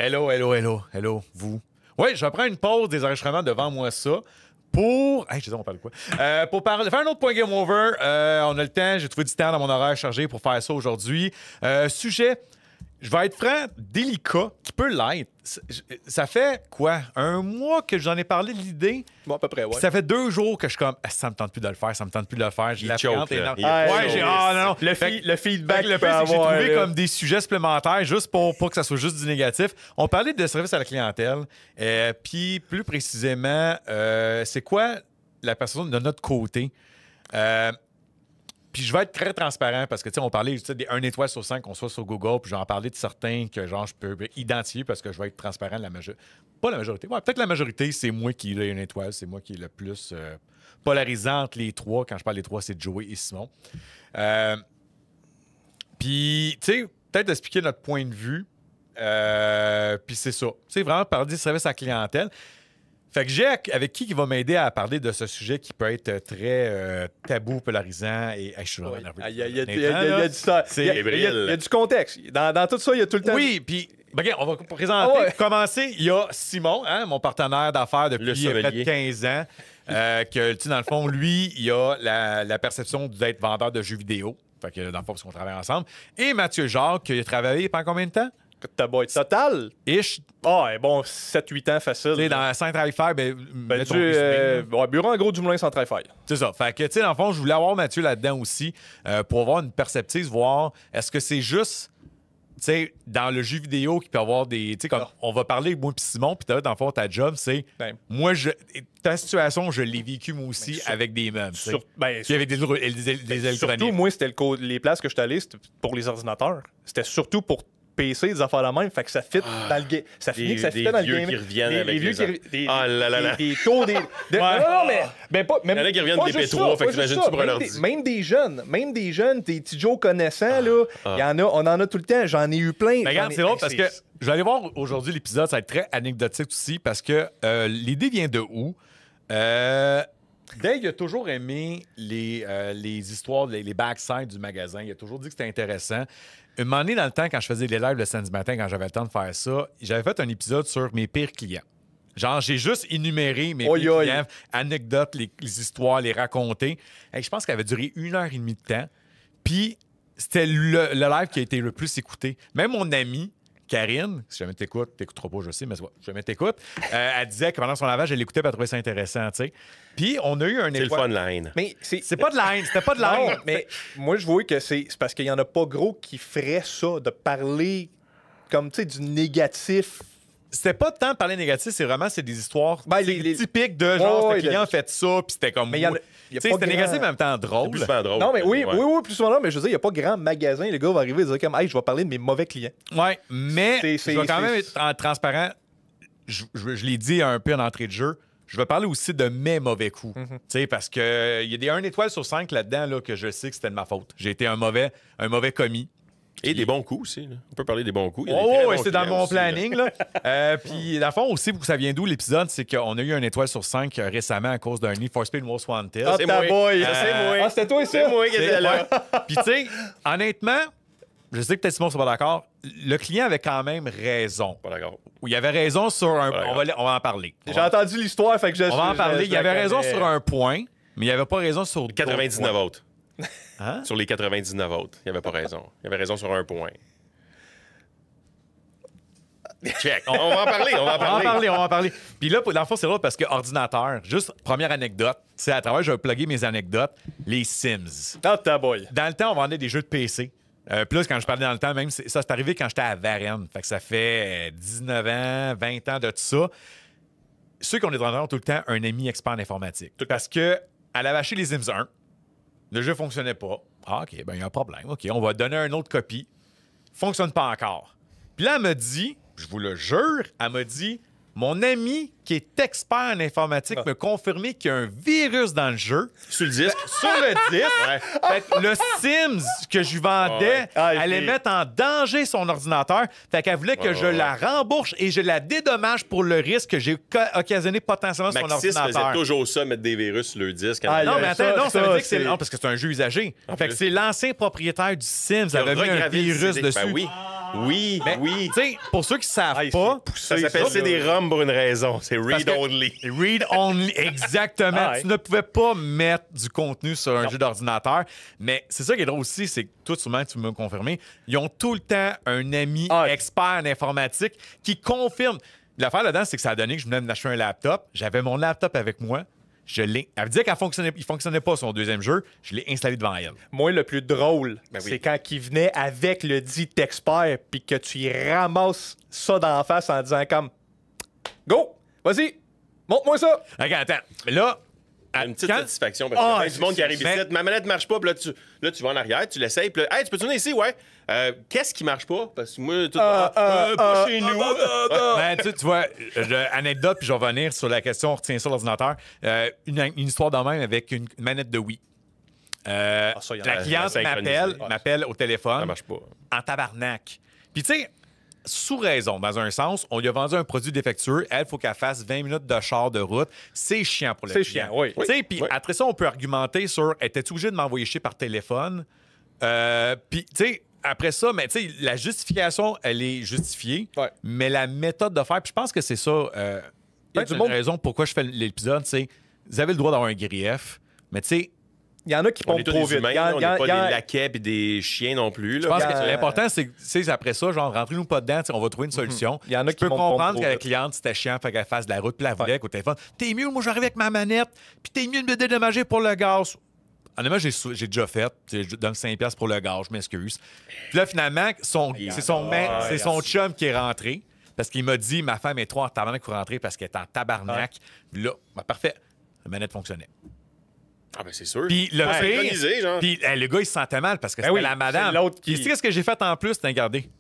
Hello, vous. Oui, je vais prendre une pause des enregistrements devant moi ça pour... Hey, je sais pas, on parle de quoi? Pour faire un autre point Game Over. On a le temps, j'ai trouvé du temps dans mon horaire chargé pour faire ça aujourd'hui. Sujet, je vais être franc, délicat, qui peut l'être. Ça fait quoi? Un mois que j'en ai parlé de l'idée? Bon, à peu près, ouais. Puis ça fait 2 jours que je suis comme, ça me tente plus de le faire, J'ai la choke, énorme. non. Le feedback le peut fait, c'est que j'ai avoir, trouvé là. comme des sujets supplémentaires juste pour pas que ça soit juste du négatif. On parlait de service à la clientèle. Puis plus précisément, c'est quoi la personne de notre côté? Puis je vais être très transparent parce que, tu sais, on parlait des 1 étoile sur 5 qu'on soit sur Google, puis je vais en parler de certains que, genre, je peux identifier parce que je vais être transparent de la majorité. Pas la majorité. Ouais, peut-être la majorité, c'est moi qui ai 1 étoile. C'est moi qui est le plus polarisant entre les trois. Quand je parle des trois, c'est Joey et Simon. Puis, tu sais, peut-être expliquer notre point de vue. Puis c'est ça. Tu sais, vraiment parler de service à la clientèle. Fait que j'ai avec qui va m'aider à parler de ce sujet qui peut être très tabou, polarisant et je suis vraiment nerveux. Il y a du contexte. Dans tout ça, il y a tout le temps. Oui, puis regarde, on va présenter. Pour commencer, il y a Simon, hein, mon partenaire d'affaires depuis près de 15 ans. Que, tu sais, dans le fond, lui, il a la perception d'être vendeur de jeux vidéo. Fait que, dans le fond, parce qu'on travaille ensemble. Et Mathieu Jacques, qui a travaillé pendant combien de temps? Ta boy total? Ish. Bon, 7-8 ans facile. Tu sais, dans Saint-Trail-Faire, bureau en gros du Moulin Saint-Trail-Faire. C'est ça. Fait que, tu sais, dans le fond, je voulais avoir Mathieu là-dedans aussi pour avoir une perceptive, voir est-ce que c'est juste, tu sais, dans le jeu vidéo qu'il peut y avoir des. Tu sais, comme on va parler, moi puis Simon, puis dans le fond, ta job, c'est. Moi, ta situation, je l'ai vécue moi aussi avec des meubles. Puis avec des électroniques. Surtout, moi, c'était les places que je suis allé, c'était pour les ordinateurs. C'était surtout pour PC, des affaires la même, fait que ça fit dans le game. Ça finit que ça fit dans le game. Qui reviennent avec les vieux qui reviennent des taux des. Non, mais pas. Il y en a qui reviennent des P3, fait que t'imagines-tu pour un ordi. Même des jeunes, des petits Joe connaissants, là, on en a tout le temps. J'en ai eu plein. Mais regarde, c'est drôle parce que je vais aller voir aujourd'hui l'épisode, ça va être très anecdotique aussi parce que l'idée vient de où? Dave, il a toujours aimé les histoires, les backsides du magasin. Il a toujours dit que c'était intéressant. Un moment donné, dans le temps, quand je faisais les lives le samedi matin, quand j'avais le temps de faire ça, j'avais fait un épisode sur mes pires clients. Genre, j'ai juste énuméré mes pires clients, anecdotes, les histoires, les raconter. Et je pense qu'elle avait duré 1h30 de temps. Puis, c'était le live qui a été le plus écouté. Même mon amie, Karine, si jamais t'écoutes, t'écouteras pas, je sais, mais si jamais t'écoutes, elle disait que pendant son lavage, elle l'écoutait et elle trouvait ça intéressant, tu sais. Puis, on a eu un C'est le fun line. Mais c'est pas de line, c'était pas de line. Mais moi, je vois que c'est parce qu'il y en a pas gros qui feraient ça, de parler comme, tu sais, du négatif. C'était pas tant de parler négatif, c'est des histoires typiques de genre, le client a fait ça, puis c'était comme. Mais c'était négatif, mais en même temps drôle. Plus souvent drôle. Non, mais oui, plus souvent drôle, mais je veux dire, il n'y a pas grand magasin. Le gars va arriver et dire comme, hey, je vais parler de mes mauvais clients. Ouais, mais je vais quand même être transparent. Je l'ai dit un peu en entrée de jeu. Je vais parler aussi de mes mauvais coups. Tu sais, parce qu'il y a des 1 étoile sur 5 là-dedans là, que je sais que c'était de ma faute. J'ai été un mauvais commis. Et des bons coups aussi. Là. On peut parler des bons coups. C'est dans mon planning. Puis, dans le fond, aussi, ça vient d'où l'épisode? C'est qu'on a eu 1 étoile sur 5 récemment à cause d'un Need for Speed Most Wanted. Ah, c'est ta moi. boy! C'est moi. Ah, c'était toi, ça? C'est moi qui étais là. Puis, tu sais, honnêtement, je sais que peut-être Simon ne sera pas d'accord, le client avait quand même raison. Pas d'accord. Il avait raison sur un... On va en parler. J'ai entendu l'histoire, fait que on va en parler. Il avait raison sur un point, mais il avait pas raison sur 99 autres. Hein? Sur les 99 autres. Il avait pas raison. Il avait raison sur un point. Check. On va en parler. Puis là, dans le fond, c'est drôle parce que ordinateur, juste première anecdote, c'est à travers, je vais plugger mes anecdotes, les Sims. Ah, ta boy. Dans le temps, on vendait des jeux de PC. Plus quand je parlais dans le temps, même, ça, c'est arrivé quand j'étais à Varennes. Fait que ça fait 19 ans, 20 ans de tout ça. Ceux qu'on est dans tout le temps, un ami expert en informatique. Parce que elle avait acheté les Sims 1. Le jeu fonctionnait pas. Ah, OK, ben il y a un problème. OK, on va donner une autre copie. Fonctionne pas encore. Puis là, elle me dit, je vous le jure, elle m'a dit, mon ami qui est expert en informatique me confirmé qu'il y a un virus dans le jeu. Sur le disque. Sur le disque. Fait que le Sims que je lui vendais allait mettre en danger son ordinateur. Fait qu'elle voulait que je la rembourse et je la dédommage pour le risque que j'ai occasionné potentiellement sur son ordinateur. Maxis faisait toujours ça, mettre des virus sur le disque. Non, mais attends, ça veut dire que c'est... Non, parce que c'est un jeu usagé. Fait que c'est l'ancien propriétaire du Sims qui avait mis un virus dessus. Ben oui. Oui, oui. Tu sais, pour ceux qui savent Ah, il pas, s'est poussé, Ça s'appelle ça, CD-ROM pour une raison. C'est Parce que- read-only. read only, exactement. Ah ouais. Tu ne pouvais pas mettre du contenu sur un jeu d'ordinateur. Mais c'est ça qui est drôle aussi, c'est que toi, sûrement, tu me confirmer, ils ont tout le temps un ami expert en informatique qui confirme. L'affaire là-dedans, c'est que ça a donné que je venais de m'acheter un laptop. J'avais mon laptop avec moi. Elle me disait qu'il fonctionnait pas son deuxième jeu. Je l'ai installé devant elle. Moi, le plus drôle, Ben oui. c'est quand il venait avec le dit expert, puis que tu y ramasses ça d'en face en disant comme Go, vas-y, montre-moi ça. OK, attends. Mais là, Une petite quand- satisfaction parce qu'il y a plein du monde qui arrive mais- ici. Ma manette marche pas, puis là, tu vas en arrière, tu l'essayes, puis là, hey, tu peux tourner ici, ouais. Qu'est-ce qui marche pas? Parce que moi, tout. Pas chez nous. Ben, tu vois, anecdote, puis je vais revenir sur la question, on retient sur l'ordinateur. Une histoire de même avec une manette de Wii. ça, il y en a- La cliente synchronisé. m'appelle au téléphone Ça marche pas. en tabarnak. Puis tu sais, sous raison, dans un sens, on lui a vendu un produit défectueux. Elle, il faut qu'elle fasse 20 minutes de char de route. C'est chiant pour le C'est client. chiant, oui. Tu sais, puis Oui. après ça, on peut argumenter sur étais-tu obligé de m'envoyer chier par téléphone? Puis, tu sais, après ça, mais tu sais, la justification, elle est justifiée, Ouais. mais la méthode de faire, puis je pense que c'est ça. Peut-être du une monde- raison pourquoi je fais l'épisode, c'est vous avez le droit d'avoir un grief, mais tu sais, Il y en a qui On pompent est tous trop des vite. humains, Il y en- là, on il y en- n'est pas il y en- des laquais et des chiens non plus. je Là. pense que Il y a- l'important, c'est après ça, genre, rentrez-nous pas dedans, tu sais, on va trouver une solution. Il y en a Je qui peux montent comprendre trop que la vite. cliente, c'était chiant, fait qu'elle fasse de la route, puis la voulait au téléphone. T'es mieux, moi, j'arrive avec ma manette, puis t'es mieux de me dédommager pour le gaz. Honnêtement, j'ai déjà fait. Je donne 5$ pour le gaz, je m'excuse. Puis là, finalement, c'est son chum qui est rentré. Parce qu'il m'a dit, ma femme est trop en tabarnak pour rentrer parce qu'elle est en tabarnak. Puis là, ben, parfait. La manette fonctionnait. Ah, ben c'est sûr. Puis le Ouais, pire, synchronisé, genre. puis le gars, il se sentait mal parce que c'était oui, la madame. c'est l'autre qui- Puis tu sais, qu'est-ce que j'ai fait en plus? T'as regardé.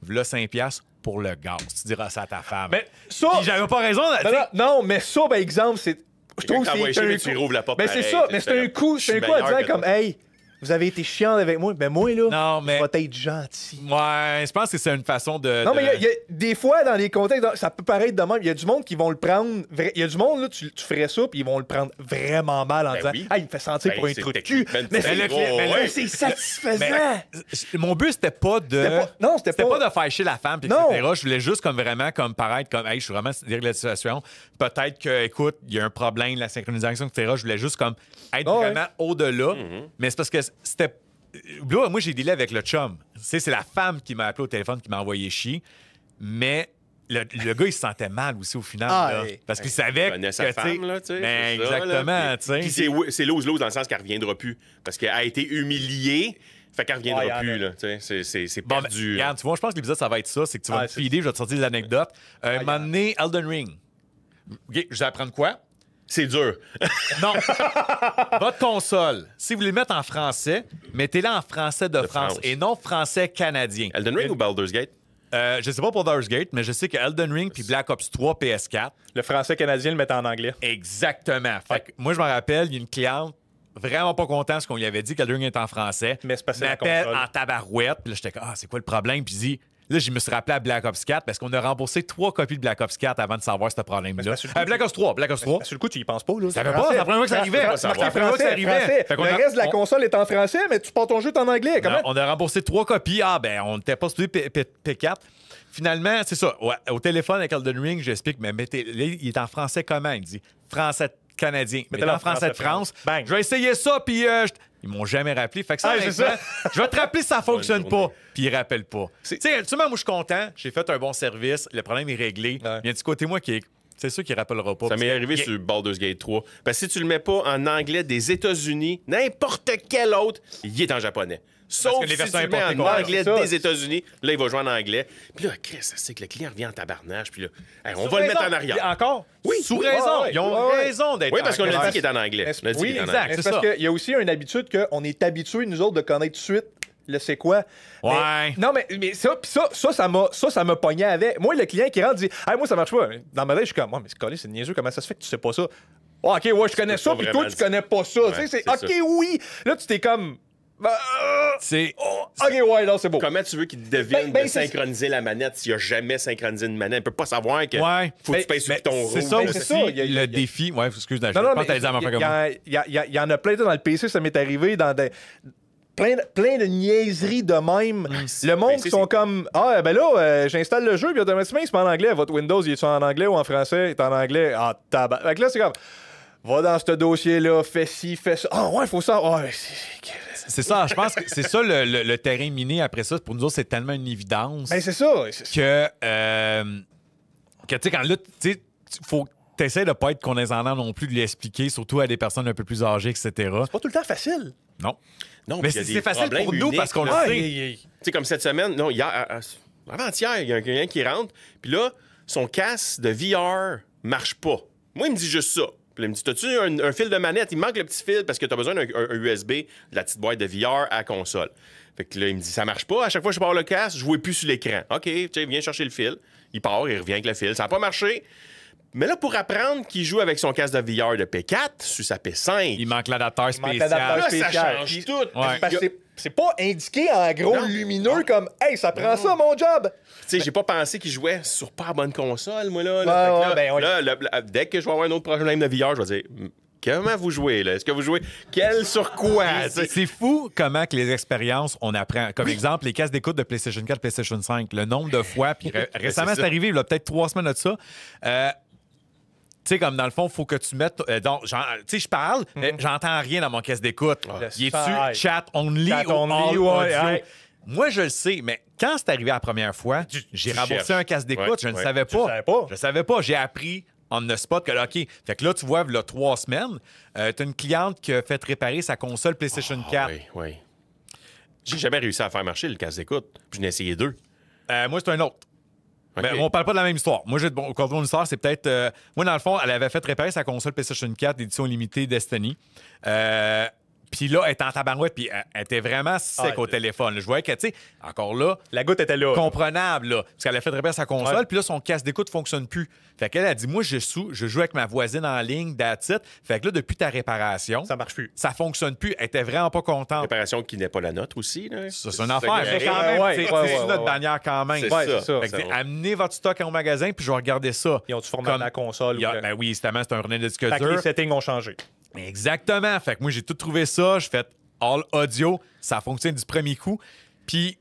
Là, 5$ pour le gaz. Tu diras ça à ta femme. Mais ça. Puis j'avais pas raison. tu Non, sais, non, mais ça, par exemple, c'est. Je Quelqu'un trouve qui que t'envoie c'est chier, mais un tu coup. rouvres la porte Ben, c'est pareil, ça, tu mais sais, c'est un coup, je suis c'est un coup à meilleur dire que comme, toi. hey, vous avez été chiant avec moi. Ben, moi, là, Non, mais- je vais être gentil. Ouais, je pense que c'est une façon de. Non, de- mais il y a des fois, dans les contextes, ça peut paraître de même. Il y a du monde qui vont le prendre. Il y a du monde, là, tu ferais ça, puis ils vont le prendre vraiment mal en Ben disant, oui. ah, il me fait sentir Ben, pour un c'est trou de cul. techniquement Mais très c'est gros, mais ouais. c'est satisfaisant. Mais mon but, c'était pas de. Non, c'était pas- de faire chier la femme, puis Non. etc. Je voulais juste comme vraiment comme paraître comme, hey, je suis vraiment dire la situation. Peut-être que, écoute, il y a un problème, la synchronisation, etc. Je voulais juste comme être Ouais. vraiment au-delà. Mais c'est parce que c'était. Là, moi, j'ai dealé avec le chum. Tu sais, c'est la femme qui m'a appelé au téléphone, qui m'a envoyé chier. Mais le gars, il se sentait mal aussi au final. Ah, là. ouais. Parce qu'il savait Il connaît que. sa tu sais, femme, là, tu sais. ben, c'est ça, là. exactement, tu sais. Puis c'est lose-lose dans le sens qu'elle reviendra plus. Parce qu'elle a été humiliée, fait qu'elle reviendra Ouais, y en plus, a. là. Tu sais, c'est Bon, ben, perdu. regarde, tu vois, je pense que l'épisode, ça va être ça. C'est que tu vas Ah, me c'est- filer, je vais te sortir des anecdotes. Un moment donné, Elden Ring. OK, je vais apprendre quoi? C'est dur. Non. Votre console, si vous voulez le mettre en français, mettez-la en français de France France. et non français canadien. Elden Ring ou Baldur's Gate? Je sais pas pour Baldur's Gate, mais je sais que Elden Ring puis Black Ops 3 PS4. Le français canadien le met en anglais. Exactement. Fait que moi, je me rappelle, il y a une cliente vraiment pas contente parce qu'on lui avait dit qu'Elden Ring est en français. Mais c'est parce que c'est la m'appelle console. en tabarouette. Puis là, j'étais comme, ah, c'est quoi le problème? Puis il dit, là, je me suis rappelé à Black Ops 4 parce qu'on a remboursé 3 copies de Black Ops 4 avant de savoir ce problème-là. Mais c'est parce que- Black Ops 3, Black Ops 3. Sur le coup, tu y penses pas, là. Ça fait pas, c'est la première fois que ça arrivait. C'est C'est marqué la première fois que ça français, arrivait. français. Fait qu'on Le a- reste de la on- console est en français, mais tu pars ton jeu en anglais. Comment? On a remboursé 3 copies. Ah, ben, on n'était pas supposé P4. Finalement, c'est ça. Ouais, au téléphone avec Elden Ring, j'explique, mais mettez, là, il est en français comment? Il dit français canadien. Mettez-le en français de France. Bang. Je vais essayer ça, puis ils m'ont jamais rappelé. Fait que ça, Ah, c'est honnêtement, je vais te rappeler si ça fonctionne Bonne pas. journée. Puis ils rappellent pas. Tu sais, ultimement, moi, je suis content. J'ai fait un bon service. Le problème est réglé. Ouais. Il y a un petit côté, moi, qui est. C'est sûr qu'il rappellera pas. Ça parce m'est que- arrivé il- sur Baldur's Gate 3. Parce que si tu le mets pas en anglais des États-Unis, n'importe quel autre, il est en japonais. Sauf que les si tu versions le mets importées, en ouais, anglais c'est ça. des États-Unis, là, il va jouer en anglais. Puis là, Chris, ça c'est que le client revient en tabarnage. Puis là, hey, on Sous va le mettre raison. en arrière. Puis encore? Oui, Sous oui, raison. ouais, Ils ont ouais, ouais. raison d'être Oui, parce qu'on a dit anglais. qu'il est en anglais. On a dit Oui, qu'il est en exact. anglais. C'est c'est parce ça. qu'il y a aussi une habitude qu'on est habitué, nous autres, de connaître tout de suite le c'est quoi. Ouais. Mais- non, mais ça m'a pogné avec. Moi, le client qui rentre dit, hey, moi, ça marche pas. Dans ma tête, je suis comme, mais c'est collé, c'est niaiseux, comment ça se fait que tu sais pas ça? Ah, ok, ouais, je connais peux ça, pas puis toi, vraiment tu dire. connais pas ça. Ouais, Tu sais, c'est c'est ok, ça. oui. Là, tu t'es comme, C'est. ok, ouais, là, c'est beau. Comment tu veux qu'il devienne Ben, de c'est- synchroniser la manette s'il a jamais synchronisé une manette? Il peut pas savoir que Ouais. faut que tu payes sur Mais ton c'est rouge. ça Ben, aussi, c'est ça, il y a- le défi. Ouais, excuse-moi, je Non, non, pense mais que t'allais dire à ma il y en a plein dans le PC, ça m'est arrivé dans des. plein de niaiseries de même. Le monde qui sont comme ah, ben là, j'installe le jeu, puis automatiquement, il se met en anglais. Votre Windows, il est en anglais ou en français? Il est en anglais. Ah, tabac. Fait que là, c'est comme va dans ce dossier-là, fais ci, fais ça. Ah, ouais, il faut ça. Ouais, c'est ça, je pense que c'est ça le terrain miné après ça. Pour nous autres, c'est tellement une évidence. Ben, c'est ça. Que, tu sais, quand là, tu sais, faut que tu essaies de pas être condescendant non plus, de l'expliquer, surtout à des personnes un peu plus âgées, etc. C'est pas tout le temps facile. Non. Non, mais c'est facile pour nous parce qu'on le sait. Tu sais, comme cette semaine, non, hier, avant-hier, il y a quelqu'un qui rentre, puis là, son casque de VR marche pas. Moi, il me dit juste ça. Puis là, il me dit, t'as-tu un fil de manette? Il me manque le petit fil parce que t'as besoin d'un USB, de la petite boîte de VR à la console. Fait que là, il me dit, ça marche pas. À chaque fois que je pars le casque, je vois plus sur l'écran. OK, tu sais, viens chercher le fil. Il part, il revient avec le fil. Ça n'a pas marché. Mais là, pour apprendre qu'il joue avec son casque de VR de P4 sur sa P5... Il manque l'adapteur spécial. Là, ça change tout. Ouais. Parce que c'est pas indiqué en gros lumineux comme « Hey, ça prend ça, mon job! » Tu sais, j'ai pas pensé qu'il jouait sur pas la bonne console, moi, là. Dès que je vais avoir un autre problème de VR, je vais dire... Comment vous jouez, là? Est-ce que vous jouez... Quel sur quoi? C'est fou comment que les expériences, on apprend. Comme exemple, les casques d'écoute de PlayStation 4, PlayStation 5. Le nombre de fois, puis récemment, c'est arrivé, il y a peut-être 3 semaines de ça. Tu sais, comme dans le fond, il faut que tu mettes... donc, tu sais, je parle, mais j'entends rien dans mon casque d'écoute. Il est-tu chat only ou all audio? Moi, je le sais, mais quand c'est arrivé la première fois, j'ai remboursé un casque d'écoute, je ne savais pas. Je savais pas. J'ai appris on the spot que, OK, fait que là, tu vois, il y a 3 semaines, t'as une cliente qui a fait réparer sa console PlayStation 4. Oui. J'ai jamais réussi à faire marcher le casque d'écoute. Puis j'en ai essayé 2. Moi, c'est un autre. Okay. Mais on parle pas de la même histoire. Moi, quand mon histoire, c'est peut-être... moi, dans le fond, elle avait fait réparer sa console PlayStation 4 d'édition limitée Destiny. Puis là, elle était en tabarouette, puis elle était vraiment sec au téléphone. Je voyais que, tu sais, encore là... La goutte était là. Comprenable, là. Parce qu'elle a fait réparer sa console, puis là, son casque d'écoute fonctionne plus. Fait qu'elle a dit, moi, je joue avec ma voisine en ligne, that's it. Fait que là, depuis ta réparation... Ça marche plus. Ça fonctionne plus. Elle était vraiment pas contente. Réparation qui n'est pas la nôtre aussi, là. Ça, c'est une affaire. Mais quand même, c'est notre bannière quand même. C'est ça. Fait que, amenez votre stock au magasin, puis je vais regarder ça. Ils ont-tu formaté la console? Ben oui, évidemment, c'est un rené de disque dur. Fait que les settings ont changé. Exactement. Fait que moi, j'ai tout trouvé ça. Je fais all audio. Ça fonctionne du premier coup. Puis,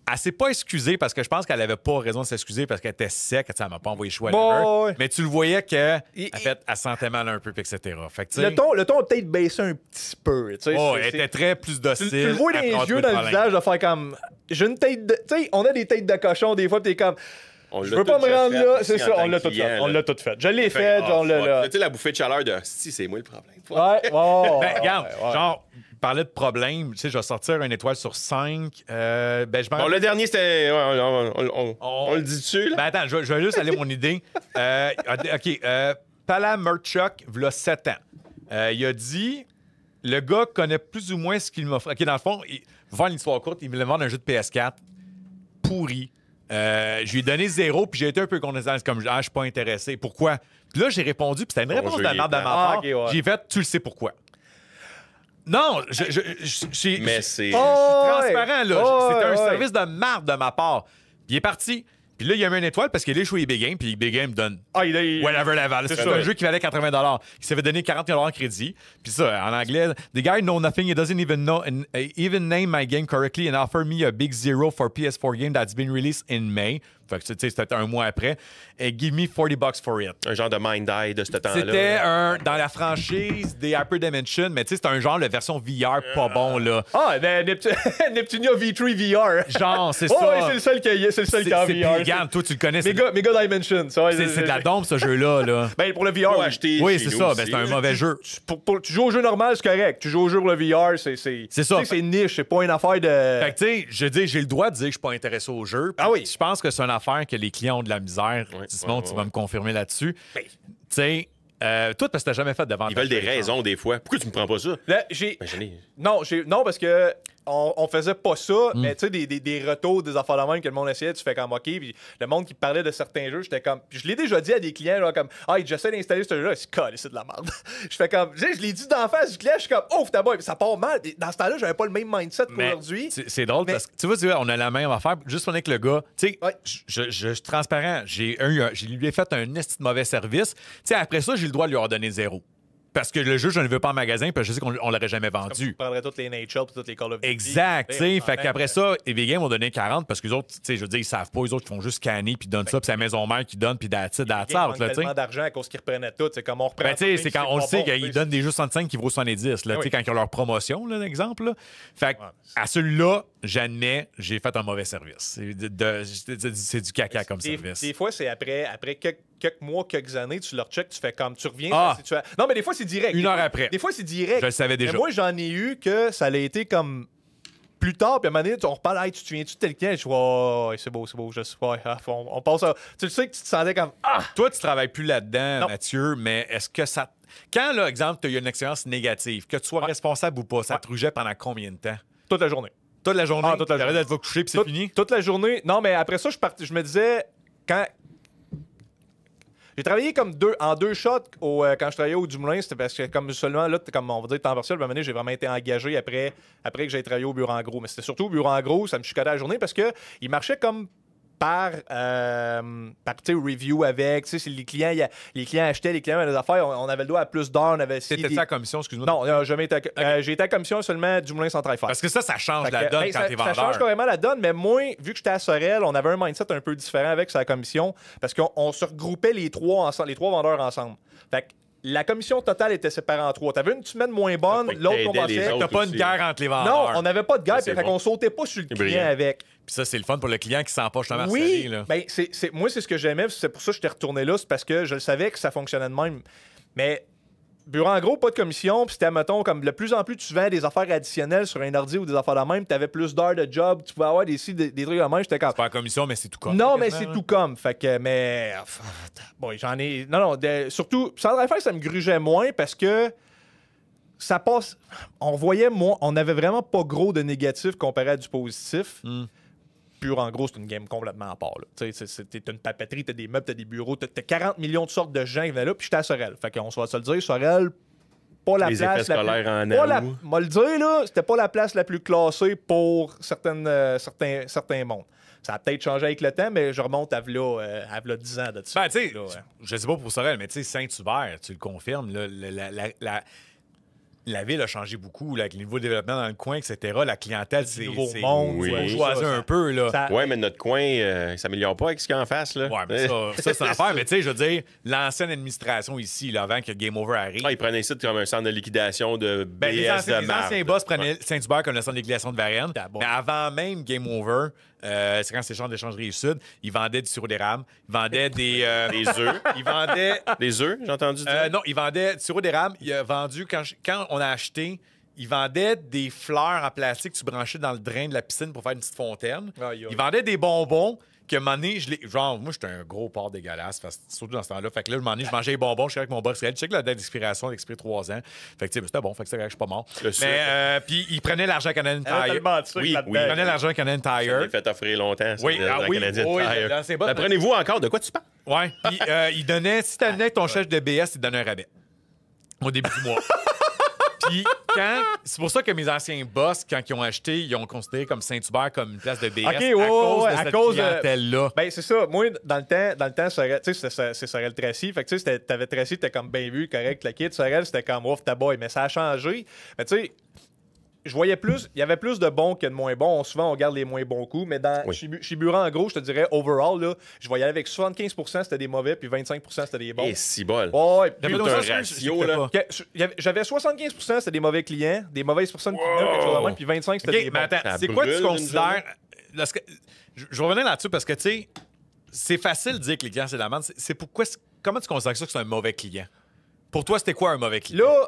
elle s'est pas excusée parce que je pense qu'elle avait pas raison de s'excuser parce qu'elle était sec. Elle m'a pas envoyé choix. Mais tu le voyais qu'elle elle sentait mal un peu, etc. Fait que, le ton a peut-être baissé un petit peu. Elle était très plus docile. Tu le vois dans les yeux, dans le visage, de faire comme... J'ai une tête de... Tu sais, on a des têtes de cochon des fois, puis t'es comme... Je veux pas me rendre là. C'est ça, on l'a tout fait. On l'a tout fait. Je l'ai fait, on l'a... Tu sais, la bouffée de chaleur de... Si, c'est moi le problème. Regarde, genre... Parlais de problème, tu sais, je vais sortir une étoile sur 5. Le dernier, c'était... On le dit dessus, là? Ben attends, je vais juste aller mon idée. OK. Pala Merchuk, il y a 7 ans. Il a dit... Le gars connaît plus ou moins ce qu'il m'offre. OK, dans le fond, pour faire une histoire courte, il me demande un jeu de PS4 pourri. Je lui ai donné 0, puis j'ai été un peu condescendant. C'est comme, je suis pas intéressé. Pourquoi? Puis là, j'ai répondu, puis c'était une réponse de merde de ma part. Okay, ouais. J'ai fait, tu le sais pourquoi. Non, mais c'est transparent, là. C'était un service de marde de ma part. Puis il est parti. Puis là, il y a mis une étoile parce qu'il est joué Big Game, puis Big Game me donne whatever level. C'est un jeu qui valait 80 $. Il s'est fait donner 40 $ crédit. Puis ça, en anglais, the guy know nothing, he doesn't even name my game correctly and offer me a big 0 for PS4 game that's been released in May. Fait que, tu sais, c'était un mois après. Et give me $40 for it. Un genre de Mind Eye de ce temps-là. C'était dans la franchise des Hyper Dimension, mais tu sais, c'était un genre de version VR pas bon, là. Neptunia V3 VR. Genre, c'est ça. Oui, c'est le seul qui a VR. Regarde, toi, tu le connais. Mega Dimension. C'est de la dompe, ce jeu-là. Là. Ben, pour le VR, oui, c'est ça. Ben, c'est un mauvais jeu. Tu joues au jeu normal, c'est correct. Tu joues au jeu pour le VR, c'est ça. C'est niche, c'est pas une affaire de... Fait que, tu sais, je dis, j'ai le droit de dire que je suis pas intéressé au jeu. Ah oui. Je pense que c'est une affaire que les clients ont de la misère. Simon, tu vas me confirmer là-dessus. Tu sais, toi, parce que t'as jamais fait de vente. Ils veulent des raisons, des fois. Pourquoi tu me prends pas ça? Là, non, parce que on faisait pas ça, mais tu sais, des retours, des affaires de même que le monde essayait, tu fais comme OK, puis le monde qui parlait de certains jeux, j'étais comme. Puis je l'ai déjà dit à des clients, genre comme j'essaie d'installer ce jeu-là, c'est de la merde. Je fais comme. Je l'ai dit d'en face du client, je suis comme t'as bon, ça part mal. Dans ce temps-là, j'avais pas le même mindset qu'aujourd'hui. C'est drôle parce que tu vois, on a la même affaire, juste on est que le gars, tu sais, je suis transparent, j'ai lui ai fait un esti de mauvais service. Tu sais, après ça, j'ai le droit de lui en donner 0. Parce que le jeu, je ne le veux pas en magasin, parce que je sais qu'on ne l'aurait jamais vendu. Tu prendrais toutes les NHL et toutes les Call of Duty. Exact, tu sais. Fait qu'après ça, EV Games ont donné 40 parce que les autres, tu sais, je veux dire, ils savent pas. Les autres, ils font juste scanner puis donnent ça, puis c'est la maison mère qui donne, puis that's it, Ils manquent tu sais. tellement d'argent à cause qu'ils reprenaient tout. C'est comme on reprend. Ben, tu sais, c'est quand on le sait pas bon, qu'ils donnent des jeux 65 qui vaut 70, là, tu sais, quand ils ont leur promotion, là, l'exemple. Là. Fait que, Ouais. à celui-là, j'admets, j'ai fait un mauvais service. C'est du caca comme service. Des fois, c'est après quelques mois, quelques années, tu leur check, tu fais comme tu reviens. Ah! Non, mais des fois, c'est direct. Une heure après. Des fois, c'est direct. Je le savais déjà. Mais moi, j'en ai eu que ça a été comme plus tard, puis à un moment donné, on reparle, hey, tu te souviens-tu de tel client? Je vois, ouais, c'est beau, je sais pas. On passe à. Tu le sais que tu te sentais comme. Ah! Toi, tu travailles plus là-dedans, Non. Mathieu, mais est-ce que ça. Quand, là, exemple, tu as eu une expérience négative, que tu sois responsable ou pas, ça te rugeait pendant combien de temps? Toute la journée. Toute la journée? Ah, toute la T'arrêtes journée. d'être va coucher puis c'est fini? Toute la journée. Non, mais après ça, je me disais, quand. J'ai travaillé comme en deux shots quand je travaillais au Dumoulin, c'était parce que comme seulement là, comme on va dire temps partiel, à un moment donné, j'ai vraiment été engagé après que j'ai travaillé au bureau en gros. Mais c'était surtout au bureau en gros, ça me chicotait la journée parce que il marchait comme par review avec, tu sais, si les clients achetaient, les clients avaient des affaires, on avait le droit à plus d'heures, on avait C'était ça la commission, excuse-moi? Non, jamais été j'ai été à commission seulement du Moulin Central Fer. Parce que ça change Fait la que, donne ben, quand t'es vendeur. Ça change carrément la donne, mais moi, vu que j'étais à Sorel, on avait un mindset un peu différent avec sa commission parce qu'on se regroupait les trois vendeurs ensemble. Fait que la commission totale était séparée en trois. T'avais une semaine moins bonne, Fait que l'autre t'aidais les commençait. autres. T'as pas une aussi. guerre entre les Non, vendeurs. on n'avait pas de guerre, c'est puis bon. on sautait pas sur le C'est client brillant. avec. Puis ça, c'est le fun pour le client qui sent pas justement harcelé, Oui, là. ben, moi, c'est ce que j'aimais, c'est pour ça que j'étais retourné là, c'est parce que je le savais que ça fonctionnait de même. Mais bureau en gros, pas de commission, puis c'était, mettons, comme de plus en plus tu vends des affaires additionnelles sur un ordi ou des affaires de même, tu avais plus d'heures de job, tu pouvais avoir des trucs de même, j'étais comme. C'est pas la commission, mais c'est tout comme. Non, mais c'est tout comme. Fait que, mais. Bon, j'en ai. Non, surtout, sans le faire, ça me grugeait moins parce que ça passe. On voyait, moi, on avait vraiment pas gros de négatifs comparé à du positif. Pur en gros, c'est une game complètement à part. Tu sais, t'as une papeterie, t'as des meubles, t'as des bureaux, t'as 40 millions de sortes de gens qui venaient là, puis j'étais à Sorel. Fait qu'on va se le dire, Sorel, pas la Les place. effets scolaires en pas août. moi le dire, là, c'était pas la place la plus classée pour certains mondes. Ça a peut-être changé avec le temps, mais je remonte à v'là 10 ans de ça. Ben, tu sais, Là, ouais. je sais pas pour Sorel, mais tu sais, Saint-Hubert, tu le confirmes, là, la ville a changé beaucoup, là, avec les nouveaux développements dans le coin, etc. La clientèle, c'est nouveau monde, oui. bourgeoisé un peu, là. Ça- Ouais, mais notre coin, il s'améliore pas avec ce qu'il y a en face, là. Ouais, mais ça c'est une affaire. Mais tu sais, je veux dire, l'ancienne administration ici, là, avant que Game Over arrive, Ah, ils prenaient ça comme un centre de liquidation de BS les anciens marde. boss prenaient Saint-Hubert comme le centre de liquidation de Varennes. Ah, bon. Mais avant même Game Over, c'est quand c'est champ d'échangerie sud, ils vendaient du sirop d'érable, ils vendaient des œufs. ils vendaient Des œufs, j'ai entendu dire. non, ils vendaient du sirop d'érable. Il a vendu, quand on a acheté, ils vendaient des fleurs en plastique que tu branchais dans le drain de la piscine pour faire une petite fontaine. Aïe, aïe. Ils vendaient des bonbons que, un moment donné, genre, moi, j'étais un gros porc dégueulasse, surtout dans ce temps-là. Fait que là, un moment donné, je mangeais les bonbons, je suis avec mon boss réel. Je sais que la date d'expiration, elle expire 3 ans. Fait que, tu sais, c'était bon, fait que c'est correct, je suis pas mort. Le sucre. Mais, puis, ils prenaient l'argent Canadian Elle a Tire. tellement de sucre Oui, là-dedans. oui. Ils prenaient l'argent Canadian Ça Tire. l'a fait offrir longtemps, ça, Oui, de ah la oui, Canadian oui, Tire. l'ancien boss. Apprenez-vous encore de quoi tu parles? Ouais. Puis, ils donnaient, si t'amenais avec ton chef de BS, ils te donnaient un rabais. Au début du mois. Puis, c'est pour ça que mes anciens boss, quand ils ont acheté, ils ont considéré comme Saint-Hubert comme une place de BS à cause de cette clientèle-là. Ben, c'est ça. Moi, dans le temps, Sorel, tu sais, c'est Sorel Tracy. Fait que, tu sais, t'avais Tracy, t'étais comme bien vu, correct, le kid. Sorel, c'était comme ouf, ta boy. Mais ça a changé. Mais, tu sais, je voyais plus, il y avait plus de bons que de moins bons. Souvent, on garde les moins bons coups. Mais chez Buran, en gros, je te dirais, overall, là, je voyais avec 75% c'était des mauvais, puis 25% c'était des bons. Et si bol. Ouais, J'avais puis Tout un l'impression que ratio, je- là. j'avais 75% c'était des mauvais clients, des mauvaises personnes qui venaient, quelque chose de même, puis 25 c'était OK, des mais bons. attends, Ça c'est quoi tu brûle considères... Je vais revenir là-dessus parce que, tu sais, c'est facile de dire que les clients, c'est de la merde. Comment tu considères ça que c'est un mauvais client? Pour toi, c'était quoi un mauvais client? Là,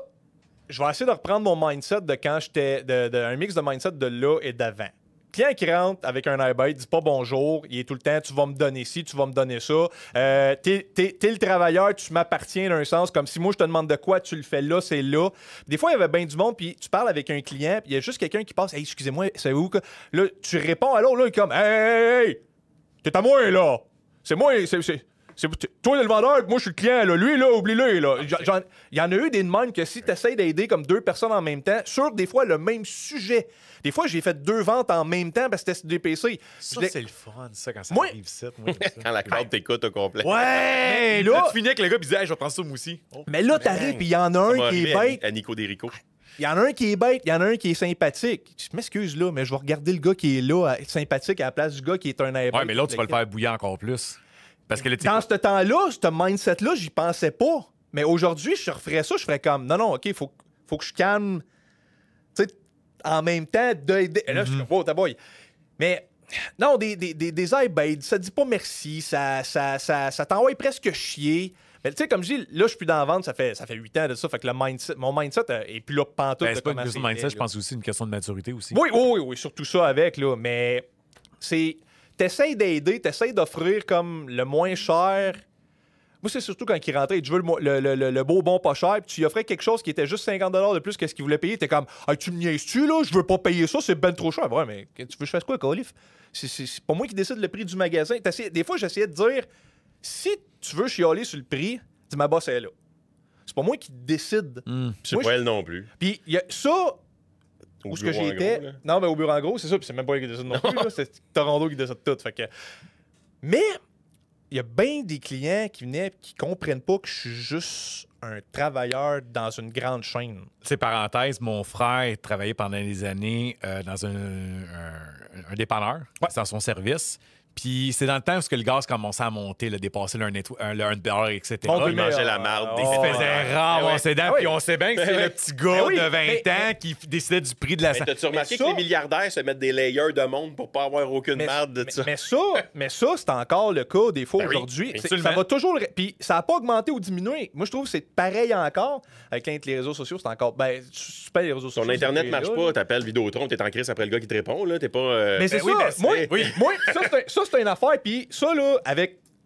je vais essayer de reprendre mon mindset de quand j'étais. Un mix de mindset de là et d'avant. Client qui rentre avec un iBite, dit pas bonjour, il est tout le temps, tu vas me donner ci, tu vas me donner ça. T'es le travailleur, tu m'appartiens d'un sens, comme si moi je te demande de quoi, tu le fais là, c'est là. Des fois, il y avait bien du monde, puis tu parles avec un client, puis il y a juste quelqu'un qui passe, hey, excusez-moi, c'est où que. Là, tu réponds à l'autre, là, il est comme, hey, t'es à moi, là. C'est moi, Toi, le vendeur, moi, je suis le client, là. Lui, là, oublie-le, là. Il y en a eu des demandes que si tu essaies d'aider comme 2 personnes en même temps, sur des fois le même sujet. Des fois, j'ai fait 2 ventes en même temps parce que c'était sur des PC. Ça, c'est le fun, ça, quand ça Moi- arrive ici. Moi, j'aime ça. Quand la crowd t'écoute au complet. Ouais! là- Là, tu finis avec le gars, puis il dit, hey, je vais prendre ça, moi aussi. Oh. Mais là, t'arrives, puis il y en a Ça un va qui est arriver bête. à Nico Derico. Il y en a un qui est bête, il y en a un qui est sympathique. Je m'excuse, là, mais je vais regarder le gars qui est là, sympathique, à la place du gars qui est un air Ouais, bête. mais l'autre, tu vas le faire bouillir encore plus. Parce que là, tu Dans ce temps-là, ce mindset-là, j'y pensais pas. Mais aujourd'hui, je referais ça, je ferais comme, non, OK, faut que je calme, tu sais, en même temps, d'aider. Et là, je suis comme, oh, t'as boy. Mais, non, des airs bêtes, ça dit pas merci, ça t'envoie presque chier. Mais tu sais, comme je dis, là, je suis plus dans la vente, ça fait 8 ans de ça, fait que mon mindset est plus là pantoute. Ben, c'est pas une comment question de c'est mindset, fait, je là. pense aussi une question de maturité aussi. Oui, surtout ça avec, là. Mais c'est. T'essayes d'aider, t'essayes d'offrir comme le moins cher. Moi, c'est surtout quand il rentrait, je veux le beau bon pas cher, puis tu lui offrais quelque chose qui était juste 50 $, de plus que ce qu'il voulait payer. T'es comme, hey, tu me niaises-tu, là? Je veux pas payer ça, c'est ben trop cher. Ouais, mais tu veux que je fasse quoi, Calif? C'est pas moi qui décide le prix du magasin. Des fois, j'essayais de dire, si tu veux chialer sur le prix, dis ma boss est là. C'est pas moi qui décide. C'est Moi, pas elle non plus. Puis il y a ça. Au Où ce que bureau en j'étais. gros, là. Non, mais au bureau en gros, c'est ça. Puis c'est même pas elle qui décide non plus. là, c'est Toronto qui décide tout. Fait que... Mais il y a bien des clients qui venaient et qui comprennent pas que je suis juste un travailleur dans une grande chaîne. Tu sais, parenthèse, mon frère travaillait pendant des années dans un dépanneur, dans son service. Puis c'est dans le temps où le gaz commençait à monter, là, dépasser le $1, etc. Bon, Il mangeait la marde. Oh, des Il se ouais. faisait ramasser ses dents, Ah oui. puis on sait bien que Ben c'est oui. le petit gars Ben oui. de 20 Mais- ans qui décidait du prix de la... Mais t'as-tu remarqué ça- que les milliardaires se mettent des layers de monde pour pas avoir aucune marde de ça? Mais ça, c'est encore le cas des fois Ben oui, aujourd'hui. absolument. Ça va toujours... Puis ça n'a pas augmenté ou diminué. Moi, je trouve que c'est pareil encore. Avec les réseaux sociaux, c'est encore... Ben, tu payes les réseaux sociaux. Ton Internet c'est marche là, pas, là. t'appelles Vidéotron, t'es en crise après le gars qui te répond, là. T'es pas. Mais c'est oui, ça. ben, moi, c'est- moi, ça, c'est une affaire. Puis ça, là,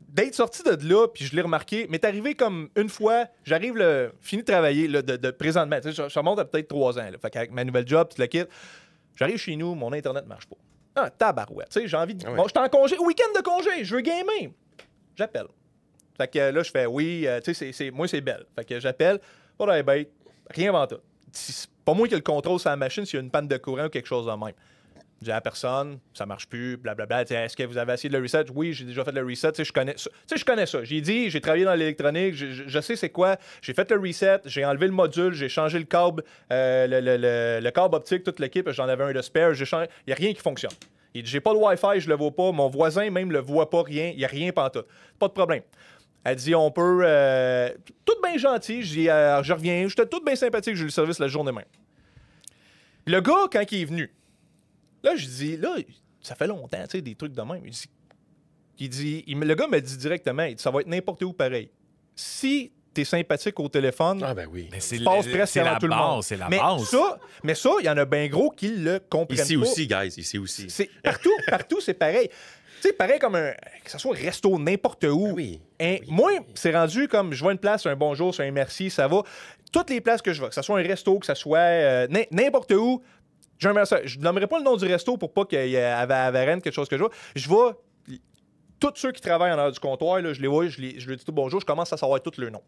d'être sorti de là, puis je l'ai remarqué, m'est arrivé comme une fois, j'arrive, fini de travailler, là, de présentement. Tu sais, ça remonte à peut-être 3 ans. Là. Fait qu'avec ma nouvelle job, tu le quittes. J'arrive chez nous, mon Internet marche pas. Ah, tabarouette. Tu sais, j'ai envie de. Ah ouais. Bon, j'étais en congé, week-end de congé, je veux gamer. J'appelle. Fait que là, je fais oui, tu sais, moi, c'est belle. Fait que j'appelle, pas d'aller bête, rien avant tout. C'est pas moi qui ai le contrôle sur la machine s'il y a une panne de courant ou quelque chose de même. Je dis à la personne, ça marche plus, blablabla. Est-ce que vous avez essayé de le reset? Oui, j'ai déjà fait le reset. Je connais ça. Je connais ça. J'ai dit, j'ai travaillé dans l'électronique, je sais c'est quoi. J'ai fait le reset, j'ai enlevé le module, j'ai changé le câble, le câble optique, toute l'équipe. J'en avais un de spare. Il n'y a rien qui fonctionne. Il dit, j'ai pas le Wi-Fi, je le vois pas. Mon voisin même le voit pas, rien. Il n'y a rien pantoute. Pas de problème. Elle dit, on peut... tout bien gentil. Je dis, je reviens. J'étais tout bien sympathique. J'ai eu le service la journée même. Le gars, quand il est venu, là, je dis, là, ça fait longtemps, tu sais, des trucs de même. Le gars me dit directement, il dit, ça va être n'importe où pareil. Si t'es sympathique au téléphone, Ah, ben oui. Mais c'est tu passes presque c'est avant la tout le monde. base, c'est la mais base. mais ça, il y en a bien gros qui le comprennent Ici pas. aussi, guys, ici aussi. C'est partout, c'est pareil. Tu sais, pareil comme que ce soit un resto n'importe où. Ah oui. Hein, moi, c'est rendu comme je vois une place, un bonjour, c'est un merci, ça va. Toutes les places que je vais, que ce soit un resto, que ce soit n'importe où, j'ai un merci. Je ne nommerai pas le nom du resto pour pas qu'il y ait à Varennes quelque chose que je vois. Je vois tous ceux qui travaillent en heure du comptoir, là, je les vois, je leur dis tout bonjour, je commence à savoir tous leurs noms.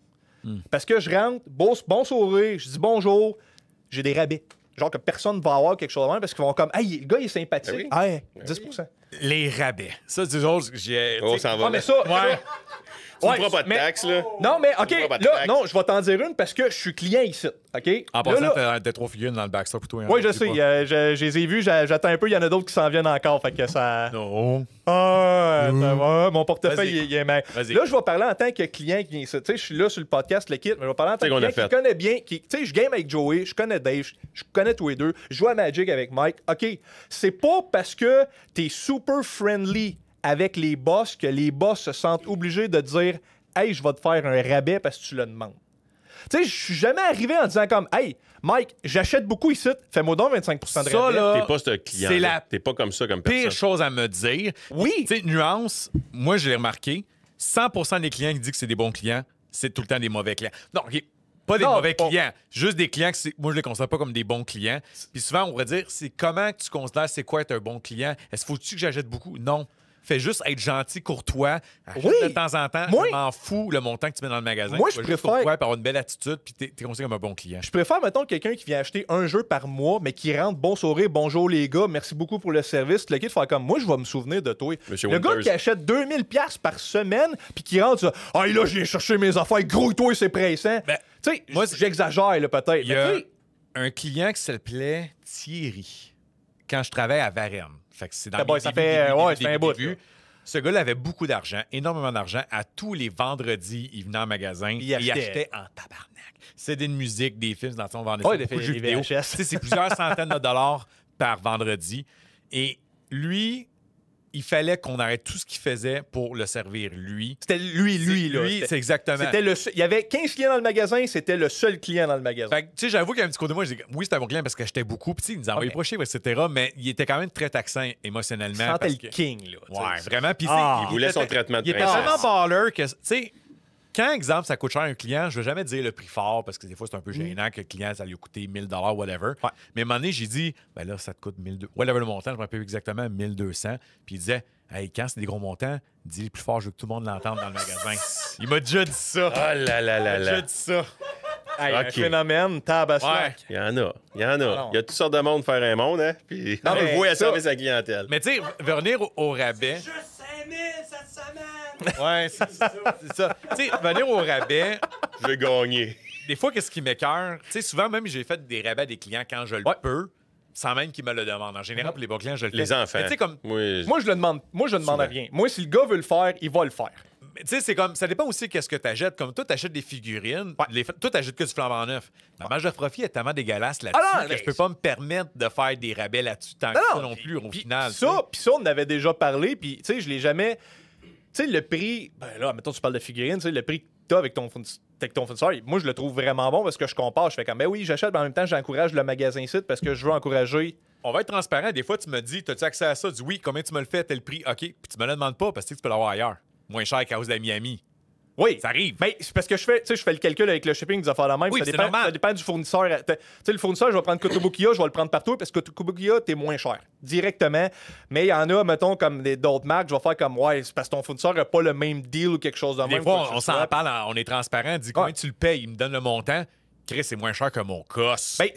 Parce que je rentre, bon sourire, je dis bonjour, j'ai des rabais. Genre que personne va avoir quelque chose de même parce qu'ils vont comme, hey, le gars, il est sympathique. Ben oui. Ah, 10%. Les rabais. Ça, c'est genre, j'ai... On s'en va. Ah, mais là. ça. Ouais. Tu me ouais, feras pas de mais- taxes, là. Non, mais OK, Tu me feras pas de là, taxes. non, je vais t'en dire une parce que je suis client ici. OK? En Là, passant, là, t'as 3 figurines dans le backstop pour toi. oui, je sais. Je les ai vus, j'attends un peu. Il y en a d'autres qui s'en viennent encore. Fait que ça. Non. Ah, ça va, mon portefeuille, Vas-y. il est mal. Vas-y. Là, je vais parler en tant que client qui vient ici. Tu sais, je suis là sur le podcast, le kit, mais je vais parler en tant C'est que qu'on a client qui fait. connaît bien. Tu sais, je game avec Joey, je connais Dave, je connais tous les deux. Je joue à Magic avec Mike. OK, c'est pas parce que t'es super friendly avec les boss que les boss se sentent obligés de dire hey, je vais te faire un rabais parce que tu le demandes. Tu sais, je suis jamais arrivé en disant comme hey, Mike, j'achète beaucoup ici, fais-moi donc 25% de Ça, rabais. là, T'es pas ce client. c'est la T'es pas comme ça comme pire personne. chose à me dire. Oui. Tu sais, nuance, moi, je l'ai remarqué, 100% des clients qui disent que c'est des bons clients, c'est tout le temps des mauvais clients. Non, OK, pas des Non, mauvais pas- clients, juste des clients que moi, je les considère pas comme des bons clients. Puis souvent, on pourrait dire, c'est comment que tu considères c'est quoi être un bon client? Est-ce qu'il faut-tu que j'achète beaucoup? Non. fais juste être gentil, courtois. Achète Oui. de temps en temps. Moi- Je m'en fous le montant que tu mets dans le magasin. Moi, Tu je vas juste préfère- courtois, puis avoir une belle attitude, puis t'es considéré comme un bon client. Je préfère, mettons, quelqu'un qui vient acheter un jeu par mois, mais qui rentre bon sourire, bonjour les gars, merci beaucoup pour le service. Le kid faire comme moi, je vais me souvenir de toi. Monsieur le gars Winters. qui achète 2000$ par semaine, puis qui rentre, ça, ah là, je viens chercher mes affaires, gros, toi, c'est pressant. Ben, tu sais, moi, j'exagère, là, peut-être. Il y mais a tu sais, un client qui s'appelait Thierry, quand je travaillais à Varennes. Fait que c'est dans Ah mes boy, ça débuts, fait- débuts, ouais, débuts, ça fait un bout, débuts. là. Ce gars-là avait beaucoup d'argent, énormément d'argent. À tous les vendredis, il venait en magasin Il et achetait. il achetait en tabarnak. CD de musique, des films, dans le fond, on vendait Ouais, ça, beaucoup de des jeux vidéo. VHS. Tu sais, c'est plusieurs centaines de dollars par vendredi. Et lui, il fallait qu'on arrête tout ce qu'il faisait pour le servir, lui. c'était lui, là. Lui, C'était- c'est exactement. C'était le seul- Il y avait 15 clients dans le magasin, c'était le seul client dans le magasin. Fait que, tu sais, j'avoue qu'il y a un petit côté de moi, je dis, oui, c'était un bon client parce que j'étais beaucoup. Puis, tu sais, il nous envoyait Ok. pas chier, etc. Mais il était quand même très taxant émotionnellement. Tu sentais parce le que- king, là. tu sais. Ouais, vraiment. Puis, Ah. Il voulait son traitement de Il était princesse. tellement baller que, tu sais, quand, exemple, ça coûte cher à un client, je vais jamais dire le prix fort parce que des fois, c'est un peu gênant que le client, ça lui a coûté 1000$, whatever. Ouais. Mais à un moment donné, j'ai dit, ben là, ça te coûte 1200$. Whatever le montant, je me rappelle plus exactement, 1200$. Puis il disait, hey, quand c'est des gros montants, dis le plus fort, je veux que tout le monde l'entende dans le magasin. Il m'a déjà dit ça. Oh là là là Il m'a déjà là. dit ça. Hey, un Ok. phénomène, tabaslac. Ouais. Il y en a. Il y en a. non. Il y a toutes sortes de monde faire un monde, hein? Puis Non, on le mais voit à ça- service à la clientèle. Mais tu sais, venir au rabais. Juste 5 000 cette semaine! Ouais, c'est ça. C'est ça. Tu sais, venir au rabais, Je vais gagner. des fois, qu'est-ce qui m'écœure? Tu sais, souvent, même, j'ai fait des rabais à des clients quand je le peux, sans même qu'ils me le demandent. En général, pour les bons clients, je le fais. Les enfants. Mais tu sais, comme. Oui. Moi, je le demande. Moi, je ne demande Souvent. rien. Moi, si le gars veut le faire, il va le faire. Tu sais, c'est comme. Ça dépend aussi qu'est-ce que tu achètes. Comme toi, tu achètes des figurines. Toi, tu achètes que du flambant neuf. La marge de profit est tellement dégueulasse là-dessus Ah non, que mais- je peux pas me permettre de faire des rabais là-dessus tant que ça non plus, au Puis final. tu sais. ça, on en avait déjà parlé, puis tu sais, je l'ai jamais. Tu sais, le prix. Ben là, mettons, tu parles de figurines, tu sais, le prix que tu as avec ton fournisseur, moi, je le trouve vraiment bon parce que je compare. Je fais comme, ben oui, j'achète, mais en même temps, j'encourage le magasin site parce que je veux encourager. On va être transparent. Des fois, tu me dis, as-tu accès à ça? Tu dis oui, combien tu me le fais à tel prix? OK. Puis tu me le demandes pas parce que tu peux l'avoir ailleurs. Moins cher qu'à cause de la Miami. Oui. Ça arrive. Mais c'est parce que je fais le calcul avec le shipping des affaires la même. Oui, ça, c'est dépend, normal. ça dépend du fournisseur. Tu sais, le fournisseur, je vais prendre Kotobukiya, je vais le prendre partout parce que Kotobukiya, t'es moins cher directement. Mais il y en a, mettons, comme d'autres marques, je vais faire comme, ouais, c'est parce que ton fournisseur n'a pas le même deal ou quelque chose de Des même. fois, quoi que on ce s'en soit. parle, on est transparent. Dis combien Ouais. tu le payes. Il me donne le montant. Chris, c'est moins cher que mon cosse. Ben,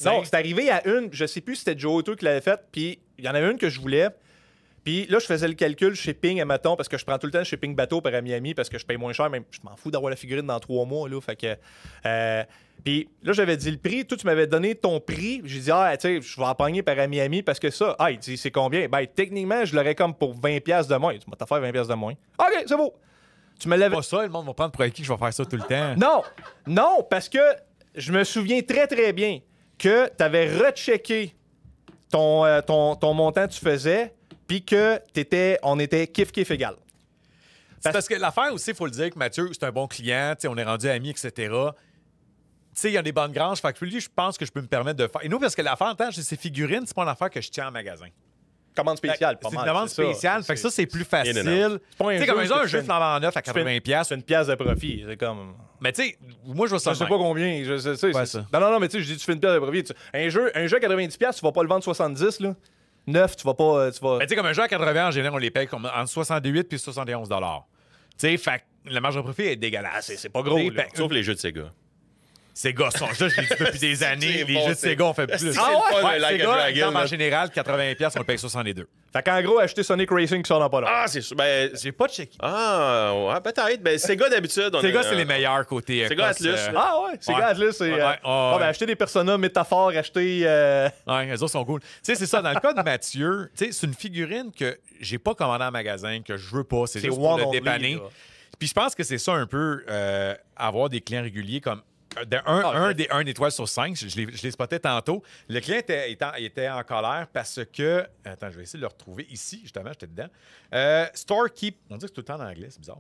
non, c'est arrivé à une, je sais plus si c'était Joe Otto qui l'avait faite, puis il y en avait une que je voulais. Puis là, je faisais le calcul shipping, admettons, parce que je prends tout le temps le shipping bateau par Miami parce que je paye moins cher, même je m'en fous d'avoir la figurine dans 3 mois, là. Fait que. Puis là, j'avais dit le prix. Toi, tu m'avais donné ton prix. J'ai dit, ah, tu sais, je vais en pogner par Miami parce que ça. Ah, il dit, c'est combien? Ben, techniquement, je l'aurais comme pour 20$ de moins. Tu m'as fait 20$ de moins. OK, c'est beau. Tu me l'avais. Pas ça, le monde va prendre pour acquis que je vais faire ça tout le temps. Non, non, parce que je me souviens très, très bien que tu avais rechecké ton montant que tu faisais, puis que on était kiff-kiff égal. C'est parce que l'affaire aussi, il faut le dire que Mathieu, c'est un bon client, tu sais, on est rendu amis, etc. Tu sais, il y a des bonnes granges. Fait que lui, je pense que je peux me permettre de faire. Et nous, parce que l'affaire, tant ces figurines, c'est pas une affaire que je tiens en magasin. Commande spéciale, pas C'est mal. une demande c'est ça. spéciale. Fait que ça, c'est plus In and facile. pas un Tu sais, comme jeu un que tu jeu fais- flambant neuf à Tu fais 80$. C'est une pièce de profit. C'est comme. Mais tu sais, moi, je vois ça. Je sais de pas même. combien. Je sais, Ouais, c'est- ça. Non, mais tu sais, je dis, tu fais une pièce de profit. Un jeu à 90$, tu vas pas le vendre 70$, là. 9, tu vas pas. Tu vas... Mais tu sais, comme un jeu à 80$, en général, on les paye comme entre 68$ puis 71$. Tu sais, fait que la marge de profit est dégueulasse. c'est pas gros, Tu sais, là. fait- Sauf les jeux de Sega. Sega sont là, je l'ai dit depuis des années. C'est Les bon, jeux de c'est- Sega, on fait plus. C'est le fun, le Like a Sega, Dragon, exemple, en là. général, 80$, on le paye 62$. Fait qu'en gros, acheter Sonic Racing qui sort dans pas là. Ah, c'est sûr. Ben, J'ai pas checké. ouais, peut-être. Ben, Sega d'habitude. on Sega, a- c'est les meilleurs côtés. Sega cosse, Atlus. Ah ouais, c'est Ouais. Atlus, c'est. Ouais, ouais, ben, acheter des personnages métaphores, acheter. Ouais, eux autres sont cool. Tu sais, c'est ça. Dans le cas de Mathieu, tu sais, c'est une figurine que j'ai pas commandée en magasin, que je veux pas. C'est juste pour one le only, dépanner. là. Puis je pense que c'est ça un peu, avoir des clients réguliers comme. Un étoile sur 5, je l'ai spoté tantôt. Le client était en colère parce que. Attends, je vais essayer de le retrouver ici, justement, j'étais dedans. Store Keep. On dit que c'est tout le temps en anglais, c'est bizarre.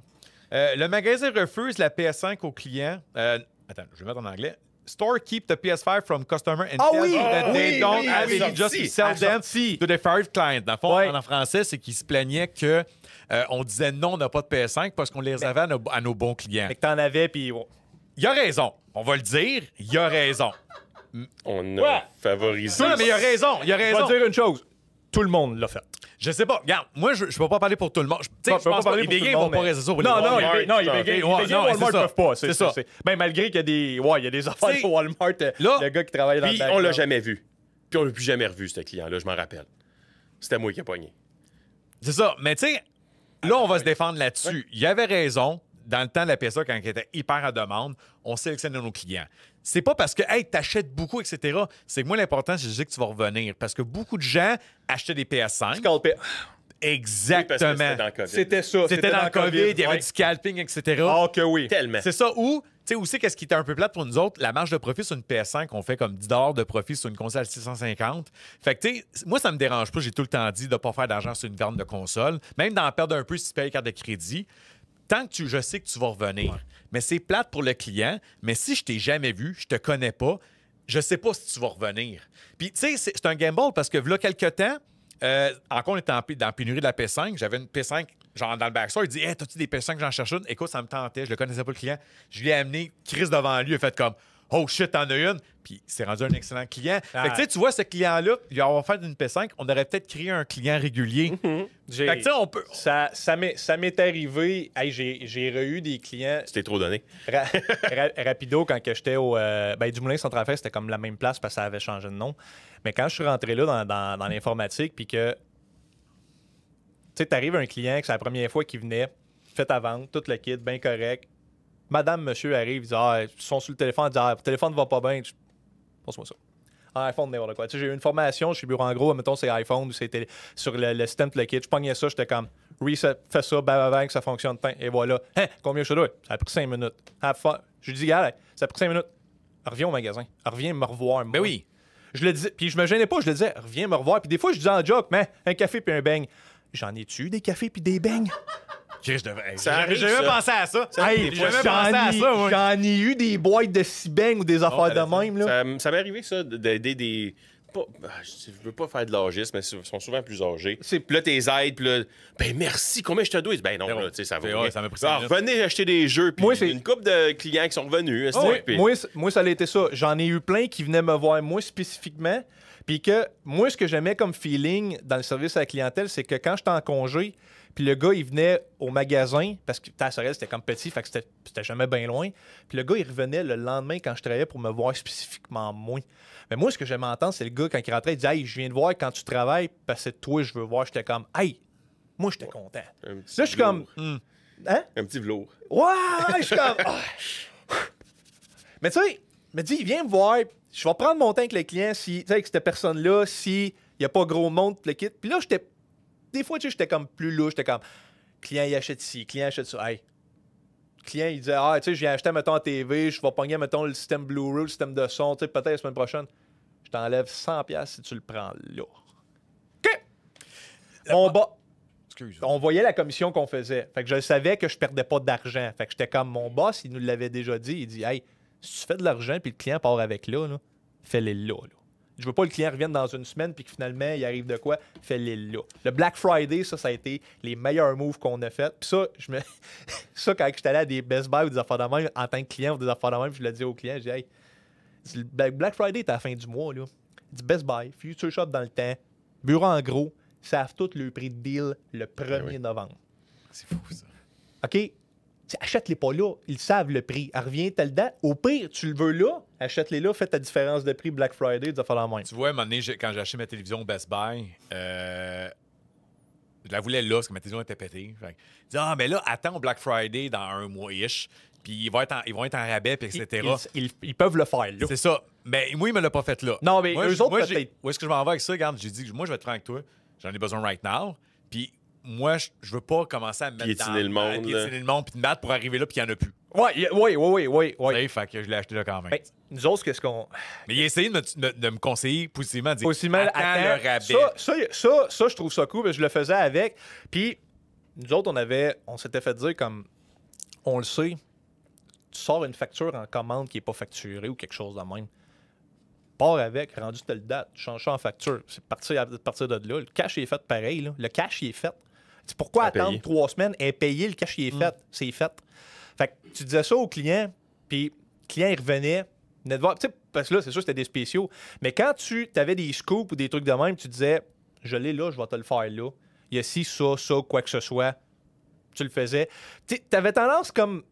Le magasin refuse la PS5 aux clients. Attends, je vais mettre en anglais. Store keep the PS5 from customer and Ah tell oui! that they Oui, don't oui, have oui, any just sorti. sell them to their favorite client. Dans le fond, Ouais. en français, c'est qu'ils se plaignaient que on disait non, on n'a pas de PS5 parce qu'on les avait à nos bons clients. Fait que t'en avais, puis. Il a raison. On va le dire. Il a raison. On a Ouais. favorisé. Non, mais il a raison. Il a Je vais raison. te dire une chose. Tout le monde l'a fait. Je sais pas. Regarde, moi, je peux pas parler pour tout le monde. Tu sais, Non, je pense pas les Bégayens vont pas rester ça pour les Non, Walmart. les Bégayens Ouais, non, Walmart c'est ça. peuvent pas. C'est ça. Ben, malgré qu'il y a des, il y a des affaires T'sais, pour Walmart, là, le gars qui travaille dans Puis le on l'a background. jamais vu. Puis on l'a plus jamais revu, ce client-là, je m'en rappelle. C'était moi qui ai pogné. C'est ça. Mais tu sais, là, on va se défendre là-dessus. Il avait raison. Dans le temps de la PSA, quand il était hyper à demande, on sélectionnait nos clients. C'est pas parce que, hey, t'achètes beaucoup, etc. C'est que moi, l'important, c'est que je dis que tu vas revenir. Parce que beaucoup de gens achetaient des PS5. Scalpé. Exactement. Parce que c'était dans le COVID. C'était ça. C'était dans le COVID, il y avait du scalping, etc. Ah, que oui. Tellement. C'est ça. Ou, tu sais, aussi, qu'est-ce qui était un peu plate pour nous autres, la marge de profit sur une PS5, on fait comme 10 de profit sur une console à 650. Fait que, tu sais, moi, ça me dérange pas, j'ai tout le temps dit de pas faire d'argent sur une vente de console, même d'en perdre un peu si tu payes carte de crédit. Tant que je sais que tu vas revenir. Mais c'est plate pour le client, mais si je t'ai jamais vu, je te connais pas, je sais pas si tu vas revenir. Puis, tu sais, c'est un gamble parce que, là, quelques temps, encore, on était dans pénurie de la P5. J'avais une P5, genre dans le backstore. Il dit, hey, t'as-tu des P5 que j'en cherche une? Écoute, ça me tentait. Je le connaissais pas, le client. Je lui ai amené Chris devant lui. Il a fait comme, oh shit, t'en as une. Puis, c'est rendu un excellent client. Fait que, tu sais, tu vois, ce client-là, il va avoir fait une P5. On aurait peut-être créé un client régulier. Fait que, tu sais, on peut. Ça m'est arrivé. Hey, j'ai eu des clients C'était trop donné. rapido quand que j'étais au du Moulin Centrafest, c'était comme la même place parce que ça avait changé de nom. Mais quand je suis rentré là dans l'informatique, puis que tu sais, t'arrives un client que c'est la première fois qu'il venait, fait ta vente, tout le kit, bien correct. Madame, monsieur arrive, ils disent ils sont sur le téléphone, ils disent le téléphone va pas bien. Passe-moi ça. iPhone, n'importe quoi. Tu sais, j'ai eu une formation chez Bureau en gros, mettons, c'est iPhone ou c'était sur le système de le kit. Je pognais ça, j'étais comme reset, fais ça, bang, bang, ça fonctionne. Et voilà. Hein, combien je te dois? Ça a pris 5 minutes. Je lui dis, gars, ça a pris 5 minutes. Reviens au magasin. Reviens me revoir. Moi. Ben oui. Je le disais, puis je me gênais pas, je le disais, reviens me revoir. Puis des fois, je disais en joke, mais un café puis un beigne. J'en ai-tu des cafés puis des beignes? J'ai arrive, jamais ça. pensé à ça. Hey, J'ai jamais pensé à ça, moi. j'en ai eu des boîtes de 6 beignes ou des affaires de même. Là. Ça m'est arrivé, ça, d'aider des. Je veux pas faire de l'âgisme, mais ils sont souvent plus âgés. Puis là, t'es aides, puis là, ben merci, combien je te dois? Ben non, Zéro. là, tu sais, ça va. Ouais, ça m'a pris 5 minutes. Revenez acheter des jeux, puis Moi, c'est- une couple de clients qui sont revenus. Ah oui, puis- moi, ça a été ça. J'en ai eu plein qui venaient me voir, moi, spécifiquement. Puis que, moi, ce que j'aimais comme feeling dans le service à la clientèle, c'est que quand j'étais en congé, puis le gars, il venait au magasin, parce que Sorel, c'était comme petit, fait que c'était jamais bien loin. Puis le gars, il revenait le lendemain quand je travaillais pour me voir spécifiquement moi. Mais moi, ce que j'aime entendre, c'est le gars, quand il rentrait, il disait Hey, je viens de voir quand tu travailles, parce que c'est toi, je veux voir. J'étais comme Hey, moi, j'étais content. Un petit Là, je suis velours. comme Hein? Un petit velours. Ouais, je suis comme. Mais tu sais, me dit, viens me voir. Je vais prendre mon temps avec le client si, tu sais, avec cette personne-là, s'il n'y a pas gros monde, le kit. Puis là, j'étais. Des fois, tu sais, j'étais comme plus louche. J'étais comme, client, il achète ci, client, achète ça. Hey. Client, il disait, tu sais, je viens acheter, mettons, la TV, je vais pogner, mettons, le système Blu-ray, le système de son, tu sais, peut-être la semaine prochaine. Je t'enlève 100$ si tu le prends là. OK. Excuse. On voyait la commission qu'on faisait. Fait que je savais que je perdais pas d'argent. Fait que j'étais comme mon boss, il nous l'avait déjà dit. Il dit Hey, si tu fais de l'argent puis le client part avec là, fais-le là. Je veux pas que le client revienne dans une semaine puis que finalement il arrive de quoi, fais-le là. Le Black Friday, ça a été les meilleurs moves qu'on a fait. Puis ça, ça, quand j'étais allé à des Best Buy ou des affaires de même, en tant que client ou des affaires de même, je le dis au client, je dis Hey, le Black Friday est à la fin du mois. Là. Il dit Best Buy, Future Shop dans le temps, Bureau en gros, savent tout le prix de deal le 1er novembre. C'est fou, ça. OK? Achète-les pas là. Ils savent le prix. Elle revient telle date. Au pire, tu le veux là, achète-les là, fais ta différence de prix Black Friday, ça fait la même. Tu vois, à un moment donné, quand j'ai acheté ma télévision au Best Buy, je la voulais là parce que ma télévision était pétée. Fait que, je dis, mais là, attends au Black Friday dans un mois-ish, puis ils vont être en rabais, puis etc. Ils peuvent le faire là. C'est ça. Mais moi, il me l'a pas fait là. Non, mais eux autres, peut-être. Où est-ce que je m'en vais avec ça? Regarde, j'ai dit, moi, je vais être franc avec toi. J'en ai besoin right now. Puis moi, je veux pas commencer à me mettre Piétiner le monde, piétiner le monde, puis me battre pour arriver là, puis il n'y en a plus. Oui. Tu sais, fait que je l'ai acheté là quand même. Ben, nous autres, qu'est-ce qu'on. Mais il a essayé de me conseiller positivement, de dire Aussi mal attends le rabais. Ça, je trouve ça cool, parce que je le faisais avec. Puis, nous autres, on s'était fait dire comme, on le sait, tu sors une facture en commande qui n'est pas facturée ou quelque chose de même. Pars avec, rendu telle date, tu changes ça en facture. C'est partir de là. Le cash est fait pareil. Là. Le cash, il est fait. C'est pourquoi attendre payer. 3 semaines et payer, le cash, il est fait. C'est fait. Fait que tu disais ça au client, puis le client, il revenait, venait te voir. Tu sais, parce que là, c'est sûr, c'était des spéciaux. Mais quand tu avais des scoops ou des trucs de même, tu disais, je l'ai là, je vais te le faire là. il y a ci, ça, quoi que ce soit. Tu le faisais. Tu avais tendance comme...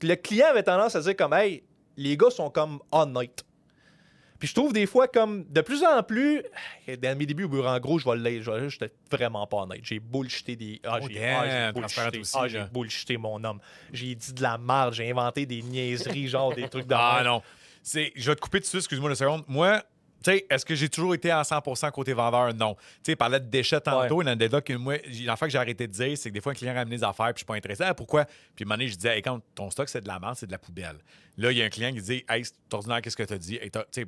Le client avait tendance à dire comme, hey, les gars sont comme honnêtes. Puis je trouve des fois comme, de plus en plus, dans mes débuts au bureau en gros, j'étais vraiment pas honnête. J'ai bullshité des... j'ai bullshité mon homme. J'ai dit de la merde, j'ai inventé des niaiseries, genre des trucs de merde. Non. Je vais te couper dessus, excuse-moi une seconde. Moi, tu sais, est-ce que j'ai toujours été à 100% côté vendeur? Non. Tu sais, il parlait de déchets tantôt. Une anecdote que moi, l'affaire que j'ai arrêté de dire, c'est que des fois, un client ramène des affaires puis je suis pas intéressé. Ah, pourquoi? Puis à un moment donné, je disais, hey, quand ton stock, c'est de la merde, c'est de la poubelle. Là, il y a un client qui dit, hey, c'est ordinaire, qu'est-ce que tu as dit? Hey, tu sais,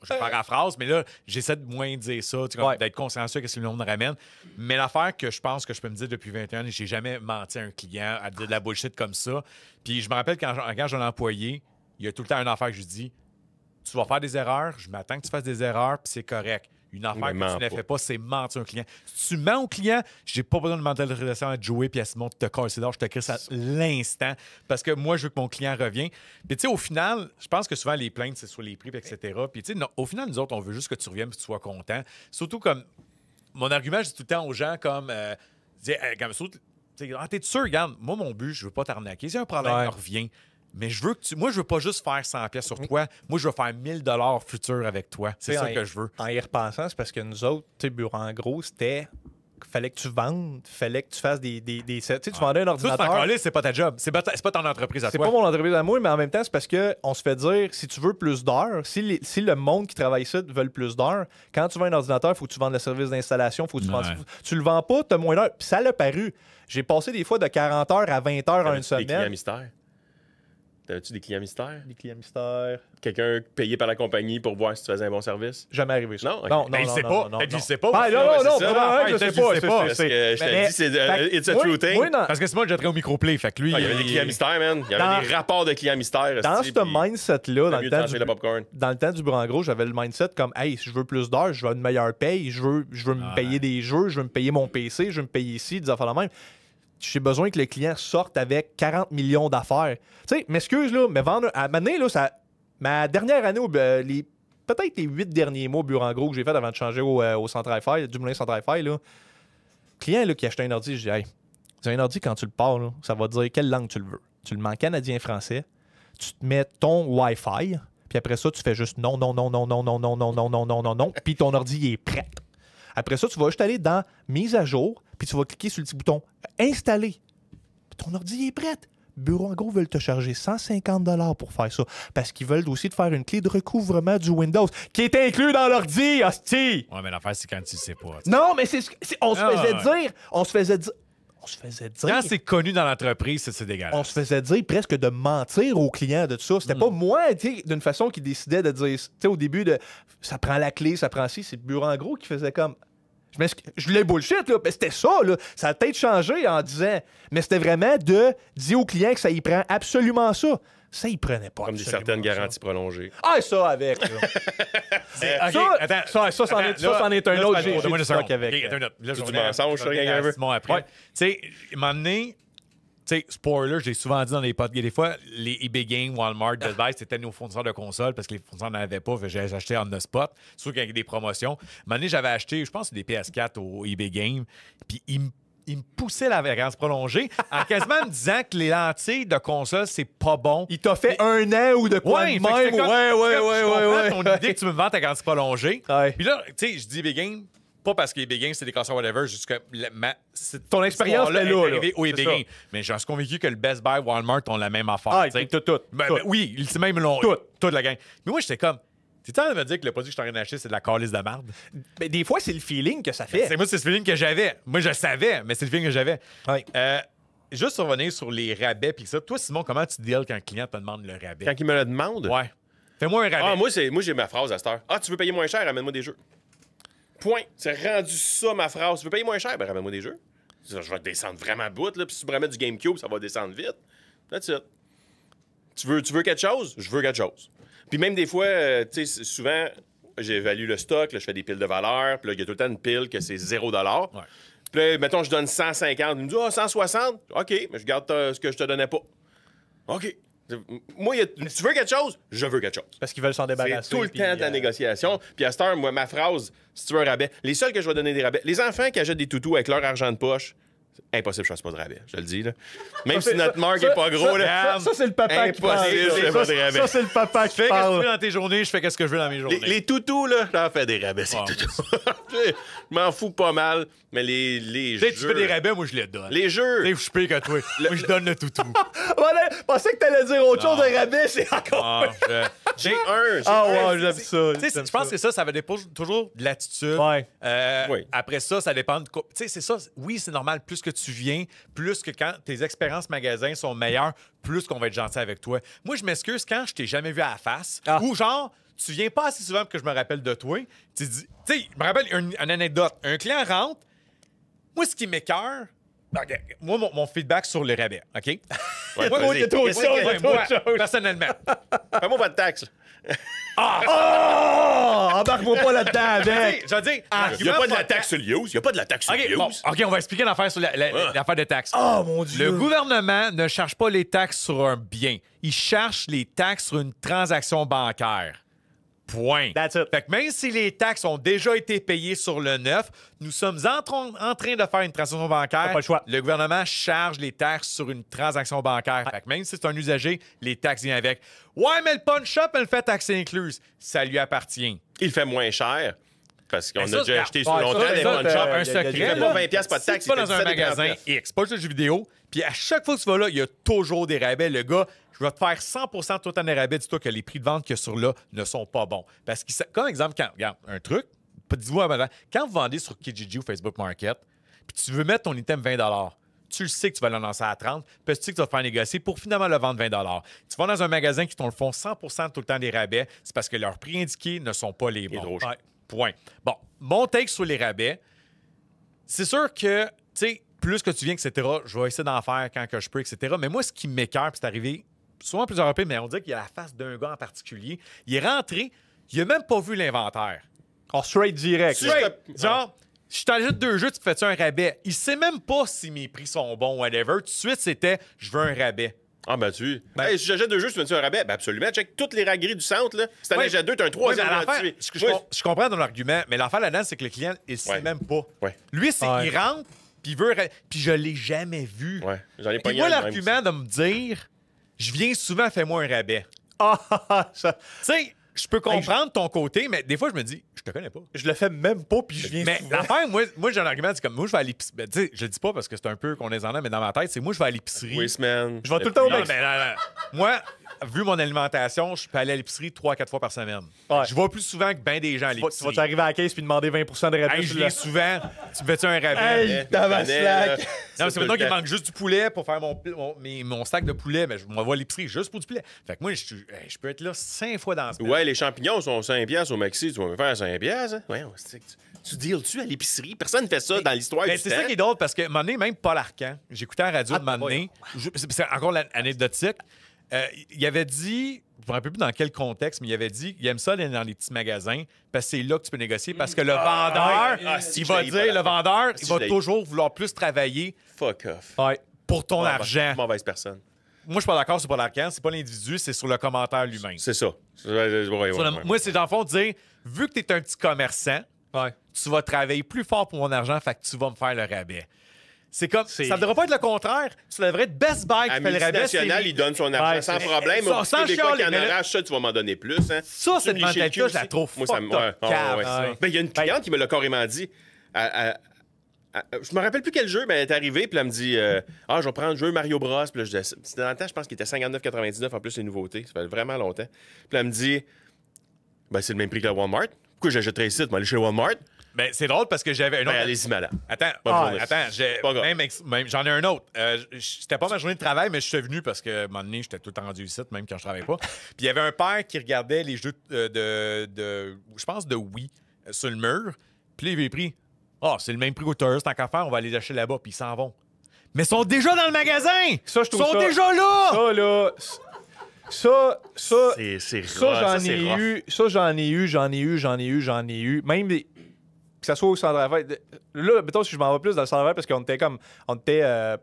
je paraphrase, mais là, j'essaie de moins dire ça, d'être consciencieux de ce que le monde ramène. Mais l'affaire que je pense que je peux me dire depuis 21 ans, j'ai jamais menti à un client à dire de la bullshit comme ça. Puis je me rappelle quand j'ai un employé, il y a tout le temps une affaire que je dis, tu vas faire des erreurs, je m'attends que tu fasses des erreurs, puis c'est correct. Une affaire que tu ne fais pas, c'est mentir à un client. Si tu mens au client, j'ai pas besoin de demander l'autorisation à Joey puis à Simon de te casser d'or, je te crée ça à l'instant parce que moi, je veux que mon client revienne. Puis tu sais, au final, je pense que souvent les plaintes, c'est sur les prix, etc. Puis tu sais, au final, nous autres, on veut juste que tu reviennes et que tu sois content. Surtout comme, mon argument, je dis tout le temps aux gens comme, t'es sûr, regarde, moi, mon but, je veux pas t'arnaquer. Si y a un problème, reviens. Mais je veux que moi, je veux pas juste faire 100$ sur toi. Moi, je veux faire 1000$ futur avec toi. C'est ça que je veux. En y repensant, c'est parce que nous autres, tu sais, bureau en gros, c'était... Fallait que tu vendes, fallait que tu fasses des tu sais, tu vendais un ordinateur. C'est pas ta job. C'est pas ton entreprise à toi. C'est pas mon entreprise à moi, mais en même temps, c'est parce qu'on se fait dire, si tu veux plus d'heures, si le monde qui travaille ici veut plus d'heures, quand tu vends un ordinateur, il faut que tu vendes le service d'installation, faut que tu le vends pas, tu as moins d'heures. Puis ça l'a paru. J'ai passé des fois de 40 heures à 20 heures en une semaine. Des clients mystères? T'avais-tu des clients mystères? Des clients mystères. Quelqu'un payé par la compagnie pour voir si tu faisais un bon service? Jamais arrivé ça. Non, non, il sait pas. Il sait pas. Non, je sais pas. Parce que je t'ai dit, c'est it's a true thing. Parce que c'est moi que j'étais au microplay. Fait que lui, il y avait des clients mystères, man. Il y avait des rapports de clients mystères. Dans ce mindset-là, dans le temps du bureau en gros, j'avais le mindset comme, hey, si je veux plus d'heures, je veux une meilleure paye, je veux me payer des jeux, je veux me payer mon PC, je veux me payer ici, des affaires la même. J'ai besoin que le client sorte avec 40 millions d'affaires. Tu sais, m'excuse, là, mais vendre... À un moment donné, là, ma dernière année, peut-être les 8 derniers mois au bureau en gros que j'ai fait avant de changer au Centre Hi-Fi, du Moulin Centre Hi-Fi, là, client là, qui achetait un ordi, je dis, hey, un ordi, quand tu le pars, là, ça va te dire quelle langue tu le veux. Tu le mets en canadien-français, tu te mets ton Wi-Fi, puis après ça, tu fais juste non, puis ton ordi, il est prêt. Après ça, tu vas juste aller dans mise à jour, puis tu vas cliquer sur le petit bouton installer. Puis ton ordi est prêt. Bureau en gros veulent te charger 150$ pour faire ça. Parce qu'ils veulent aussi te faire une clé de recouvrement du Windows qui est inclus dans l'ordi, hostie! Ouais, mais l'affaire, c'est quand tu sais pas. Non, mais on se faisait dire. Quand c'est connu dans l'entreprise, c'est dégueulasse. On se faisait dire presque de mentir aux clients de tout ça. C'était pas moi, d'une façon qui décidait de dire, au début, ça prend la clé, ça prend ci. C'est le bureau en gros qui faisait comme. Je voulais bullshit, là. Mais c'était ça, là. Ça a peut-être changé en disant. Mais c'était vraiment de dire aux clients que ça y prend absolument ça. Ça, il prenait pas. Comme certaines garanties prolongées. Ah, ça avec. Ça, c'en est un autre. J'ai du stock avec. C'est du mensonge, ça, quelqu'un veut. Tu sais, à un moment donné, tu sais, spoiler, j'ai souvent dit dans les podcasts, des fois, les eBay Games, Walmart, Best Buy, c'était nos fournisseurs de consoles parce que les fournisseurs n'en avaient pas. J'ai acheté on the spot. Surtout qu'il y avait des promotions. À un moment donné, j'avais acheté, je pense, des PS4 au eBay Games. Puis il me poussait la vacances prolongée en quasiment me disant que les lentilles de console, c'est pas bon. Il t'a fait un an ou de quoi de même. Ouais. Ton idée que tu me vends ta garantie prolongée. Puis là, tu sais, je dis eBay Games, pas parce que eBay Games, c'est des consoles whatever, juste que ton expérience là, au eBay Games. Mais j'en suis convaincu que le Best Buy, Walmart ont la même affaire. Tout. Oui, ils même l'ont. Toute la gang. Mais moi, j'étais comme. Tu es en train de me dire que le produit que je suis en train d'acheter, c'est de la calice de merde? Mais des fois, c'est le feeling que ça fait. C'est le feeling que j'avais. Moi, je savais, mais c'est le feeling que j'avais. Juste revenir sur les rabais puis ça. Toi, Simon, comment tu deals quand un client te demande le rabais? Quand il me le demande? Ouais. Fais-moi un rabais. Moi, j'ai ma phrase à cette heure. Ah, tu veux payer moins cher? Ramène-moi des jeux. Point. C'est rendu ça, ma phrase. Tu veux payer moins cher? Ben, ramène-moi des jeux. Je vais te descendre vraiment à bout, là. Puis si tu me remets du GameCube, ça va descendre vite. That's it. Tu veux quelque chose? Je veux quelque chose. Puis même des fois, tu sais, souvent, j'évalue le stock, là, je fais des piles de valeur, puis là, il y a tout le temps une pile que c'est 0$. Ouais. Puis là, mettons, je donne 150. Il me dit, 160? OK, mais je garde ce que je te donnais pas. OK. Moi, tu veux quelque chose? Je veux quelque chose. Parce qu'ils veulent s'en débarrasser. C'est tout le puis, temps de la négociation. Puis à cette heure, moi, ma phrase, si tu veux un rabais, les seuls que je vais donner des rabais, les enfants qui achètent des toutous avec leur argent de poche, impossible que je fasse pas de rabais, je le dis. Là. Même si notre marque est pas gros, là. Ça, c'est le papa qui parle. Impossible, je fais pas de rabais. Ça, c'est le papa qui Fais qu'est-ce que tu parle. veux dans tes journées, je fais qu'est-ce que je veux dans mes journées. Les toutous, là, j'en fais des rabais, c'est Ah. tout. Je m'en fous pas mal, mais les Tu sais, jeux... tu fais des rabais, moi, je les donne. Les Tu jeux... sais, je suis pire que toi. Moi, je donne le toutou. Voilà, je pensais que t'allais dire autre chose de rabais, c'est encore. Ah, J'ai un. Ah ouais, j'aime ça. Tu sais, je pense que ça va dépendre toujours de l'attitude. Ouais. Oui. Après ça, ça dépend de quoi. Tu sais, c'est ça. Oui, c'est normal. Plus que tu viens, plus que quand tes expériences magasins sont meilleures, plus qu'on va être gentil avec toi. Moi, je m'excuse quand je t'ai jamais vu à la face. Ah. Ou genre, tu viens pas assez souvent pour que je me rappelle de toi. Tu dis, tu sais, je me rappelle une anecdote. Un client rentre. Moi, ce qui m'écoeure, moi, mon feedback sur le rabais, OK? Ouais, Moi, vas-y. il y a trop de Qu'est-ce choses. que- Ouais, moi, personnellement. Fais-moi pas de taxe. Oh! Embarque-moi pas là-dedans avec. Je veux dire, Il n'y a pas de la taxe sur le use. Il n'y a pas de la taxe sur le OK, bon, use. OK, on va expliquer l'affaire sur l'affaire de taxes. Oh mon Dieu. Le gouvernement ne charge pas les taxes sur un bien. Il cherche les taxes sur une transaction bancaire. Point. That's it. Fait que même si les taxes ont déjà été payées sur le neuf, nous sommes en train de faire une transaction bancaire. T'as pas le choix. Le gouvernement charge les taxes sur une transaction bancaire. Fait que même si c'est un usager, les taxes viennent avec. Ouais, mais le punch-up, elle fait taxe incluse. Ça lui appartient. Il fait moins cher. Parce qu'on Mais a ça, déjà acheté sur ouais, longtemps ça, des ça, pawn shops. Un secret. Il fait là, pas 20$ pas de si taxe. tu vas il dans fait un 17,49. magasin X, pas juste de jeux vidéo, puis à chaque fois que tu vas là, il y a toujours des rabais. Le gars, je vais te faire 100% de tout le temps des rabais. Dis-toi que les prix de vente qu'il y a sur là ne sont pas bons. Parce que, comme exemple, regarde, un truc, dis-vous avant, quand vous vendez sur Kijiji ou Facebook Market, puis tu veux mettre ton item 20$, tu le sais que tu vas le lancer à 30$, puis tu sais que tu vas te faire négocier pour finalement le vendre 20$. Tu vas dans un magasin qui te le font 100% tout le temps des rabais, c'est parce que leurs prix indiqués ne sont pas les bons. trop cher. Ouais, point. Bon, mon take sur les rabais, c'est sûr que, tu sais, plus que tu viens, etc., je vais essayer d'en faire quand que je peux, etc. Mais moi, ce qui m'écoeure, puis c'est arrivé souvent plusieurs reprises, mais on dirait qu'il y a la face d'un gars en particulier. Il est rentré, il a même pas vu l'inventaire. En straight direct. Straight. Genre, je t'ajoute 2 jeux, tu te fais-tu un rabais? Il sait même pas si mes prix sont bons, whatever. Tout de suite, c'était je veux un rabais. Ah, ben tu. Hey, si j'achète 2 jeux, tu veux-tu un rabais? Ben absolument. Check toutes les rageries du centre. Là. Si t'en Ouais. achètes 2, t'as un Oui, mais troisième l'affaire, gratuit. je comprends ton argument, mais l'affaire là-dedans, c'est que le client, il sait Ouais. même pas. Ouais. Lui, c'est Ouais. qu'il rentre, puis il veut. Puis je l'ai jamais vu. Ouais, j'en ai Puis pogné moi, un de même. l'argument de me dire, je viens souvent, fais-moi un rabais. Ça, Tu sais, je peux comprendre ton côté, mais des fois, je me dis, je te connais pas. je le fais même pas, puis je viens Mais souvent. l'affaire, moi j'ai un argument, c'est comme, moi, je vais à l'épicerie. Ben, tu sais, je le dis pas parce que c'est un peu qu'on est en a, mais dans ma tête, c'est moi, je vais à l'épicerie. Oui, semaine. Je vais tout le temps au Non, Mexique. mais non. Moi, vu mon alimentation, je peux aller à l'épicerie 3-4 fois par semaine. Ouais. Je vais plus souvent que bien des gens à Tu l'épicerie. vas arriver à la caisse puis demander 20% de rabais Hey, je sur viens le... souvent. Tu me fais-tu un rabais? Hey, t'as ma slack. Non, c'est maintenant qu'il manque juste du poulet pour faire mon stack de poulet, mais je m'envoie à l'épicerie juste pour du poulet. Fait que moi, je peux être là 5 fois dans la semaine. Ouais, les champignons sont 5$ au Maxi. Tu vas me faire 5$, hein? Ouais, tu deals-tu à l'épicerie? Personne ne fait ça dans l'histoire Ben, du c'est temps. ça qui est drôle parce que, à un moment donné, même Paul Arcand, j'écoutais à la radio de un moment donné, c'est encore anecdotique, il avait dit, je me rappelle plus dans quel contexte, mais il avait dit, il aime ça aller dans les petits magasins parce que c'est là que tu peux négocier parce que le vendeur, si il je va l'ai dire, pas, le vendeur, si il je va l'ai. toujours vouloir plus travailler Fuck off. Ouais. pour ton argent. Mauvaise personne. Moi, je suis pas d'accord sur Paul Arcand, c'est pas l'individu, c'est sur le commentaire lui-même. C'est ça. Ouais. Moi, c'est dans le fond de dire, vu que tu es un petit commerçant, Ouais. tu vas travailler plus fort pour mon argent, fait que tu vas me faire le rabais. C'est comme, C'est- ça devrait pas être le contraire. Ça devrait être Best Buy qui À fait le rabais. multinational, il donne son argent Ouais, sans c'est- problème. sans Au Québécois chialer, qui en mais là- arrache ça, tu vas m'en donner plus. Hein. Ça, Tu cette me liches le mentalité-là, cul je la aussi. trouve Moi, ça me. fucked up, cave, ça. Ben, il y a une cliente qui me l'a carrément dit. Je me rappelle plus quel jeu, mais elle est arrivée, puis elle me dit je vais prendre le jeu Mario Bros. Puis là, je dis, c'était dans le temps, je pense qu'il était 59,99 en plus, les nouveautés. Ça fait vraiment longtemps. Puis elle me dit ben, c'est le même prix que le Walmart. Pourquoi j'achèterais ici? Tu vas aller chez Walmart? Ben, c'est drôle parce que j'avais un Ben, autre. allez-y, madame. Attends, Bonne journée. Pas grave. même, j'en ai un autre. C'était pas ma journée de travail, mais je suis venu parce que, à un moment donné, j'étais tout le temps rendu ici, même quand je travaillais pas. Puis il y avait un père qui regardait les jeux je pense, de Wii sur le mur. Puis là, il avait pris. Ah, c'est le même prix qu'au Tourist, tant qu'à faire, on va aller les acheter là-bas, puis ils s'en vont. Mais ils sont déjà dans le magasin! Ça, je Ils trouve sont ça- déjà là! Ça, là... Ça, C'est ça, rough, j'en c'est ai rough. eu. Ça, j'en ai eu. Même des... que ça soit au centre d'affaires. Là, mettons, si je m'en vais plus dans le centre d'affaires, parce qu'on était comme.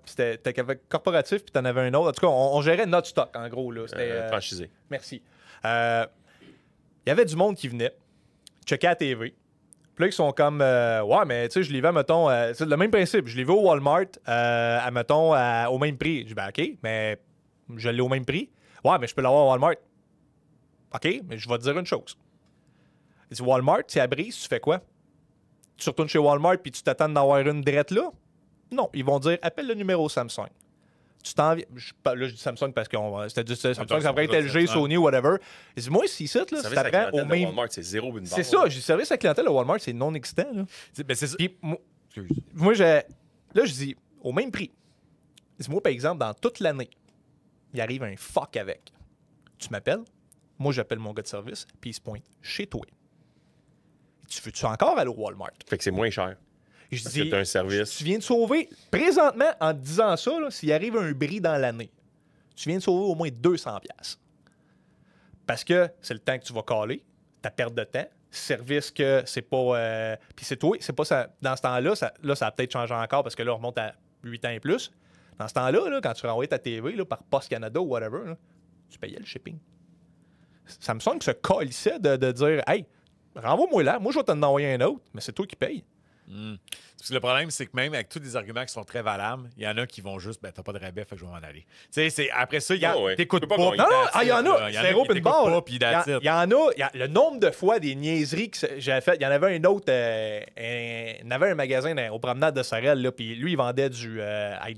C'était corporatif, puis t'en avais un autre. En tout cas, on gérait notre stock, en gros. Là. C'était. Franchisé. Merci. Il y avait du monde qui venait, checker la TV. Puis là, ils sont comme. Ouais, mais tu sais, je les vends, mettons. C'est le même principe. Je les vais au Walmart, mettons, au même prix. Je dis, ben, OK, mais je l'ai au même prix. Ouais, mais je peux l'avoir au Walmart. OK, mais je vais te dire une chose. Il dit, Walmart, c'est à Brise, tu fais quoi? Tu retournes chez Walmart puis tu t'attends d'avoir une drette là? Non, ils vont dire, appelle le numéro Samsung. Tu t'en viens. Là, je dis Samsung parce que c'était du Samsung, ça pourrait être LG, Sony, whatever. Il dit, moi, si ça, là, ça prend au même. Walmart, c'est zéro une barre. C'est ça, j'ai service à clientèle au Walmart, c'est non existant. Là. C'est ça. Puis, moi, là, je dis, au même prix. Dis-moi, par exemple, dans toute l'année, il arrive un fuck avec. Tu m'appelles, moi, j'appelle mon gars de service, puis il se pointe chez toi. Tu veux-tu encore aller au Walmart? Fait que c'est moins cher. Je Parce dis, que t'as un service. tu viens de sauver, présentement, en te disant ça, là, s'il arrive un bris dans l'année, tu viens de sauver au moins 200$. Parce que c'est le temps que tu vas caler, ta perte de temps, service que c'est pas. Puis c'est toi, c'est pas ça. Dans ce temps-là, ça a peut-être changé encore parce que là, on remonte à 8 ans et plus. Dans ce temps-là, là, quand tu renvoyais ta TV là, par Post Canada ou whatever, là, tu payais le shipping. Samsung se calissait de dire, hey, renvoie-moi là, moi je vais t'en envoyer un autre, mais c'est toi qui payes. Parce que le problème, c'est que même avec tous les arguments qui sont très valables, il y en a qui vont juste, ben, t'as pas de rabais, fait que je vais m'en aller. Tu sais, après ça, t'écoutes Tu peux pas. pas gagner. Non, il y en a, c'est zéro puis une barre. Il Il y en a, le nombre de fois des niaiseries que j'avais fait. Il y en avait un autre, il y en avait un magasin au promenade de Sorel, là, puis lui, il vendait du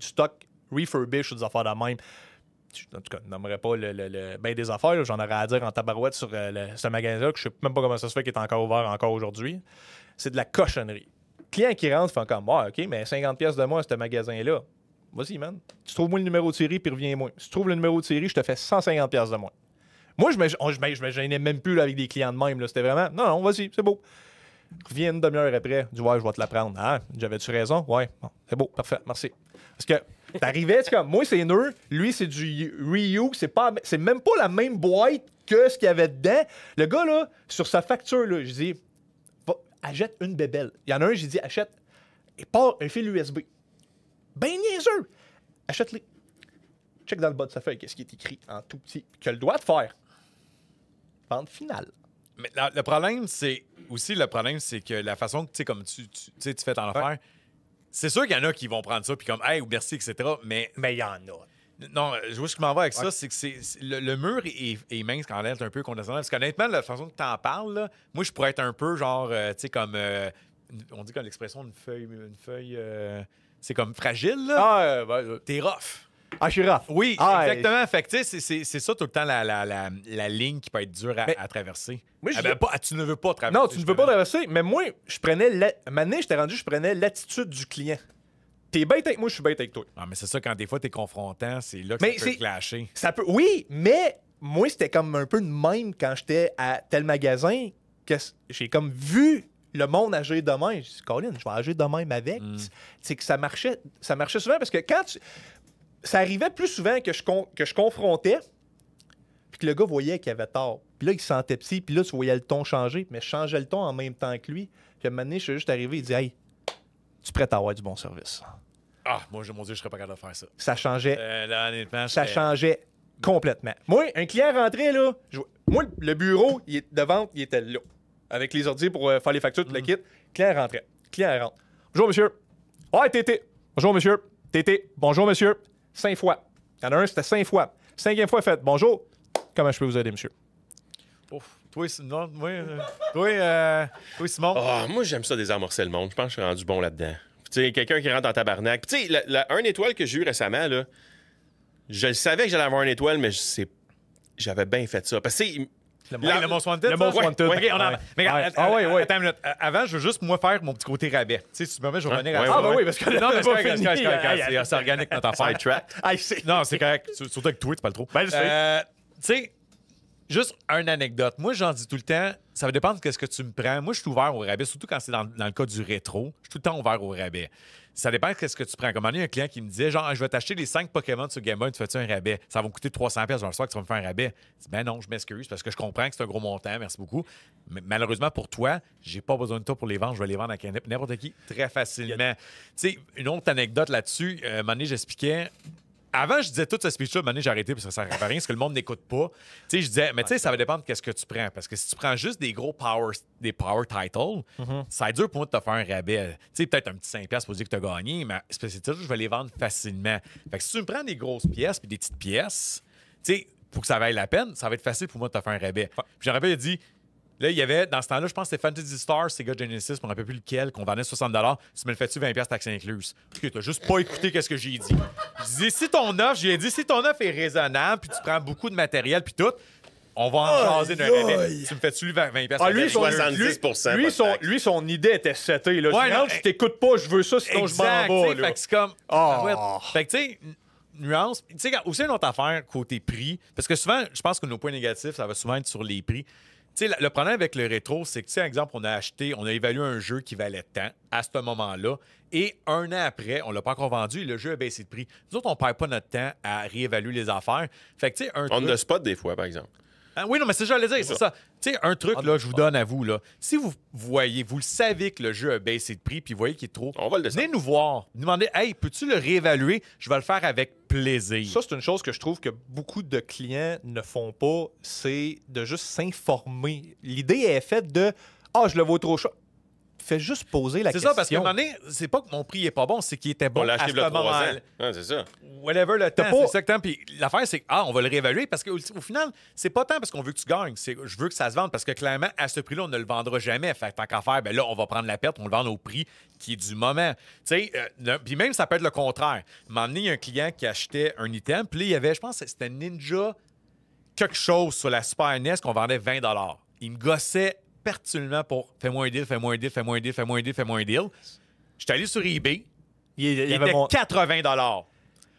stock refurbish ou des affaires de même. En tout cas, je nommerais pas ben des affaires, là, j'en aurais à dire en tabarouette sur ce magasin-là, que je sais même pas comment ça se fait qu'il est encore ouvert encore aujourd'hui. C'est de la cochonnerie. Client qui rentre fait comme, OK, mais 50$ de moins à ce magasin-là. Vas-y, man. Tu trouves-moi le numéro de série, puis reviens-moi. Si tu trouves le numéro de série, je te fais 150$ de moins. Moi, je me gênais même plus là, avec des clients de même. C'était vraiment, non, vas-y, c'est beau. Reviens une demi-heure après. Du ouais, je vais te la prendre. Ah, j'avais-tu raison? Ouais, bon, c'est beau, parfait, merci. Parce que t'arrivais, tu comme, moi, c'est neuf, lui, c'est du reuse, c'est même pas la même boîte que ce qu'il y avait dedans. Le gars, là, sur sa facture, là, je dis, achète une bébelle. Il y en a un, j'ai dit, achète et part un fil USB. Ben niaiseux! Achète-les. Check dans le bas de sa feuille qu'est-ce qui est écrit en tout petit. Que le doigt de faire. Vente finale. Mais le problème, c'est que la façon que, tu sais, comme tu fais ton affaire, c'est sûr qu'il y en a qui vont prendre ça, puis comme, hey, ou merci, etc. Mais il y en a. Non, je vois ce que je m'en vais avec ça, c'est que le mur est mince quand elle est un peu condescendant. Parce qu'honnêtement, la façon que tu en parles, là, moi, je pourrais être un peu genre, tu sais, comme. On dit comme l'expression d'une feuille. C'est comme fragile, là. T'es rough. Ah, je suis rough. Oui, exactement. Fait que, tu sais, c'est ça tout le temps la ligne qui peut être dure à traverser. Moi, tu ne veux pas traverser. Non, tu ne veux pas traverser, mais moi, je prenais. Maintenant, je prenais l'attitude du client. T'es bête avec moi, je suis bête avec toi. Ah, mais c'est ça, quand des fois t'es confrontant, c'est là que ça peut clasher. Oui, mais moi, c'était comme un peu de même quand j'étais à tel magasin que j'ai comme vu le monde agir de même. Je dis, Colin, je vais agir de même avec. C'est que ça marchait souvent parce que quand ça arrivait plus souvent que je confrontais, puis que le gars voyait qu'il avait tort. Puis là, il se sentait petit, puis là, tu voyais le ton changer, mais je changeais le ton en même temps que lui. Puis à un moment donné, je suis juste arrivé, il dit, hey, tu es prêt à avoir du bon service? Ah, mon Dieu, je serais pas capable de faire ça. Ça changeait. Là, honnêtement, ça changeait complètement. Moi, un client rentrait, là, moi, le bureau de vente, il était là. Avec les ordi pour faire les factures, tout le kit. Client rentrait. Client rentre. Bonjour, monsieur. Ouais, Tété. Bonjour, monsieur. Tété. Bonjour, monsieur. 5 fois. Il y en a un, c'était 5 fois. 5e fois, fait. Bonjour. Comment je peux vous aider, monsieur? Ouf. Toi, Simon. Moi, j'aime ça désamorcer le monde. Je pense que je suis rendu bon là-dedans. Tu sais, quelqu'un qui rentre en tabarnak. Tu sais, un étoile que j'ai eu récemment, là, je le savais que j'allais avoir une étoile, mais j'avais bien fait ça. Parce que le Most Wanted. Le Most Wanted. OK, attends une minute. Avant, je veux juste, moi, faire mon petit côté rabais. Tu sais, si tu me permets, je vais revenir à ça. Oui, parce que non, mais c'est organique, notre affaire. Sidetrack. Non, c'est correct. Surtout avec toi, tu parles trop. Tu sais, Juste une anecdote. Moi, j'en dis tout le temps, ça va dépendre de ce que tu me prends. Moi, je suis ouvert au rabais, surtout quand c'est dans le cas du rétro. Je suis tout le temps ouvert au rabais. Ça dépend de ce que tu prends. Comme il y a un client qui me disait, genre, je vais t'acheter les 5 Pokémon sur Game Boy, tu fais-tu un rabais? Ça va me coûter 300$. Je vais que tu vas me faire un rabais. Je dis, ben non, je m'excuse parce que je comprends que c'est un gros montant. Merci beaucoup. Mais malheureusement, pour toi, j'ai pas besoin de toi pour les vendre. Je vais les vendre à n'importe qui très facilement. Tu sais, une autre anecdote là-dessus, un moment donné, j'expliquais. Avant, je disais tout ce speech-là, maintenant, j'ai arrêté parce que ça ne sert à rien, parce que le monde n'écoute pas. Tu sais, je disais, mais tu sais, ça va dépendre de ce que tu prends. Parce que si tu prends juste des gros power titles, ça va être dur pour moi de te faire un rabais. Tu sais, peut-être un petit 5$ pour dire que tu as gagné, mais c'est ça, je vais les vendre facilement. Fait que si tu me prends des grosses pièces puis des petites pièces, tu sais, pour que ça vaille la peine, ça va être facile pour moi de te faire un rabais. Puis je me rappelle, il a dit, là, il y avait, dans ce temps-là, je pense que c'était Fantasy Star, Sega Genesis, je ne me rappelle plus lequel, qu'on vendait 60$. Tu me le fais-tu 20$ taxes incluses? OK, t'as juste pas écouté qu'est-ce que j'ai dit. Je disais, si ton offre, j'ai dit, si ton offre est raisonnable, puis tu prends beaucoup de matériel, puis tout, on va en jaser d'un rabais. Tu me fais-tu 20$? Ah, lui, 70%. Lui, son idée était setée. Là. Ouais, Non, je t'écoute pas, je veux ça, sinon je m'en vais. Fait que c'est comme... Fait que, tu sais, nuance. Tu sais, aussi une autre affaire côté prix, parce que souvent, je pense que nos points négatifs, ça va souvent être sur les prix. Tu sais, le problème avec le rétro, c'est que, tu sais, exemple, on a évalué un jeu qui valait tant à ce moment-là, et un an après, on l'a pas encore vendu et le jeu a baissé de prix. Nous autres, on perd pas notre temps à réévaluer les affaires. Fait que, tu sais, On the spot des fois, par exemple. Oui, non, mais c'est ça, j'allais dire, c'est ça. Tu sais, un truc, là, je vous donne à vous, là. Si vous voyez, vous le savez que le jeu a baissé de prix, puis vous voyez qu'il est trop, on va le descendre. venez nous voir. Demandez, hey, peux-tu le réévaluer? Je vais le faire avec plaisir. Ça, c'est une chose que je trouve que beaucoup de clients ne font pas, c'est de juste s'informer. L'idée est faite de « Ah, je le vaux trop cher ». Fais juste poser la question. C'est ça, parce qu'à un moment donné, c'est pas que mon prix est pas bon, c'est qu'il était bon On l'a à acheté ce il y a 3 moment. ans. Ouais, c'est ça. Whatever le temps, pas- c'est exactement. Puis l'affaire, c'est on va le réévaluer parce qu'au final, c'est pas tant parce qu'on veut que tu gagnes, c'est je veux que ça se vende parce que clairement, à ce prix-là, on ne le vendra jamais. Fait que tant qu'à faire, ben là, on va prendre la perte, on le vend au prix qui est du moment. Tu sais, puis même, ça peut être le contraire. Un moment donné, il y a un client qui achetait un item, puis là, il y avait, je pense, que c'était Ninja quelque chose sur la Super NES qu'on vendait 20$. Il me gossait pertinemment pour fais-moi un deal, fais-moi un deal, fais-moi un deal, fais-moi un deal, fais-moi un deal. J'étais allé sur eBay. Il était 80$.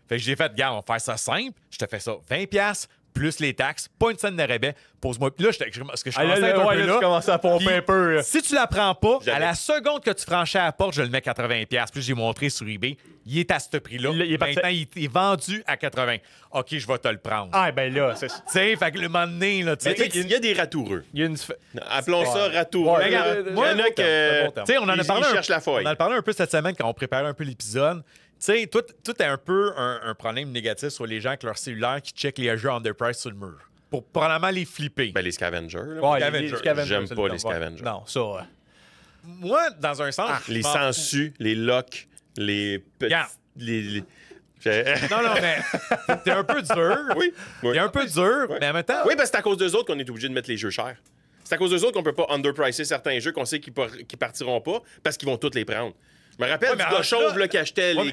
Fait que j'ai fait, gars, on va faire ça simple. Je te fais ça 20$ plus les taxes, pas une scène de rabais. Pose-moi. Puis là, parce que je commençais à être un peu là. Tu commences à pomper Puis, un peu. Là. Si tu la prends pas, Jamais. à la seconde que tu franchis à la porte, je le mets à 80$. Puis j'ai montré sur eBay, il est à ce prix-là. Il est parti- Maintenant, il est vendu à 80$. OK, je vais te le prendre. Ah, ben là, c'est... Tu sais, fait que le moment donné, là, tu Mais sais. tu sais, il y a des ratoureux. Il y a une... Appelons ça ratoureux. Ouais, regarde, Il y moi, en a que... Tu sais, on en a Ils parlé. cherchent la feuille. On en a parlé un peu cette semaine quand on préparait un peu l'épisode. Tu sais, tout est un peu un problème négatif sur les gens avec leur cellulaire qui checkent les jeux underpriced sur le mur. Pour probablement les flipper. Ben, les scavengers. là. Ouais, Scavengers. les scavengers, J'aime c'est pas le les terme. scavengers. Non, ça... Moi, dans un sens. je Les m'en fous. sangsues, les locks, les petits... Regarde. J'ai- Non, non, mais t'es un peu dur. Oui. Il est un peu dur, mais en même temps. Oui, parce que c'est à cause d'eux autres qu'on est obligé de mettre les jeux chers. C'est à cause d'eux autres qu'on peut pas underpricer certains jeux qu'on sait qu'ils partiront pas parce qu'ils vont tous les prendre. Je me rappelle Ouais, du mais gars en- chauve là, qui achetait Ouais, les mais-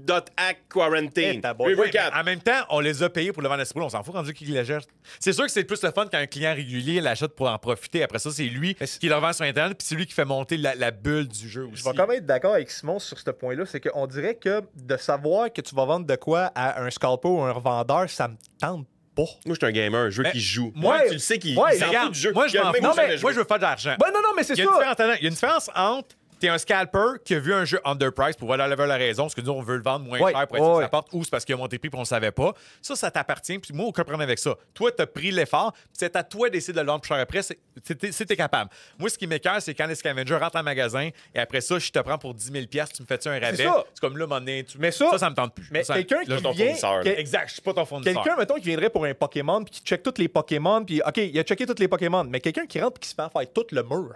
4.hack Quarantine. Eh, ta boy. River Oui, mais 4. en même temps, on les a payés pour le vendre à ce prix-là. On s'en fout rendu qui l'achète. C'est sûr que c'est plus le fun quand un client régulier l'achète pour en profiter. Après ça, c'est lui qui le revend sur Internet, puis c'est lui qui fait monter la bulle du jeu aussi. Je vais quand même être d'accord avec Simon sur ce point-là. C'est qu'on dirait que de savoir que tu vas vendre de quoi à un scalper ou un revendeur, ça me tente pas. Moi, je suis un gamer, un jeu Mais- qui joue. moi, Moi, tu le sais qu'il ouais, s'en Regarde, fout du jeu. moi, je Il a m'en même fous. jamais joué. Moi, je veux faire de l'argent. Ben non, mais c'est Il y a une différence entre t'es un scalper qui a vu un jeu underpriced pour voir la raison, parce que nous, on veut le vendre moins Ouais, cher pour être sûr que ouais. ça porte, ou c'est parce qu'il a monté le prix et on ne savait pas. Ça t'appartient. Puis moi, aucun problème avec ça. Toi, tu as pris l'effort, puis c'est à toi d'essayer de le vendre plus cher après. Si t'es capable. Moi, ce qui m'écoeure, c'est quand les scavengers rentrent en magasin et après ça, je te prends pour 10 000$, tu me fais-tu un rabais? ça. C'est comme là, mon nez, Mais ça- ça me tente plus. Mais Ça, quelqu'un là, qui je suis ton vient... fournisseur, là. quel- Exact, je suis pas ton fournisseur. Quelqu'un, mettons, qui viendrait pour un Pokémon puis qui check tous les Pokémon, puis OK, il a checké tous les Pokémon, mais quelqu'un qui rentre et qui se met à faire tout le mur.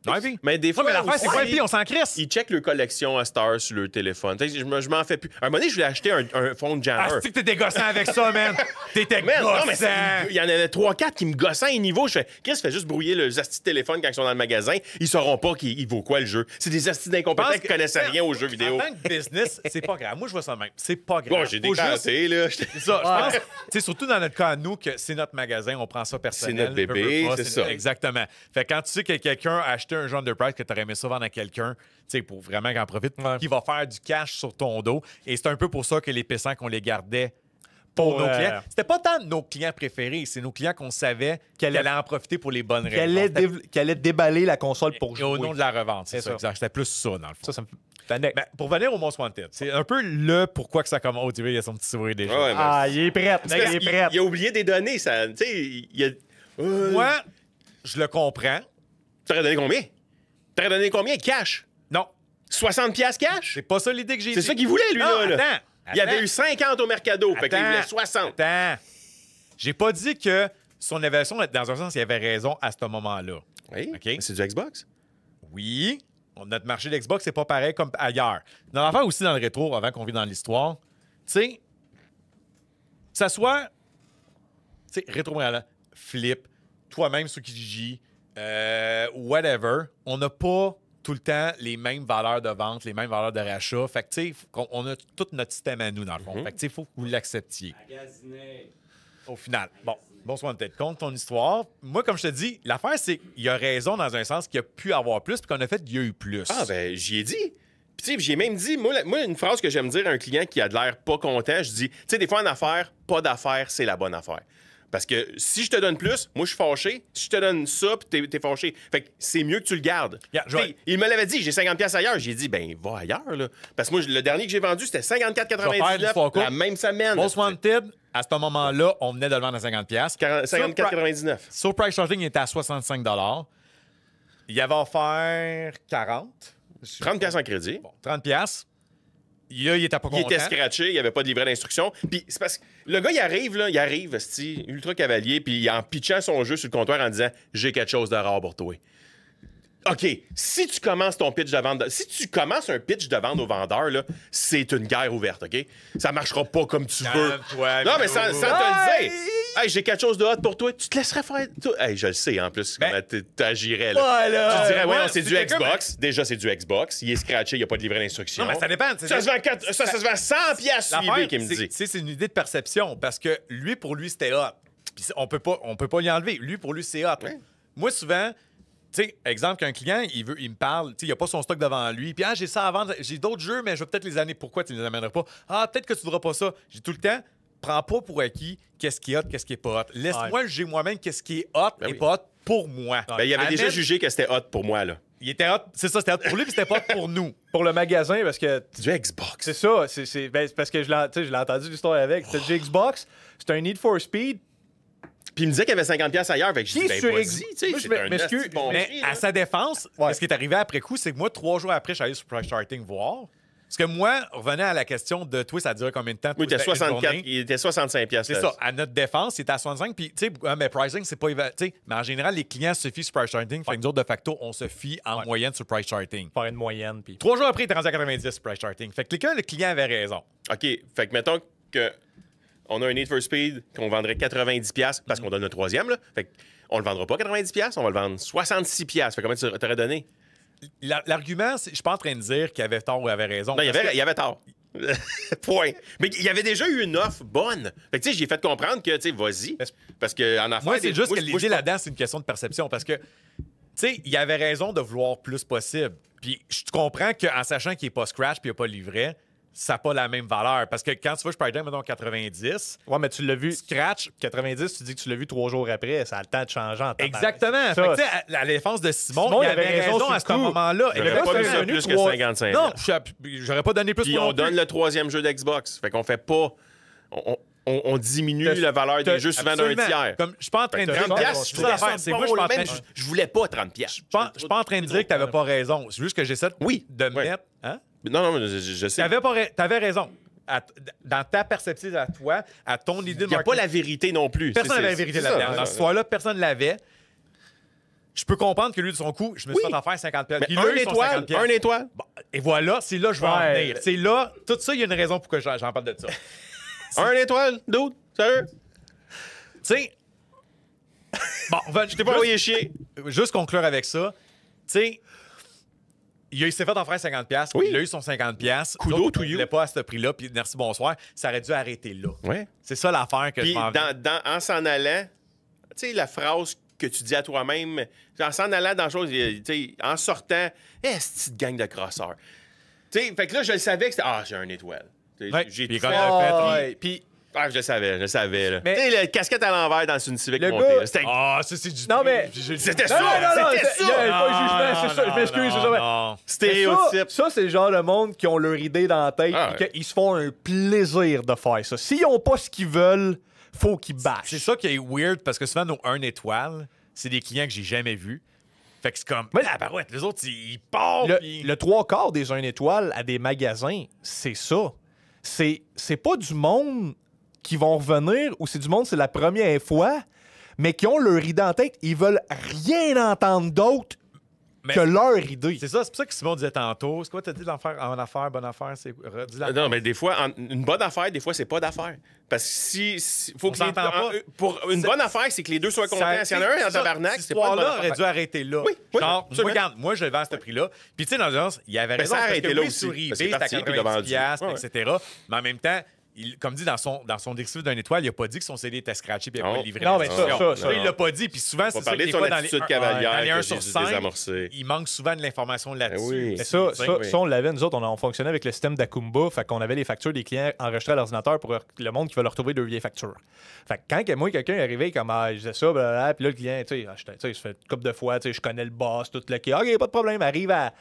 Ouais, puis. Mais des fois, Ouais, mais l'affaire, c'est quoi, aussi, puis on s'en crisse. ils checkent leur collection à Star sur leur téléphone. Tu sais, je m'en fais plus. À un moment donné, je voulais acheter un fond de Ah, jammer. c'est que t'étais gossant avec ça, man. T'étais Man, non, mais gossant. il y en avait 3-4 qui me gossaient à un niveau. Je fais, Chris fait juste brouiller les astis de téléphone quand ils sont dans le magasin. Ils sauront pas qu'il vaut quoi le jeu. C'est des astis d'incompétents qui connaissent rien aux jeux vidéo. En tant que business, c'est pas grave. Moi, je vois ça de même. C'est pas grave. Bon, j'ai Faut juste- décanté, là. C'est ça, je pense. Tu sais, surtout dans notre cas à nous, que c'est notre magasin, on prend ça personnel. C'est notre bébé, Veux, veux pas, c'est ça. Exactement. Fait que quand tu sais que quelqu'un a acheté un genre de price que tu aurais aimé ça vendre à quelqu'un, tu sais, pour vraiment qu'il en profite, qui va faire du cash sur ton dos. Et c'est un peu pour ça que les P5, on les gardait pour nos Pour, clients. C'était pas tant nos clients préférés, c'est nos clients qu'on savait qu'ils allaient en profiter pour les bonnes raisons. Qui allait déballer la console pour Et jouer. au nom de la revente, c'est C'est ça. ça. Exact. C'était plus ça, dans le fond. Ça me fait... Ben, pour venir au Most Wanted, c'est un peu le pourquoi que ça commence. Oh, tu vois, il y a son petit sourire déjà. Ouais, mais- Ah, il est prêt. C'est parce Il est qu'il- prêt. il a oublié des données, ça. Tu sais, il a. Moi, je le comprends. T'aurais donné combien? T'aurais donné combien cash? Non, 60$ cash? c'est pas ça l'idée que j'ai C'est dit. ça qu'il voulait, lui, Non, là. attends. Il avait eu 50 au Mercado, fait qu'il Attends. voulait 60. Attends. J'ai pas dit que son évaluation, dans un sens, il avait raison à ce moment-là. Oui, OK. mais c'est du Xbox. Oui, notre marché d'Xbox, c'est pas pareil comme ailleurs. Dans l'affaire aussi dans le rétro, avant qu'on vive dans l'histoire, tu sais, que ça soit, tu sais, rétro Flip, toi-même, Tsukiji, whatever, on n'a pas tout le temps les mêmes valeurs de vente, les mêmes valeurs de rachat. Fait que, tu sais, on a tout notre système à nous, dans le fond. Fait que, tu sais, il faut que vous l'acceptiez. Au final. Bon soin de tête. Compte ton histoire. Moi, comme je te dis, l'affaire, c'est qu'il a raison dans un sens qu'il a pu avoir plus, puis qu'on a fait qu'il y a eu plus. Ah, ben, j'y ai dit. Puis, tu sais, j'ai même dit, moi, une phrase que j'aime dire à un client qui a de l'air pas content, je dis, tu sais, des fois, en affaires, pas d'affaires, c'est la bonne affaire. Parce que si je te donne plus, moi, je suis fâché. Si je te donne ça, puis t'es fâché. Fait que c'est mieux que tu le gardes. Yeah, je vais- Il me l'avait dit, j'ai 50$ ailleurs. J'ai dit, ben, va ailleurs, là. Parce que moi, le dernier que j'ai vendu, c'était Je vais faire 54,99$ l'histoire courte. la même semaine. Most Wanted, à ce moment-là, on venait de le vendre à 50$. 54,99$. Sur Price Charting, il était à 65$. Il avait offert 40$. 30$ en crédit. Bon, 30$. Là, il était pas Il content. était scratché, il n'y avait pas de livret d'instruction. Puis c'est parce que le gars, il arrive, esti, ultra cavalier, puis en pitchant son jeu sur le comptoir en disant j'ai quelque chose de rare pour toi. OK, si tu commences ton pitch de vente, si tu commences un pitch de vente au vendeur, là, c'est une guerre ouverte, OK? Ça marchera pas comme tu veux. Calme-toi, Non, mais Milo. sans te le dire. Hey, j'ai quelque chose de hot pour toi. Tu te laisserais faire. Hey, je le sais, en plus, Ben- comment t'agirais, là. Voilà. Tu dirais, ouais, ouais, c'est du c'est quelqu'un, Xbox. Déjà, c'est du Xbox. Il est scratché, il n'y a pas de livret d'instruction. Non, mais ça dépend. Ça se vend 100$ sur L'affaire, eBay, qui me dit. c'est une idée de perception parce que lui, pour lui, c'était hot. Puis on peut pas l'y enlever. Lui, pour lui, c'est hot. Ouais. Moi, souvent, tu sais, exemple, qu'un client, il me parle, tu sais, il n'a pas son stock devant lui. Puis, j'ai ça à vendre, j'ai d'autres jeux, mais je vais peut-être les amener. Pourquoi tu ne les amènerais pas? Ah, peut-être que tu ne voudras pas ça. J'ai tout le temps, prends pas pour acquis qu'est-ce qui est hot, qu'est-ce qui est pas hot. Laisse-moi juger moi-même qu'est-ce qui est hot Ben et oui. pas hot pour moi. Ben, il avait déjà Amène- jugé que c'était hot pour moi, là. Il était hot, c'est ça, c'était hot pour lui, puis c'était pas hot pour nous. Pour le magasin, parce que C'est du Xbox. c'est ça. C'est parce que je l'ai entendu l'histoire avec. C'était du Xbox, c'est un Need for Speed. Puis il me disait qu'il y avait 50$ ailleurs. Fait que je Qui dis, ben, sur vas-y, X- tu sais, Moi, c'est je un m'excuse, asti de bon Mais prix, à là. sa défense, Ouais. ce qui est arrivé après coup, c'est que moi, 3 jours après, je suis allé sur Price Charting voir. Parce que moi, revenant à la question de toi, ça durait combien de temps? Oui, il Toi, était une 64, journée? il était 65$. C'est ça. À notre défense, il était à 65. Puis, tu sais, mais pricing, c'est pas. Tu sais, mais en général, les clients se fient sur Price Charting. Fait que nous autres, de facto, on se fie en moyenne sur Price Charting. Faire une moyenne. Puis 3 jours après, il était rendu à 90 sur Price Charting. Fait que le client avait raison. OK, fait que mettons que on a un Need for Speed qu'on vendrait 90$ parce qu'on donne le troisième, là. Fait qu'on le vendra pas 90$, on va le vendre 66$. Fait combien tu t'aurais donné? L'argument, je suis pas en train de dire qu'il avait tort ou avait raison. Non, il Parce que- y avait tort. Point. Mais il y avait déjà eu une offre bonne. Fait que, tu sais, j'ai fait comprendre que, tu sais, vas-y. Parce que en affaires... Moi, c'est juste que je l'idée là-dedans, c'est une question de perception. Parce que, tu sais, il avait raison de vouloir plus possible. Puis je comprends qu'en sachant qu'il n'est pas scratch puis il n'y a pas livret, ça n'a pas la même valeur. Parce que quand tu vas, je parlais, mettons, 90, ouais, mais tu l'as vu. scratch, 90, tu dis que tu l'as vu 3 jours après. Ça a le temps de changer en tabarnak. exactement. Ça, Fait que, tu sais, à la défense de Simon, Simon, il il avait avait raison raison sur à le ce coup. moment-là. Et J'aurais le gars, pas gars, mis c'est ça revenu plus que 3. 55$. non, j'aurais pas donné plus. Puis moi on non plus. donne le troisième jeu d'Xbox. Fait qu'on fait pas... On diminue la valeur des jeux souvent d'un Absolument. tiers. Comme, je suis pas en train de dire... 30$, C'est ça l'affaire, c'est moi, je suis pas en train de... je voulais pas 30$. Je suis pas en train de dire que tu n'avais pas raison. C'est juste que j'essaie de Ouais. mettre... Hein? Non, je sais. Tu avais raison. Dans ta perception à toi, à ton idée de Il n'y a marketing. pas la vérité non plus. Personne n'avait la vérité c'est ça, là-dedans. c'est Dans ça. ce soir-là, personne ne l'avait. Je peux comprendre que lui, de son coup, je me suis Oui. fait en faire 50$. Mais Puis là, un ils sont étoile, 50$. un étoile. Bon, et voilà, c'est là que je vais en Ouais. venir. C'est là, tout ça, il y a une raison pourquoi j'en parle de ça. Tu Un étoile, dude. Sérieux? sais, bon, Je t'ai pas envoyé chier. juste conclure avec ça. Tu sais, il s'est fait en faire 50$. Oui. Il a eu son 50$. Kudo L'autre, to il you. voulait pas à ce prix-là. Puis merci, bonsoir. Ça aurait dû arrêter là. Ouais. C'est ça l'affaire que Puis je m'en vais. en s'en allant, tu sais, la phrase que tu dis à toi-même, en s'en allant dans la chose, tu sais, en sortant, cette petite gang de crosseurs. Tu sais, fait que là, je le savais que c'était, j'ai un étoile. Tu sais, Ouais. J'ai Puis tout quand fait. il a fait, Ouais. Puis Ah, je le savais. Là. Mais- Tu sais, la casquette à l'envers dans une Civic Le montée. gars- là, c'était... Ah, ça, c'est du. Non, mais- C'était Non, ça! non, non, C'était il y a ça! pas de jugement, c'est ça, je m'excuse, c'est ça. mais- Non. Mais Stéréotype. Ça, c'est le genre de monde qui ont leur idée dans la tête Ah, et qu'ils se font un plaisir de faire ça. S'ils n'ont pas ce qu'ils veulent, faut qu'ils C'est bâchent. ça qui est weird parce que souvent, nos 1 étoile, c'est des clients que j'ai jamais vus. Fait que c'est comme. Mais- Ah, barouette, les autres, ils partent. Le 3/4 des 1 étoile à des magasins, c'est ça. C'est pas du monde qui vont revenir ou c'est du monde, c'est la première fois, mais qui ont leur idée en tête. Ils veulent rien entendre d'autre Mais- que leur idée. C'est ça, c'est pour ça que Simon disait tantôt. C'est quoi, t'as dit l'enfer, en affaire, bonne affaire? C'est. Redis la Non, mais des fois, une bonne affaire, des fois, c'est pas d'affaire. Parce que faut On que les s'entend pas. pour une bonne affaire, c'est que les deux soient contents. S'il y en a un en tabarnak, cette c'est pas une bonne histoire-là aurait affaire. dû arrêter là. Oui, oui, Genre, absolument. regarde, moi, je le vends à ce prix-là. Puis, tu sais, dans l'audience, il avait Ben, raison. ça a parce arrêté que là oui, aussi, sur parce eBay, que c'est c'est à parti, puis il l'a 90$, vendu. Ouais, etc. Mais en même temps, comme dit dans son descriptif d'un étoile, il a pas dit que son CD était scratché puis il n'a Non. pas livré. Non, mais l'information. ça, il l'a pas dit. Puis souvent, On c'est va ça parler que de des son fois, dans les attitude 1 cavalière sur que j'ai 5, désamorcé. il manque souvent de l'information là-dessus. oui. Mais ça, oui. on l'avait, nous autres, on fonctionnait avec le système d'Akumba, fait qu'on avait les factures des clients enregistrées à l'ordinateur pour le monde qui veut leur retrouver deux vieilles factures. Fait que quand moi, quelqu'un est arrivé, comme, je disais ça, blablabla, puis là, le client, tu sais, je fais une couple de fois, tu sais, je connais le boss, tout le qui, OK, pas de problème, arrive à.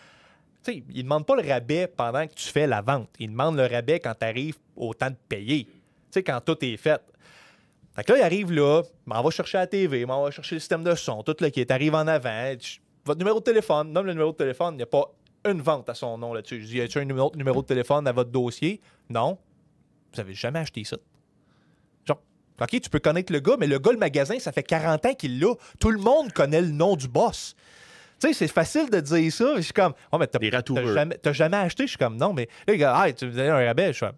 Tu sais, il demande pas le rabais pendant que tu fais la vente. Il demande le rabais quand tu arrives au temps de payer. Tu sais, quand tout est fait. Fait que là, il arrive là, m'en va chercher la TV, m'en va chercher le système de son, tout le qui arrive en avant. Votre numéro de téléphone, nomme le numéro de téléphone, il n'y a pas une vente à son nom là-dessus. Je dis, y a-t-il un autre numéro de téléphone à votre dossier? Non. Vous avez jamais acheté ça. Genre, OK, tu peux connaître le gars, mais le gars, le magasin, ça fait 40 ans qu'il l'a. Tout le monde connaît le nom du boss. Tu sais, c'est facile de dire ça. Je suis comme, oh, mais Les ratoureux. t'as jamais acheté? Je suis comme, non, mais là, le gars, hey, tu me donnes un rabais. Je suis comme,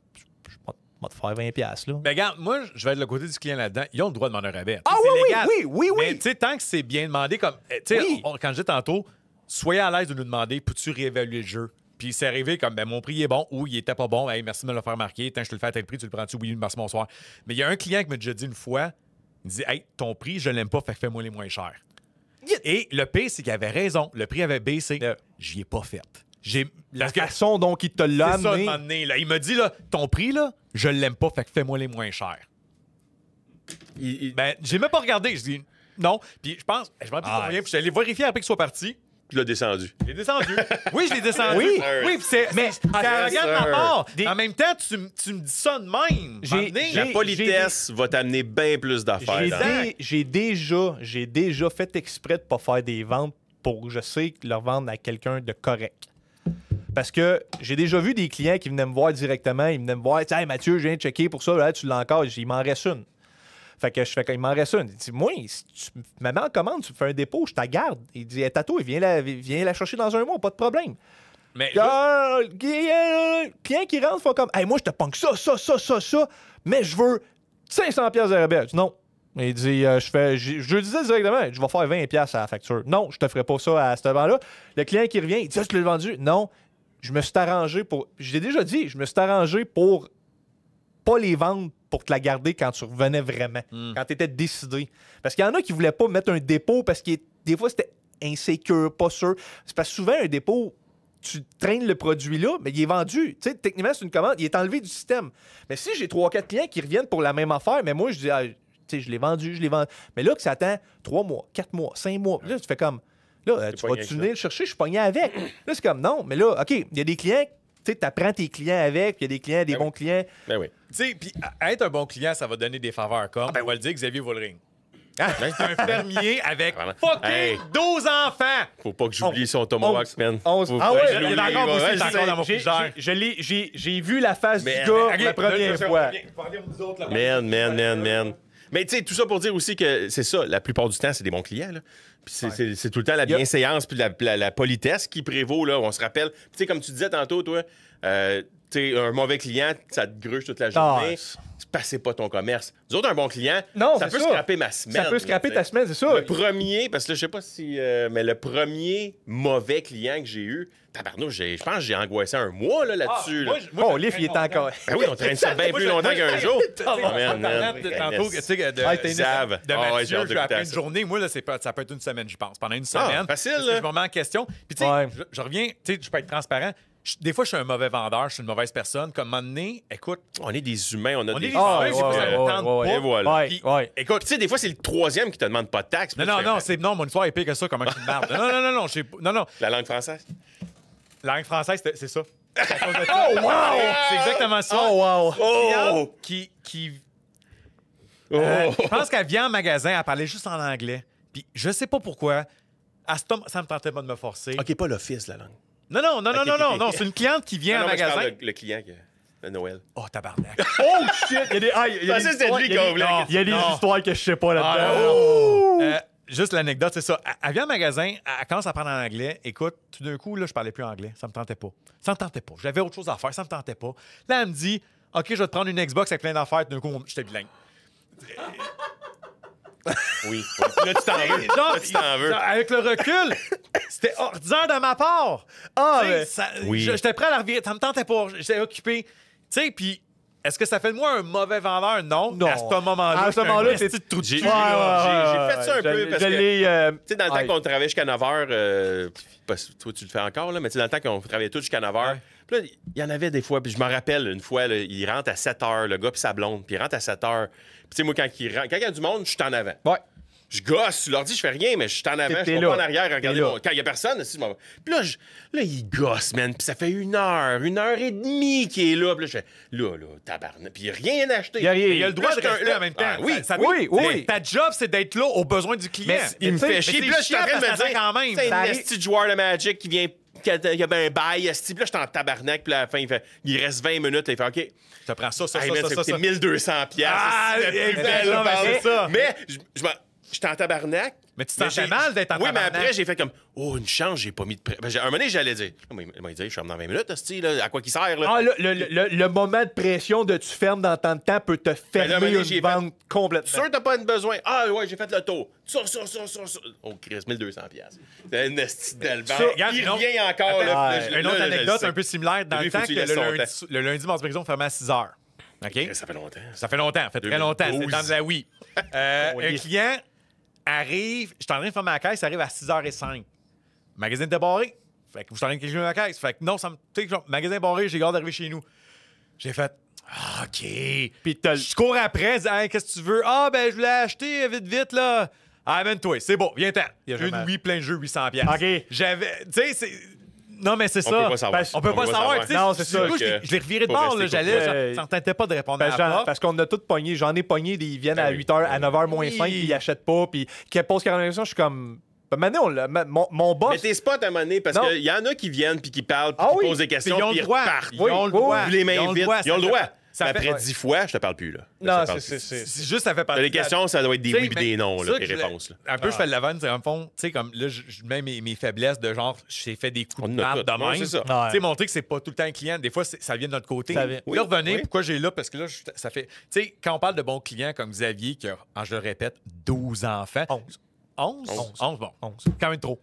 je vais te faire 20$, là. Mais regarde, moi, je vais être de le côté du client là-dedans. Ils ont le droit de demander un rabais. Ah C'est oui, légal. oui. Mais tu sais, tant que c'est bien demandé, comme. Tu sais, Oui. quand je dis tantôt, soyez à l'aise de nous demander, peux-tu réévaluer le jeu? Puis c'est arrivé comme, ben mon prix est bon ou il était pas bon. Hey, merci de me le faire marquer. Tant je te le fais à tel prix, tu le prends-tu? Oui, merci, bonsoir. Mais il y a un client qui m'a déjà dit une fois, il dit, hey, ton prix, je l'aime pas, fait que fais-moi les moins chers. Et le pire, c'est qu'il avait raison. Le prix avait baissé. Yeah. J'y ai pas fait. La façon dont il te l'a c'est ça, amené. un moment donné, là. Il m'a dit, là, ton prix, là, je l'aime pas, fait que fais-moi les moins chers. Ben, j'ai même pas regardé. Je dis non. Puis je pense, je m'en rappelle pas rien. Puis je suis allé vérifier après qu'il soit parti. Tu l'as descendu. Je l'ai descendu. Oui, je l'ai descendu. Oui. Oui, puis c'est arrogant de ma sir. part. En même temps, tu me dis ça de même. J'ai- Un moment donné, La politesse va t'amener bien plus d'affaires. J'ai dans- j'ai déjà fait exprès de pas faire des ventes pour, je sais, leur vendre à quelqu'un de correct. Parce que j'ai déjà vu des clients qui venaient me voir directement. Ils venaient me voir, hey, Mathieu, je viens de checker pour ça, là, tu l'as encore. Il m'en reste une. Fait que je fais quand il m'en reste une. Il dit, moi, si tu me mets en commande, tu me fais un dépôt, je te garde. Il dit, Tato, viens la chercher dans un mois, pas de problème. mais Client qui rentre, font comme, hey, moi, je te punk ça, mais je veux 500$ de rabais. Je dis, non. Il dit, je disais directement, je vais faire 20$ à la facture. Non, je te ferai pas ça à ce moment-là. Le client qui revient, il dit, tu l'as vendu? Non. Je me suis arrangé pour. Je l'ai déjà dit, je me suis arrangé pour pas les vendre pour te la garder quand tu revenais vraiment, quand tu étais décidé. Parce qu'il y en a qui voulaient pas mettre un dépôt parce que des fois, c'était insécure, pas sûr. C'est parce que souvent, un dépôt, tu traînes le produit là, mais il est vendu. Tu sais, techniquement, c'est une commande, il est enlevé du système. Mais si j'ai 3-4 clients qui reviennent pour la même affaire, mais moi, je dis, tu sais, je l'ai vendu. Mais là, que ça attend 3 mois, 4 mois, 5 mois, là, tu fais comme, là, tu pogné vas-tu avec ça. venir le chercher? Je suis pogné avec. Là, c'est comme, non, mais là, OK, il y a des clients, tu sais, t'apprends tes clients avec, puis il y a des clients, des bons clients. Ben oui. tu sais, puis être un bon client, ça va donner des faveurs comme, on va le dire, Xavier Vollering. Hein? C'est un fermier avec Vraiment. fucking Hey. 12 enfants. Faut pas que j'oublie son tomahawk, man. Ah Faut ouais, pas que il j'oublie. est encore Ouais, aussi, je il est sais. encore dans mon frigidaire. J'ai vu la face Mais- du gars Ok, la première là, fois. Parlez-nous autres, là. Man. Mais tu sais, tout ça pour dire aussi que c'est ça, la plupart du temps, c'est des bons clients. Là. Puis c'est tout le temps la bienséance puis la politesse qui prévaut. Là. On se rappelle. Tu sais, comme tu disais tantôt, toi, tu sais, un mauvais client, ça te gruge toute la journée. C'est pas ton commerce. Nous autres, un bon client, Non, ça c'est peut ça. scraper ma semaine. Ça peut scraper là, ta tu sais. semaine, c'est ça. Le premier, parce que là, je sais pas si. Mais le premier mauvais client que j'ai eu, tabarnouche, je pense que j'ai angoissé un mois là, là-dessus. là. Bon, Leaf, il est encore. Ben oui, on traîne ça bien plus longtemps qu'un jour. Tantôt, man. tantôt, tu sais, de Zave. de Ah ouais, Mathieu, j'ai hâte je vais après d'écouter une ça. journée. Moi, là, ça peut être une semaine, je pense. Pendant une semaine. facile, Parce que là. je me remets en question. Puis, tu sais, Ouais. je reviens, tu sais, je peux être transparent. Des fois, je suis un mauvais vendeur, je suis une mauvaise personne. Comme un moment donné, écoute, On est des humains, on a on des... est des humains, c'est pas ça me tente Et pas. voilà. Ouais, Puis, ouais. écoute, Tu sais, des fois, c'est le troisième qui te demande pas de taxes. non, puis tu fais, non, mon histoire est pire que ça, comment tu me mardes. Non. La langue française. La langue française, c'est ça. C'est à cause de ça. Oh, wow! C'est exactement ça. Oh, wow! Cliente qui Oh! je pense qu'elle vient en magasin, elle parlait juste en anglais. Puis je sais pas pourquoi, ça me tentait pas de me forcer. OK, pas l'office, la langue. Non, Ok. c'est une cliente qui vient Non, en moi, je parle magasin. le client de Noël. Oh, tabarnak. Oh, shit! Il y a des, il y a Ça, des c'était histoires- lui il y a qu'on des- voulait. non, il y a des Non. histoires que je sais pas Ah, là-dedans. Juste l'anecdote, c'est ça. Elle vient en magasin, elle commence à parler en anglais. Écoute, tout d'un coup, là, je parlais plus anglais. Ça me tentait pas. J'avais autre chose à faire, ça me tentait pas. Là, elle me dit, OK, je vais te prendre une Xbox avec plein d'affaires. Tout d'un coup, j'étais bilingue. Oui. Là, tu t'en veux. Genre, Là, tu t'en veux. avec le recul, c'était ordinaire de ma part. Ah, Tu sais, mais- Oui. J'étais prêt à la revirer. Ça me tentait pas. J'étais occupé. Tu sais, puis est-ce que ça fait de moi un mauvais vendeur? Non. Non. À ce moment-là, À ce moment-là, c'est t'es- de trou de J'ai cul, j'ai- là. j'ai fait ça un peu parce je que... l'ai, Tu sais, dans le temps ouais. qu'on travaillait jusqu'à 9 h, parce que toi, tu le fais encore, là, mais tu sais, dans le temps qu'on travaillait tous jusqu'à 9 h, Ouais. puis là, il y en avait des fois, puis je m'en rappelle une fois, là, il rentre à 7 h, le gars puis sa blonde, puis il rentre à 7 h. Puis tu sais, moi, quand il y a du monde, je suis en avant. Ouais. Je gosse, tu leur dis, je fais rien, mais je suis en avant, je T'es suis là. pas en arrière à regarder T'es là. mon... Quand il y a personne, si, je m'en vais. Puis là, là, il gosse, man, puis ça fait 1 heure et demie qu'il est là, puis là, je fais, là, tabarnak, puis il a rien acheté. Il y a rien. Mais il y a le droit Là, de j'étais rester là. en même temps. Ah, oui, oui, oui. Ta job, c'est d'être là aux besoins du client. Mais Il me tu sais, fait mais chier. c'est Puis là, je suis en train de chiant me parce que ça dire, quand même. c'est Ça un arrive. esti de joueur de Magic qui vient, qui a ben un bail, esti. Puis là, je suis en tabarnak. Puis à la fin, il reste 20 minutes. Il fait OK. Je te prends ça, Hey, man, ça coûtait 1200 piastres. Ah, C'est la plus exactement, belle c'est ça. Mais j'étais en tabarnak. Mais tu te Mais sentais j'ai- mal d'être en Oui, mais tabarnak. après, j'ai fait comme, oh, une chance, j'ai pas mis de prêt. Ben, un moment donné, j'allais dire, il m'a dit, je ferme dans 20 minutes, esti, là, à quoi qu'il sert, là? Ah, le moment de pression de tu fermes dans tant de temps peut te Ben là, fermer mais j'ai une vente complètement. Sûr, t'as pas besoin. Ah, ouais, j'ai fait le tour. Ça. Oh, Chris, 1200 piastres. C'est une esti de belle vente. regarde, Il non. revient encore, là. Ah, Là, Une autre là, je le anecdote sais. un peu similaire dans Lui, le faut temps que tu que lui laisses le lundi, mardi, mercredi, on fermait à 6 h. OK? Ça fait longtemps. Ça fait longtemps, ça fait très 2012. longtemps. C'est dans de la oui. Un Oui. client arrive, je suis en train de faire ma caisse, il arrive à 6h05. Le magasin était barré. Fait que je suis en train de calculer ma caisse. Fait que non, ça me. Tu sais, genre, magasin barré, j'ai hâte d'arriver chez nous. J'ai fait. Ah, OK. Puis t'as Je cours après, je dis, hey, qu'est-ce que tu veux? Ah, ben, je voulais acheter vite, là. Ah, amène-toi, c'est bon, viens-t'en. Il y a Une jamais- oui, plein de jeux, 800$. piastres. OK. J'avais. Tu sais, c'est. Non, mais c'est ça. On peut pas savoir. On peut pas savoir. tu sais. Non, c'est ça. Du coup, je l'ai reviré de Faut bord, là. rester J'allais, courtois. ça me tentait pas de répondre à la porte. parce qu'on a tout pogné. J'en ai pogné, ils viennent à oui. 8h, à 9h moins Oui. 5, puis ils achètent pas, puis qu'ils posent 40 questions, je suis comme. Ben, maintenant, mon boss. Mais tes spots à un moment donné, parce Non. qu'il y en a qui viennent puis qui parlent puis Ah qui oui. posent des questions Ils ont puis le ils droit. repartent. Ils ont le Oui, droit. Vous les mains Ils ont le vides. droit. Ils ont le droit. Ça fait- Après 10 fois, je te parle plus, là. Non, Je te parle c'est. plus. C'est juste, ça fait partie Les de la- questions, ça doit être des Tu sais, oui et mais des non, ça là, que tes je- réponses. Là. Un peu, je fais de la vanne, c'est en fond, tu sais, comme là, je mets mes faiblesses de genre, j'ai fait des coups On de en a marde toutes. de Ouais, même. c'est ça. Ouais. Tu sais, montrer que c'est pas tout le temps un client. Des fois, ça vient de notre côté. Ça vient. Là, revenez, oui. pourquoi j'ai là? Parce que là, ça fait. Tu sais, quand on parle de bons clients comme Xavier, qui a, je le répète, 12 enfants. 11. 11? 11, bon. 11. Quand même trop.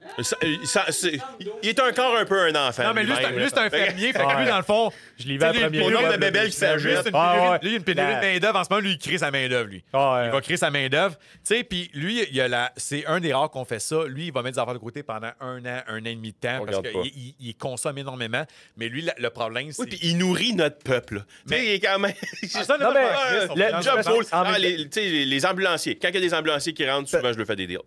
Il est encore un peu un enfant. Non, mais lui, lui-même, c'est un là. fermier. Fait que Ouais. lui, dans le fond, Je l'y vais à tu sais, premier lui, Au lieu, nombre de là, bébelles qui s'ajoutent. Lui, c'est une Ah, pénurie, ouais. lui, il y a une pénurie de main-d'œuvre. En ce moment, lui, il crée sa main-d'œuvre, lui. Ah, ouais. Il va créer sa main-d'œuvre. Tu sais, puis lui, c'est un des rares qu'on fait ça. Lui, il va mettre des affaires de côté pendant un an et demi de temps On parce regarde pas. qu'il consomme énormément. Mais lui, le problème, c'est. Oui, puis il nourrit notre peuple. là. Tu sais, il est quand même. ça, Non, mais le le- Job parce- full. en Ah, même- tu sais, les ambulanciers. Quand il y a des ambulanciers qui rentrent, souvent, je leur fais des deals.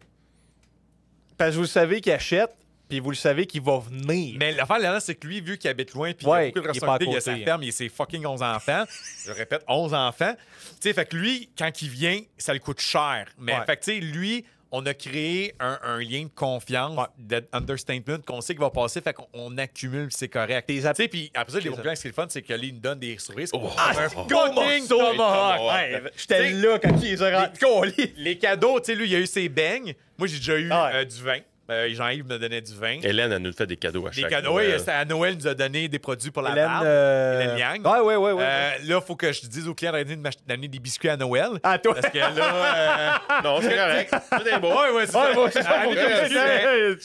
Parce que vous le savez qu'il achète, puis vous le savez qu'il va venir. Mais l'affaire là, c'est que lui, vu qu'il habite loin, puis Ouais, il a beaucoup de il est pas à responsabilités, il a sa côté. ferme, il a ses fucking 11 enfants. Je répète, 11 enfants. Tu sais, fait que lui, quand il vient, ça lui coûte cher. Mais Ouais. fait que, tu sais, lui, on a créé un lien de confiance, d'understatement, qu'on sait qu'il va passer, fait qu'on accumule, puis c'est correct. Tu sais, puis après ça, les bons clients, ce qui est le fun, c'est que lui, il nous donne des surprises. Oh. Un fucking tomahawk! Ouais, j'étais là quand ils ont rentré. Les cadeaux, tu sais, lui, il a eu ses beignes. Moi, j'ai déjà eu Ouais. du vin. Jean-Yves me donnait du vin. Hélène, elle nous fait des cadeaux à Des chaque cadeaux, oui, Noël. c'était à Noël, il nous a donné des produits pour la Hélène, barbe. Hélène Yang. Ouais. Là, il faut que je dise aux clients d'arrêter d'amener des biscuits à Noël. Ah, toi. Parce que là. Non, c'est correct. C'est des beaux. ouais, c'est Ouais, ça. ouais, c'est ça. Amener des biscuits, mais- Ouais,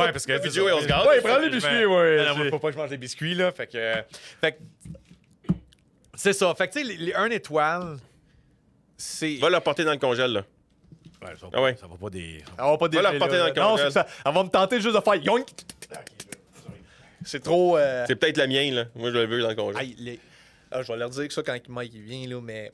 Ouais, parce que. Puis Joey, on se garde. prends les biscuits, ouais. Non, moi, faut pas que je mange des biscuits, là. Fait que. C'est ça. Fait que, tu sais, les 1 étoile, c'est. Va le porter dans le congèle, là. Ouais, ça va Ah ouais. ça va pas des. On va pas Va la reporter dans le Non, congèle. c'est ça. On va me tenter juste de faire yoink. C'est trop. C'est peut-être la mienne, là. Moi, je l'ai vu dans le congé. Je vais leur dire que ça quand Mike il vient, là, mais.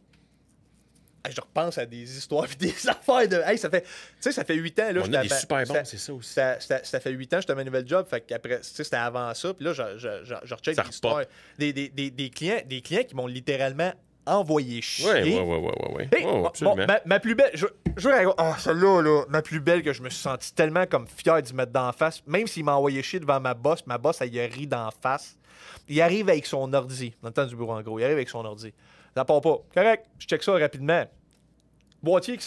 Je repense à des histoires et des affaires de. Ça fait. Tu sais, ça fait 8 ans. Là, On a des super bons, c'est ça aussi. Ça fait 8 ans que j'étais à ma nouvelle job. Fait qu'après, tu sais, c'était avant ça. Puis là, je recheck des histoires. Des clients qui m'ont littéralement envoyé chier. Ouais. Hey, Absolument. ma plus belle. Celle-là, là, ma plus belle que je me suis senti tellement comme fier d'y mettre d'en face. Même s'il m'a envoyé chier devant ma boss, elle y a ri d'en face. Il arrive avec son ordi. Dans le temps du bureau, en gros. Il arrive avec son ordi. Ça part pas. Correct. Je check ça rapidement. Boîtier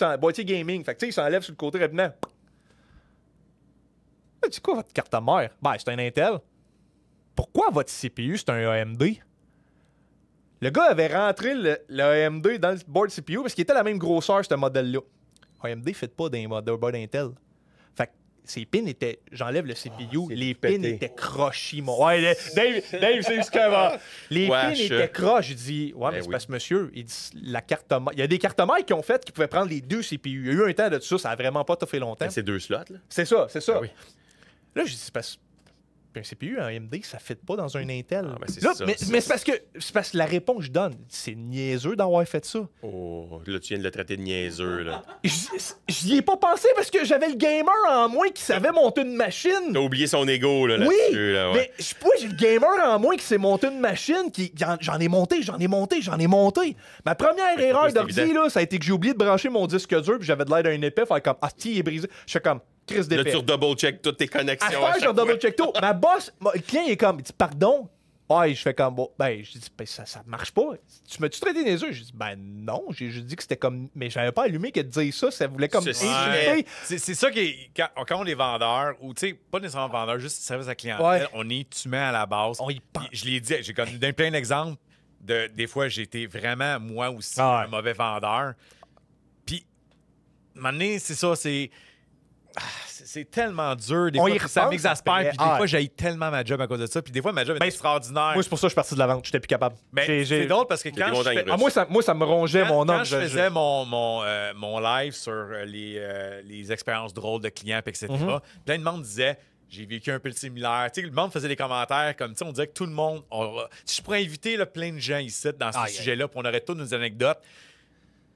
gaming. Fait que tu sais, il s'enlève sur le côté rapidement. C'est quoi votre carte mère? Ben, c'est un Intel. Pourquoi votre CPU, c'est un AMD? Le gars avait rentré le AMD dans le board CPU parce qu'il était la même grosseur, ce modèle-là. AMD ne fait pas d'un motherboard Intel. Fait que ses pins étaient... J'enlève le CPU, les pins étaient crochis. Ouais, Dave, c'est ce qu'il va. Les pins étaient croches. Je dis, mais c'est parce que monsieur, il dit, la carte mère... Il y a des cartes mères qui ont fait qui pouvaient prendre les deux CPU. Il y a eu un temps de ça a vraiment pas fait longtemps. C'est 2 slots, là. C'est ça. Ah, oui. Là, je dis, c'est parce un CPU, un AMD, ça ne fit pas dans un Intel. Mais c'est parce que la réponse que je donne, c'est niaiseux d'avoir fait ça. Oh, là, tu viens de le traiter de niaiseux, là. J'y ai pas pensé parce que j'avais le gamer en moi qui savait monter une machine. T'as oublié son ego, là, oui, là-dessus, là, ouais. Mais j'ai le gamer en moi qui sait monter une machine. J'en ai monté. Ma première erreur d'ordi, là, ça a été que j'ai oublié de brancher mon disque dur puis j'avais de l'air d'un épais. Faire comme, il est brisé. Je fais comme, crise d'épais. Là, tu double-check toutes tes connexions. À faire, je double-check tout. Ma boss, le client, il est comme, il dit, pardon. Ouais, je fais comme, bon, je dis, ça marche pas. Tu m'as-tu traité des yeux? Je dis, non, j'ai juste dit que c'était comme, mais j'avais pas allumé que de dire ça voulait comme insulter. C'est ça qui est, quand on est vendeur, ou tu sais, pas nécessairement vendeur, juste service à clientèle, on est humain à la base. Je l'ai dit, j'ai donné plein d'exemples des fois, j'ai été vraiment, moi aussi, un mauvais vendeur. Puis, à un moment donné, c'est ça, c'est tellement dur. Des fois, ça m'exaspère. Puis des fois, j'ai tellement ma job à cause de ça. Puis des fois, ma job est extraordinaire. Moi, c'est pour ça que je suis parti de la vente. J'étais plus capable. C'est drôle parce que quand moi, ça me rongeait mon nom. Quand je faisais mon live sur les expériences drôles de clients, etc., plein de monde disait... J'ai vécu un peu de similaire. Tu sais, le monde faisait des commentaires comme, tu sais, on dirait que tout le monde... Si je pourrais inviter plein de gens ici dans ce sujet-là, puis on aurait toutes nos anecdotes,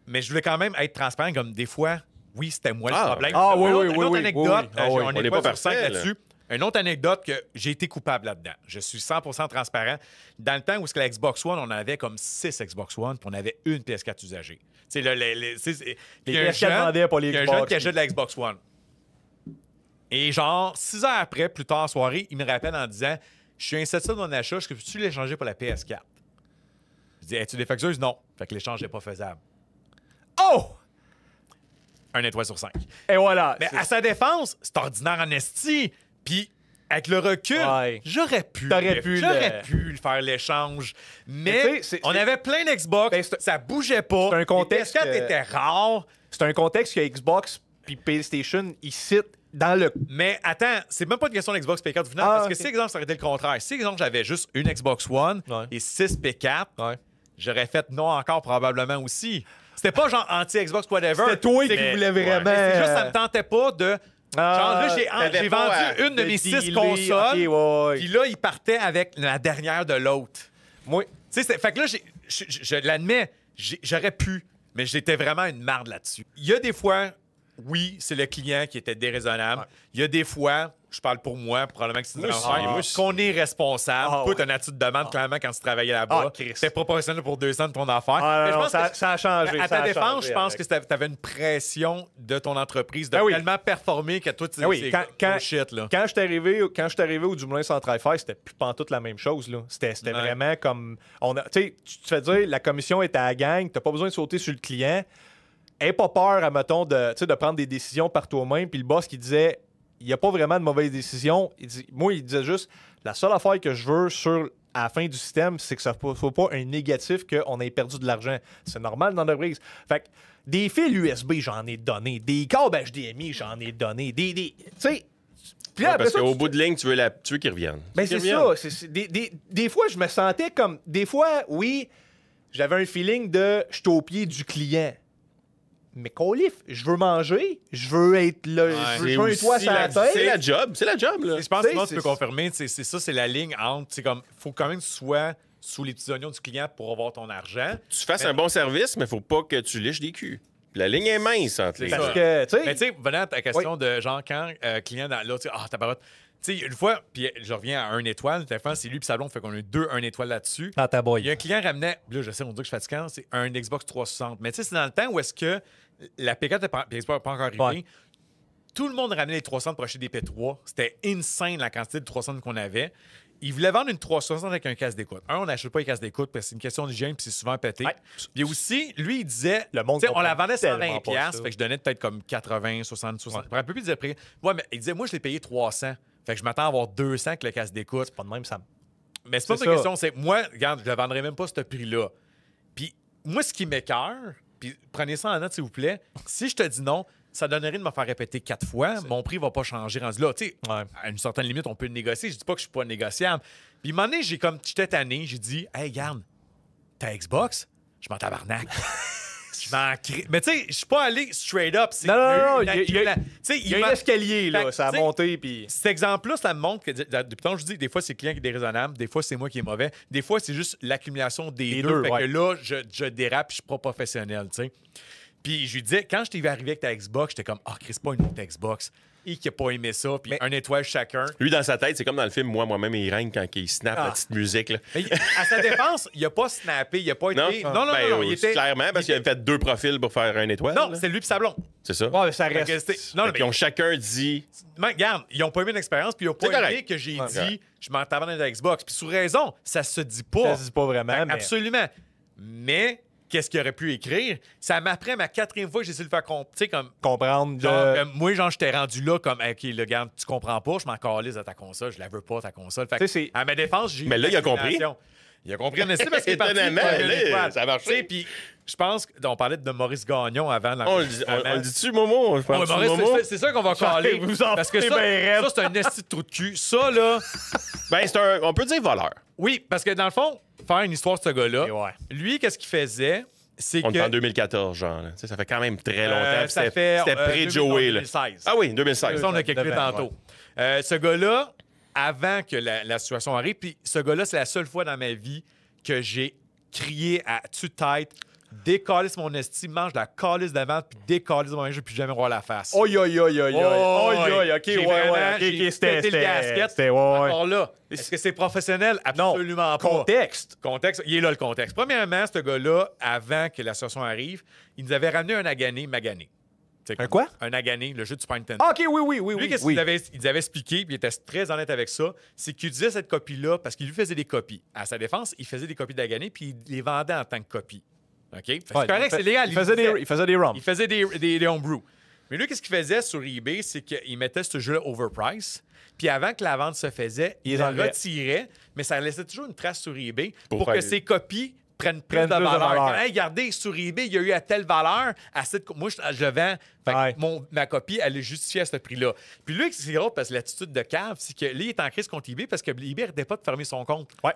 mais je voulais quand même être transparent, comme des fois... Oui, c'était moi le problème. Une autre anecdote, on n'est pas parfait là-dessus. Une autre anecdote que j'ai été coupable là-dedans. Je suis 100% transparent. Dans le temps où la Xbox One, on avait comme 6 Xbox One, puis on avait une PS4 usagée. Tu sais, il y a un jeune qui achète de la Xbox One. Et genre, 6 heures après, plus tard en soirée, il me rappelle en disant, je suis insatisfait de mon achat, est-ce que peux-tu l'échanger pour la PS4? Je dis, es-tu défectueuse? Non. Fait que l'échange n'est pas faisable. Oh! 1 étoile sur 5. Et voilà. Mais à sa défense, c'est ordinaire en esti. Puis, avec le recul, j'aurais pu le faire l'échange. Mais on avait plein d'Xbox, ça bougeait pas. C'est un contexte. Les PS4 étaient rares. C'est un contexte que Xbox puis PlayStation, ils citent dans le... Mais attends, c'est même pas une question d'Xbox P4 final, parce que si, exemple, ça aurait été le contraire. Si, exemple, j'avais juste une Xbox One et 6 P4, j'aurais fait non encore probablement aussi. C'était pas genre anti-Xbox, whatever. C'était toi qui voulais vraiment... C'est juste, ça me tentait pas de... Genre là, j'ai vendu une de mes 6 consoles, puis là, il partait avec la dernière de l'autre. Moi... Tu sais, fait que là, je l'admets, j'aurais pu, mais j'étais vraiment une marde là-dessus. Il y a des fois... Oui, c'est le client qui était déraisonnable. Il y a des fois, je parle pour moi, probablement que c'est qu'on est responsable. Toi, t'as une attitude de demande, clairement, quand tu travaillais là-bas. C'était proportionnel pour 200 de ton affaire. Ça a changé. À ta défense, je pense que t'avais une pression de ton entreprise de tellement performer que toi, c'est shit. Là. Quand je suis arrivé au Dumoulin Central Faire, c'était plus pantoute la même chose. C'était vraiment comme... Tu te fais dire, la commission est à la gang, t'as pas besoin de sauter sur le client. Aie pas peur, admettons, de prendre des décisions par toi-même. Puis le boss qui disait, il n'y a pas vraiment de mauvaise décision. Il disait juste, la seule affaire que je veux à la fin du système, c'est que ça ne soit pas un négatif qu'on ait perdu de l'argent. C'est normal dans l'entreprise. Fait que des fils USB, j'en ai donné. Des câbles HDMI, j'en ai donné. Tu sais... parce qu'au bout de ligne, tu veux qu'ils reviennent. Ben c'est ça. Des fois, je me sentais comme... Des fois, oui, j'avais un feeling de... Je suis au pied du client. mais colif, je veux manger, je veux être là, je veux un toit sur la tête. C'est la job, là. Je pense que T'sais, moi, tu peux confirmer, c'est ça, c'est la ligne entre. C'est comme, faut quand même que tu sois sous les petits oignons du client pour avoir ton argent. Tu fasses un bon service, mais faut pas que tu liches des culs. La ligne est mince entre les C'est deux. Parce que, tu Mais sais, tu sais, venant à ta question de genre quand client dans là, tu sais, tabarote. Tu sais, une fois, puis je reviens à 1 étoile, téléphone, c'est lui puis Sablon, fait qu'on a eu 2 1 étoile là-dessus. dans ta Il boy. y a un client ramenait, là, je sais, on dit que je suis fatigant, c'est un Xbox 360. Mais tu sais, c'est dans le temps où est-ce que la P4 n'était pas encore arrivée. Ouais. Tout le monde ramenait les 360 pour acheter des P3. C'était insane la quantité de 360 qu'on avait. Ils voulaient vendre une 360 avec un casque d'écoute. On n'achète pas les casques d'écoute parce que c'est une question d'hygiène puis c'est souvent pété. Ouais. Puis aussi, lui, il disait, Le monde tu sais, on la comprend vendait tellement 120 pas piastres, ça. fait que je donnais peut-être comme 80, 60, 60. Pour un peu plus de prix. Ouais, mais il disait, moi, je l'ai payé 300. Fait que je m'attends à avoir 200 avec le casque d'écoute. Pas de même, ça me... Mais c'est pas C'est une ça. question, c'est moi, regarde, je ne vendrais même pas ce prix-là. Puis moi, ce qui m'écœure, puis prenez ça en note, s'il vous plaît, si je te dis non, ça donnerait de me faire répéter 4 fois, mon prix va pas changer rendu là. Tu sais, Ouais. à une certaine limite, on peut le négocier. Je dis pas que je suis pas négociable. Puis, à un moment donné, j'étais tanné, j'ai dit, hey, garde, ta Xbox, je m'en tabarnak. Je m'en crie. Mais tu sais, je suis pas allé straight up. C'est Non, eu non, une il y a- tu sais, Il y a un escalier, Fait là, que, ça a tu sais, monté, puis... Cet exemple-là, ça me montre que, depuis tantôt, je dis, des fois, c'est le client qui est déraisonnable, des fois, c'est moi qui est mauvais, des fois, c'est juste l'accumulation des Les deux. deux, Fait ouais. que là, je dérape, puis je suis pas professionnel, tu sais. Puis je lui disais, quand je t'ai vu arriver avec ta Xbox, j'étais comme, Chris, pas une autre Xbox. Et qui a pas aimé ça, puis un étoile chacun. Lui, dans sa tête, c'est comme dans le film Moi-même et Irène quand il snap la Ah. petite musique. Là. Mais à sa défense, il a pas snappé, il a pas Non? été. Non, Ben, non, oui, il était. clairement, parce il qu'il était- avait fait 2 profils pour faire un étoile. Non, là. c'est lui puis Sablon. C'est ça. Ouais, mais ça Fait que reste... c'était- Non, Fait qu'ils ont chacun dit. mais regarde, ils ont pas aimé l'expérience, puis ils ont pas C'est aimé correct. que j'ai Ouais, dit, correct. je m'en tabarne de la Xbox. Puis sous raison, ça se dit pas. Ça se dit pas vraiment, Fait que mais... Absolument. Mais qu'est-ce qu'il aurait pu écrire? Ça m'apprend ma 4e fois que j'ai essayé de le faire comprendre. Tu sais, comme. Comprendre Genre, de... moi, genre, j'étais rendu là comme, OK, le gars, tu comprends pas, je m'en calisse de ta console, je la veux pas, ta console. Fait que, Tu sais, c'est- à ma défense, j'ai eu Mais là, une il a compris. accumulation. Il a compris, en estime, parce qu'il est parti. Étonnamment, pour là, une étoile. ça a marché. Tu sais, puis je pense qu'on parlait de Maurice Gagnon avant. On le dit-tu, Momo? Ouais, Maurice, c'est ça qu'on va caler. vous en Parce que foutez ça, bien raide. ça, c'est un esti de trou de cul. Ça, là, Ben, on peut dire voleur. oui, parce que dans le fond, faire une histoire de ce gars-là, Et ouais. lui, qu'est-ce qu'il faisait? C'est On que. est en 2014, genre. Là. Tu sais, ça fait quand même très longtemps. puis ça C'était fait, c'était pré-Joey. là. 2016. Ah oui, 2016. Ça, on a calculé Devant, tantôt. Ce gars-là, avant que la situation arrive, puis ce gars-là, c'est la seule fois dans ma vie que j'ai crié à tue-tête, décalisse mon estime, mange de la calice d'avant, puis décalisse mon linge, je vais plus jamais voir la face. Oi, oi, oi, oi, oi. Oh, Oi, oi, OK, j'ai ouais, vraiment- ouais. OK, j'ai OK, c'était... pété le gasket. C'était... Ouais, ouais. Encore là, est-ce que c'est professionnel? Non. Absolument pas. Contexte. Contexte, il est là le contexte. Premièrement, ce gars-là, avant que la situation arrive, il nous avait ramené un Magané. Un quoi? Un Agané, le jeu du Super Nintendo. Ah, OK, oui, oui, oui, Lui, oui. qu'est-ce oui. qu'il nous avait expliqué, puis il était très honnête avec ça, c'est qu'il utilisait cette copie-là parce qu'il lui faisait des copies. À sa défense, il faisait des copies d'Agané, puis il les vendait en tant que copies. OK? Fait que c'est Ouais, correct, c'est légal. Il faisait des ROMs. Il faisait des homebrew. Mais lui, qu'est-ce qu'il faisait sur eBay, c'est qu'il mettait ce jeu-là overprice. Puis avant que la vente se faisait, il les le enlevait. retirait, mais ça laissait toujours une trace sur eBay Pour pour faire- que ses copies prennent plus Prennent de plus de valeur. valeur. Hey, regardez, sur eBay, il y a eu à telle valeur. À cette... Moi, je le vends. Fait que Ouais. ma copie, elle est justifiée à ce prix-là. Puis lui, c'est drôle parce que l'attitude de cave, c'est que lui, il est en crise contre eBay parce que eBay n'arrêtait pas de fermer son compte. Ouais.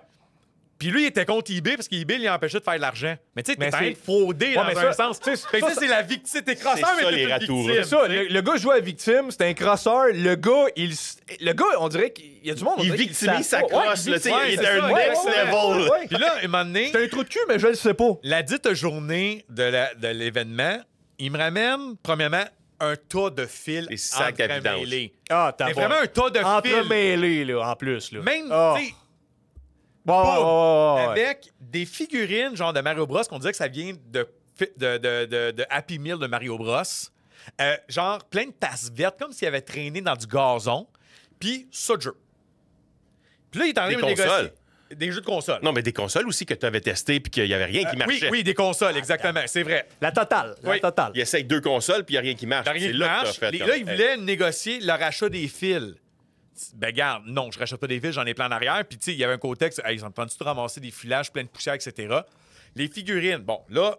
Puis lui, il était contre eBay parce qu'eBay lui empêchait de faire de l'argent. Mais tu sais, Mais t'es en train de c'est- frauder Ouais, dans mais un ça, sens. tu sais, Fait que ça, ça, c'est la victime. T'es crosseur, C'est mais ça, t'es les une ratours. victime. C'est ça, tu sais. le gars joue à victime, c'est un crosseur. Le gars, on dirait qu'il y a du monde. on Il dirait qu'il victimise le sa savent pas. Ouais, crosse. là, tu sais, ouais, il c'est est un ça, next ouais, level. ouais, ouais. Puis là, un moment donné, C'est un trou de cul, mais je le sais pas. la dite journée de l'événement, il me ramène, premièrement, un tas de fils Des sacs à vidange. entremêlés. Ah, t'as C'est vraiment un tas de fils. entremêlé, là, en plus. Là. Même, Ah. tu sais, Ouais, ouais, ouais, ouais. avec des figurines genre de Mario Bros qu'on dirait que ça vient de Happy Meal de Mario Bros. Genre plein de tasses vertes comme s'il avait traîné dans du gazon. Puis ça de jeu. Puis là, il est en train Des de négocier. consoles. Des jeux de console. Non, mais des consoles aussi que tu avais testées puis qu'il n'y avait rien qui Oui, marchait. oui, des consoles, exactement. C'est vrai. La totale. La Oui. totale. Il essaye 2 consoles puis il n'y a rien qui marche. T'as rien C'est qui là que marche. t'as fait Là, comme, ils voulaient négocier le rachat des fils. Ben, garde, non, je rachète pas des fils, j'en ai plein en arrière. Puis, tu sais, il y avait un contexte, hey, ils ont tendu tout ramasser des filages, plein de poussière, etc. Les figurines, bon, là,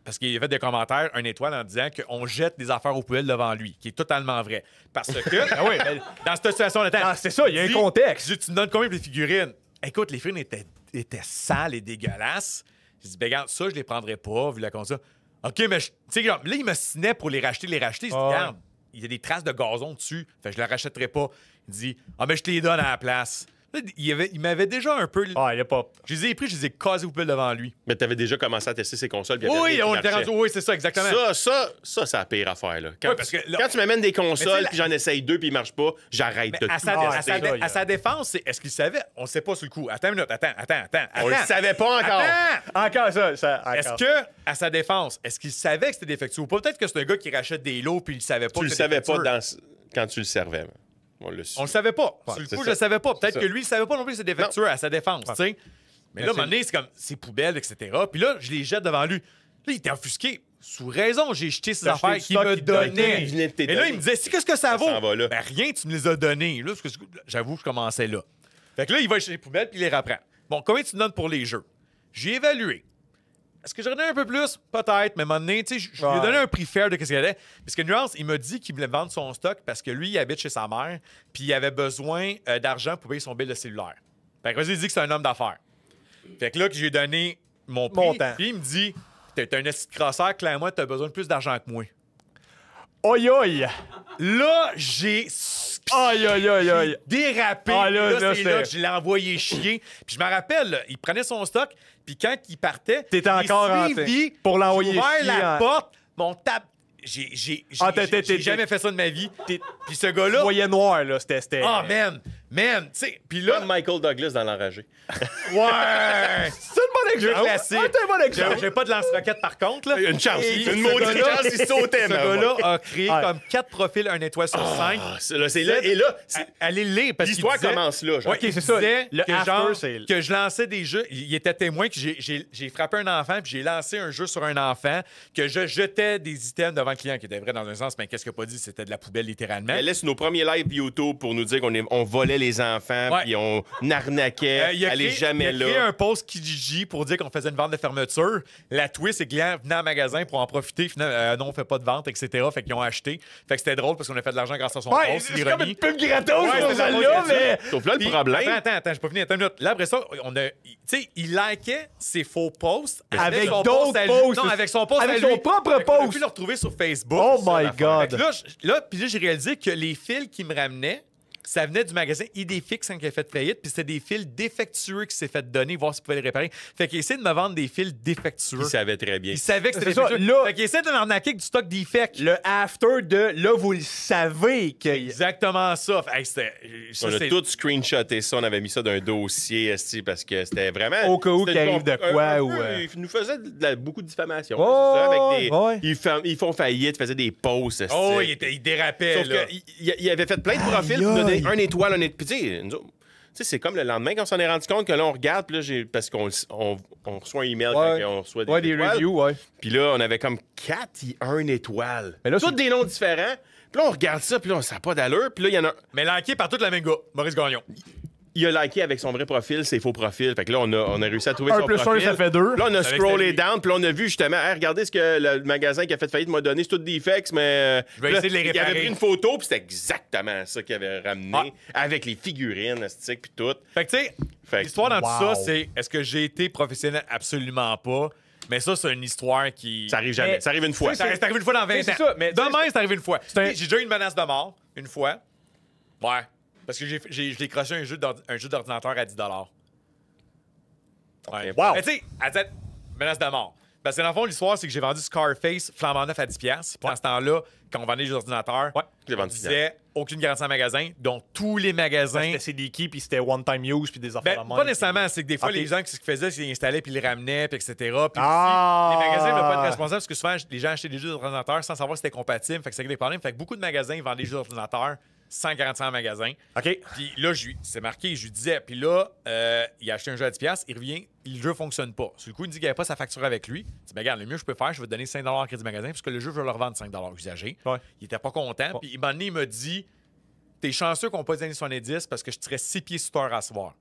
parce qu'il y avait des commentaires, un étoile en disant qu'on jette des affaires aux poubelles devant lui, qui est totalement vrai. Parce que, Ah oui, mais- dans cette situation, Ah, c'est ça, il y a un contexte. Tu me donnes combien pour les figurines? Écoute, les figurines étaient sales et dégueulasses. J'ai dit, ben, regarde, ça, je les prendrais pas, vu la console. OK, mais tu sais, là, il me signait pour les racheter. Il dit, regarde, il y a des traces de gazon dessus. Fait que je les rachèterai pas. Il dit, mais je te les donne à la place. Là, il m'avait déjà un peu. Ah, il a pas. Je les ai pris, je les ai cassés au pile devant lui. Mais t'avais déjà commencé à tester ses consoles. Puis il y avait Oui, rien qui on était marchait. rendu. Oui, c'est ça, exactement. Ça, c'est la pire affaire. Là. Quand, Ouais, parce que là- quand tu m'amènes des Mais tu consoles sais, puis j'en essaye 2 puis ils marchent pas, j'arrête de à tout sa, tester. à sa défense, c'est est-ce qu'il savait? On ne sait pas sur le coup. Attends une minute, attends. On le savait pas encore. Attends! Encore ça. Est-ce que, à sa défense, est-ce qu'il savait que c'était défectueux ou pas? Peut-être que c'est un gars qui rachète des lots puis il savait pas Tu que le c'était savais pas défectueux. quand tu le servais. On le On le savait pas. Sur le c'est coup, ça. je le savais pas. Peut-être C'est que ça. lui, il savait pas non plus que c'était défectueux à sa défense, tu sais. Mais là, à un moment donné, c'est comme ses poubelles, etc. Puis là, je les jette devant lui. Là, il était offusqué. Sous raison, j'ai jeté ses T'as affaires acheté qu'il du stock me qu'il te donnait. donnait. Il venait de te Et là, donner. il me disait, qu'est-ce que ça vaut? s'en va là. Ben, rien, tu me les as donnés. Là, parce que j'avoue, je commençais là. Fait que là, il va chez les poubelles puis il les reprend. Bon, combien tu me donnes pour les jeux? J'ai évalué. Est-ce que j'aurais donné un peu plus? Peut-être, mais à un moment donné, tu sais, je lui ai donné un prix fair de ce qu'il y avait. Parce que Nuance, il m'a dit qu'il voulait vendre son stock parce que lui, il habite chez sa mère, puis il avait besoin d'argent pour payer son bill de cellulaire. Fait que vas-y, il dit que c'est un homme d'affaires. Fait que là, que j'ai donné mon prix, Montant. puis il me dit, t'es un esti de crosseur, clairement, t'as besoin de plus d'argent que moi. Oi. Là, j'ai Aïe. dérapé. Ah, Puis là, là, là, c'est là c'est- que je l'ai envoyé chier. Puis je me rappelle, là, il prenait son stock, puis quand il partait, T'étais j'ai encore suivi, pour l'envoyer j'ai ouvert chier la en- porte, mon tap. J'ai jamais fait ça de ma vie. Puis ce gars-là. Voyait noir, là. C'était. Ah, man. Tu sais. Puis Comme là. Michael Douglas dans L'Enragé. Ouais. C'est un bon Jeu exemple. classique. Ah, c'est un bon exemple. J'ai pas de lance-roquette par contre. Là. Une chance. Et Une ce maudite gars-là- chance, il sautait, Ce mais gars-là a créé Ouais. comme 4 profils, 1 étoile sur 5. Ah, c'est là. Et là, Allez le lire parce qu'il l'histoire disait- commence là. genre. Ouais, il c'est ça. disait Le que, after, genre, c'est- que je lançais des jeux. Il était témoin que j'ai frappé un enfant puis j'ai lancé un jeu sur un enfant, que je jetais des items devant le client, qui était vrai dans un sens, mais qu'est-ce qu'il a pas dit? C'était de la poubelle littéralement. Elle laisse nos premiers lives YouTube pour nous dire on volait les enfants, Ouais. puis on arnaquait. Il a Elle est créé- jamais il a créé là. un post Kijiji pour dire qu'on faisait une vente de fermeture. La twist, c'est que les clients venaient en magasin pour en profiter. Finalement, non, on fait pas de vente, etc. Fait qu'ils ont acheté. Fait que c'était drôle parce qu'on a fait de l'argent grâce à son Ouais, post. c'est comme l'ironie. une pub gratos Ouais, pour c'est ça, celle-là, c'est mais. Sauf là, le Puis, problème. Attends, j'ai pas fini. Attends une minute. Là, après ça, tu sais, il likait ses faux posts Avec son d'autres post à lui. posts. Non, avec son post Avec à son lui. propre Fait qu'on a post. pu le retrouver sur Facebook. Oh C'est ça, my l'affaire. God. Fait que là, puis là, j'ai réalisé que les fils qui me ramenaient, ça venait du magasin Idéfix quand il a fait faillite, puis c'était des fils défectueux qui s'est fait donner, voir s'il pouvait les réparer. Fait qu'il essaie de me vendre des fils défectueux. Il savait très bien. Il savait que c'était C'est ça, défectueux. là- Fait qu'il essaie de m'arnaquer avec du stock defect. Le after de là, vous le savez que. Exactement ça. Hey, ça, On a c'est- tout screenshoté ça, on avait mis ça dans un dossier, esti, parce que c'était vraiment. Au cas où c'était qu'il arrive de quoi, un ou, peu, Ils nous faisaient beaucoup de diffamation. Oh, c'est ça, avec des, ouais. ils font faillite, faisaient des posts. esti. Oh, il dérapait, Sauf là. qu'il avait fait plein de profils pour Aïe, donner aïe. un étoile, un étoile. Puis, tu sais, nous autres, tu sais, c'est comme le lendemain quand on s'en est rendu compte que là, on regarde, puis là, parce qu'on on reçoit un email Ouais. quand on reçoit des Ouais, des étoiles. reviews, ouais. Puis là, on avait comme 4 et 1 étoile. Mais là, tous c'est- des noms différents. Puis là, on regarde ça, puis là, ça n'a pas d'allure. Puis là, il y en a. Mais liké par toute la même gars, Maurice Gagnon. Il a liké avec son vrai profil, ses faux profils. Fait que là, on a réussi à trouver 1 son plus 1, profil. ça fait 2. Là, on a Avec scrollé c'était lui. down, puis là, on a vu justement, hey, regardez ce que le magasin qui a fait faillite m'a donné, c'est tout des fakes, mais. Je vais Puis là, essayer de les Il avait réparer. pris une photo, puis c'était exactement ça qu'il avait ramené, Ah. avec les figurines, stick, puis tout. Fait que, tu sais, Fait que- l'histoire dans tout Wow. ça, c'est est-ce que j'ai été professionnel? Absolument pas. Mais ça, c'est une histoire qui. Ça arrive jamais. Mais- Ça arrive une fois. Ça c'est arrivé une fois dans 20 Mais ans. c'est ça, mais- Demain, c'est arrivé une fois. un- J'ai déjà eu une menace de mort, une fois. Ouais. Parce que je l'ai croché un jeu d'ordinateur à 10 Ouais. Wow. Mais tu sais, à cette menace de mort. Parce que dans le fond, l'histoire, c'est que j'ai vendu Scarface flambant neuf à 10$. Puis à ce temps-là, quand on vendait les ordinateurs, Je l'ai on vendu disait aucune garantie en magasin. Donc, tous les magasins. C'était CD-key, puis c'était one-time use, puis des affaires Ben, de pas même. nécessairement. C'est que des fois, Ok. les gens, ce qu'ils faisaient, c'est qu'ils installaient puis ils les ramenaient, puis etc. Puis Ah! aussi, les magasins ne veulent pas être responsables parce que souvent, les gens achetaient des jeux d'ordinateur sans savoir si c'était compatible. Fait que c'est des problèmes. Fait que beaucoup de magasins vendent des jeux d'ordinateur sans garantie en magasin. OK. Puis là, c'est marqué, je lui disais. Puis là, il a acheté un jeu à 10$, il revient, le jeu fonctionne pas. Sur le coup, il me dit qu'il n'y avait pas sa facture avec lui. Il dit, ben, regarde, le mieux que je peux faire, je vais te donner 5$ en crédit magasin, puisque le jeu, je vais le revendre 5$ usagé. Ouais. Il était pas content. Puis, un moment donné, il m'a dit, t'es chanceux qu'on n'ait pas les années 70 parce que je tirais 6 pieds sous terre à se voir.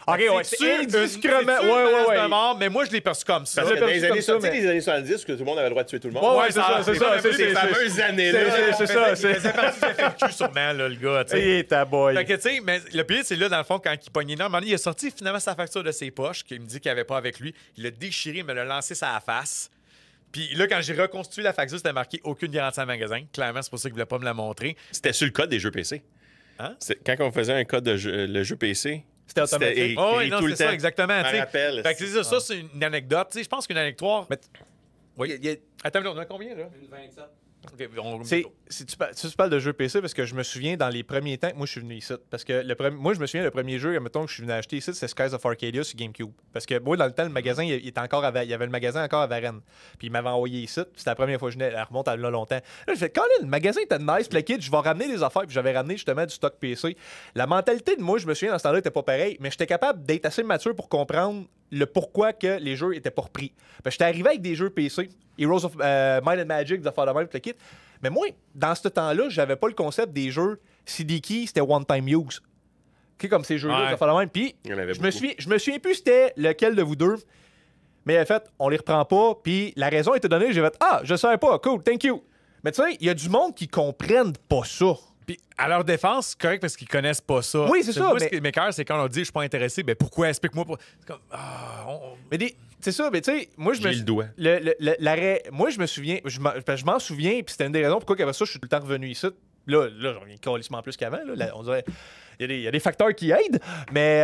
OK, ouais, C'est c'est indiscrètement. une menace Ouais. de mort, mais moi, je l'ai perçu comme ça. Parce que dans les perçu années, comme ça, tu sais, mais- les années 70, que tout le monde avait le droit de tuer tout le monde. Ouais, c'est ça, c'est ça. Ces c'est- fameuses c'est- années-là. c'est ça, Il c'est- faisait partie du FFQ, sûrement, là, le gars, tu sais. Et ta boy. Fait que, tu sais, mais le pire, c'est là, dans le fond, quand il pognait là, à un moment donné, il a sorti finalement sa facture de ses poches, qu'il me dit qu'il n'y avait pas avec lui. Il l'a déchiré, il me l'a lancé sur la face. Puis là, quand j'ai reconstitué la facture, c'était marqué aucune garantie en magasin. Clairement, c'est pour ça qu'ils ne voulaient pas me la montrer. C'était sur le code des jeux PC. Hein? Quand on faisait un code le jeu PC, C'était automatique. écrit Oh, oui, non, tout le c'est ça, temps. exactement. Un tu sais. rappel. Fait que c'est ça, c'est une anecdote. Tu sais, je pense qu'une anecdote. Oui. Attends, on a combien, là? Une 27. OK, on... Tu parles de jeux PC parce que je me souviens dans les premiers temps que moi je suis venu ici. Parce que moi je me souviens le premier jeu, mettons, que je suis venu acheter ici, c'est Skies of Arcadia sur GameCube. Parce que moi dans le temps, le magasin, il était encore il y avait le magasin encore à Varennes. Puis il m'avait envoyé ici. C'était la première fois que je venais, elle remonte à là longtemps. Là, je fais, Colin, le magasin était nice, le kid, je vais ramener des affaires. Puis j'avais ramené justement du stock PC. La mentalité de moi, je me souvian, dans ce temps-là, était pas pareil, mais j'étais capable d'être assez mature pour comprendre le pourquoi que les jeux étaient pas repris. J'étais arrivé avec des jeux PC, Heroes of Might and Magic, des affaires de même, le kit. Mais moi, dans ce temps-là, j'avais pas le concept des jeux CD key, c'était one time use. Comme ces jeux-là, des affaires de même. Puis Il y en avait je me souviens plus c'était lequel de vous deux. Mais en fait, on les reprend pas. Puis la raison était donnée, j'ai fait je savais pas, cool, thank you. Mais tu sais, il y a du monde qui comprennent pas ça. Puis à leur défense, c'est correct parce qu'ils connaissent pas ça. Oui, c'est ça, Moi, mais- ce qui m'écoeure, c'est quand on dit je suis pas intéressé, ben pourquoi? Explique-moi. C'est comme, Mais c'est ça, mais tu sais, moi je me J'ai le doigt. moi je me souviens, je m'en souviens, puis c'était une des raisons pourquoi qu'après ça, je suis tout le temps revenu ici. Là, j'en reviens calissement plus qu'avant. On dirait, il y a des facteurs qui aident, mais,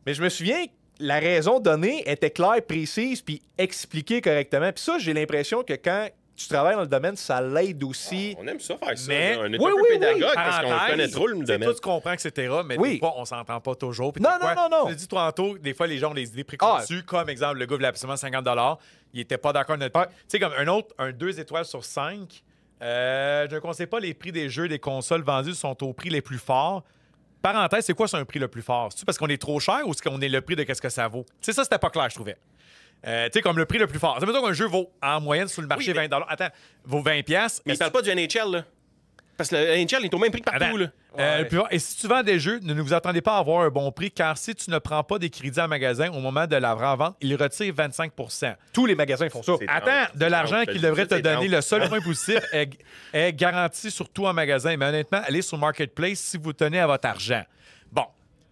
mais je me souviens que la raison donnée était claire, précise, puis expliquée correctement. Puis ça, j'ai l'impression que quand tu travailles dans le domaine, ça l'aide aussi. On aime ça faire ça. Mais- là. On est Oui, un peu oui, pédagogue oui. parce qu'on Parenthèse, connaît trop le tu sais, domaine. toi, tu comprends, etc., mais Oui. des fois, on s'entend pas toujours. Puis Non, des fois, non. Je l'ai dit tantôt, des fois, les gens ont des idées préconçues, comme exemple, le gars voulait absolument 50 $. Il était pas d'accord avec notre... Tu sais, comme un 2 étoiles sur 5, je ne conseille pas les prix des jeux, des consoles vendues sont au prix les plus forts. Parenthèse, c'est quoi c'est un prix le plus fort? C'est-tu parce qu'on est trop cher ou est-ce qu'on est le prix de qu'est-ce que ça vaut? Tu sais, ça, c'était pas clair, je trouvais. Tu sais, comme le prix le plus fort. Ça veut dire qu'un jeu vaut, en moyenne, sur le marché, Oui, mais- 20 $. Attends, vaut 20 $. Mais il parle pas du NHL, là. Parce que le NHL est au même prix que partout, Attends, là. le plus fort. Et si tu vends des jeux, ne vous attendez pas à avoir un bon prix, car si tu ne prends pas des crédits en magasin au moment de la revente, ils retirent 25 %. Tous les magasins font ça. C'est- Attends, de l'argent c'est qu'ils 30, devraient te c'est donner, 30. le seul point positif est garanti surtout en magasin. Mais honnêtement, allez sur Marketplace si vous tenez à votre argent. Bon,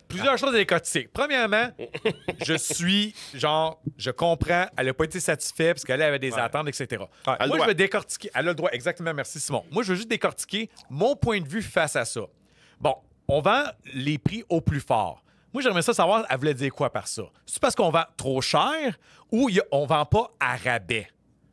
plusieurs choses à décortiquer. Premièrement, je comprends, elle n'a pas été satisfaite parce qu'elle avait des attentes, etc. Elle a Moi, le je droit. veux décortiquer. Elle a le droit, exactement, merci Simon. Moi, je veux juste décortiquer mon point de vue face à ça. Bon, on vend les prix au plus fort. Moi, j'aimerais ça savoir, elle voulait dire quoi par ça? C'est parce qu'on vend trop cher ou on vend pas à rabais?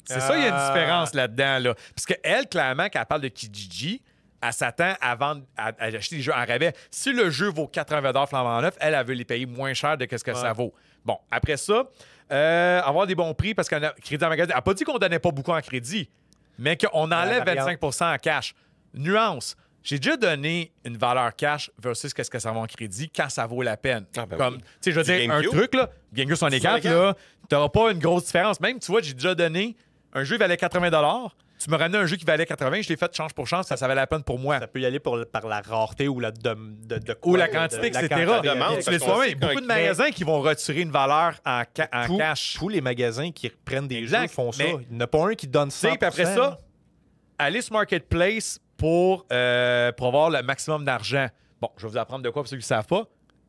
C'est ça, il y a une différence là-dedans. Là. Parce qu'elle, clairement, quand elle parle de Kijiji, elle s'attend à vendre, à acheter des jeux en rabais. Si le jeu vaut 80 $ flambant neuf, elle veut les payer moins cher de ce que ça vaut. Bon, après ça, avoir des bons prix parce qu'on a crédit en magasin. Elle n'a pas dit qu'on donnait pas beaucoup en crédit, mais qu'on enlève 25 % en cash. Nuance. J'ai déjà donné une valeur cash versus qu'est-ce que ça vaut en crédit quand ça vaut la peine. Ah, ben Comme, oui. tu sais, je veux Du dire, un GameCube? truc, là, GameCube 64, là, t'auras pas une grosse différence. Même, tu vois, j'ai déjà donné, un jeu valait 80 $, tu me ramenais un jeu qui valait 80, je l'ai fait change pour change, ça valait la peine pour moi. Ça peut y aller par la rareté ou la de Ou la de- quantité, de- etc. la quantité. demande, Tu parce les qu'on sois sait beaucoup qu'un- de magasins qui vont retirer une valeur en cash. Tous les magasins qui prennent des Exact. jeux font ça. Mais- Il n'y en a pas un qui donne Tu 100%. sais, puis après ça, aller sur Marketplace pour avoir le maximum d'argent. Bon, je vais vous apprendre de quoi pour ceux qui ne savent pas.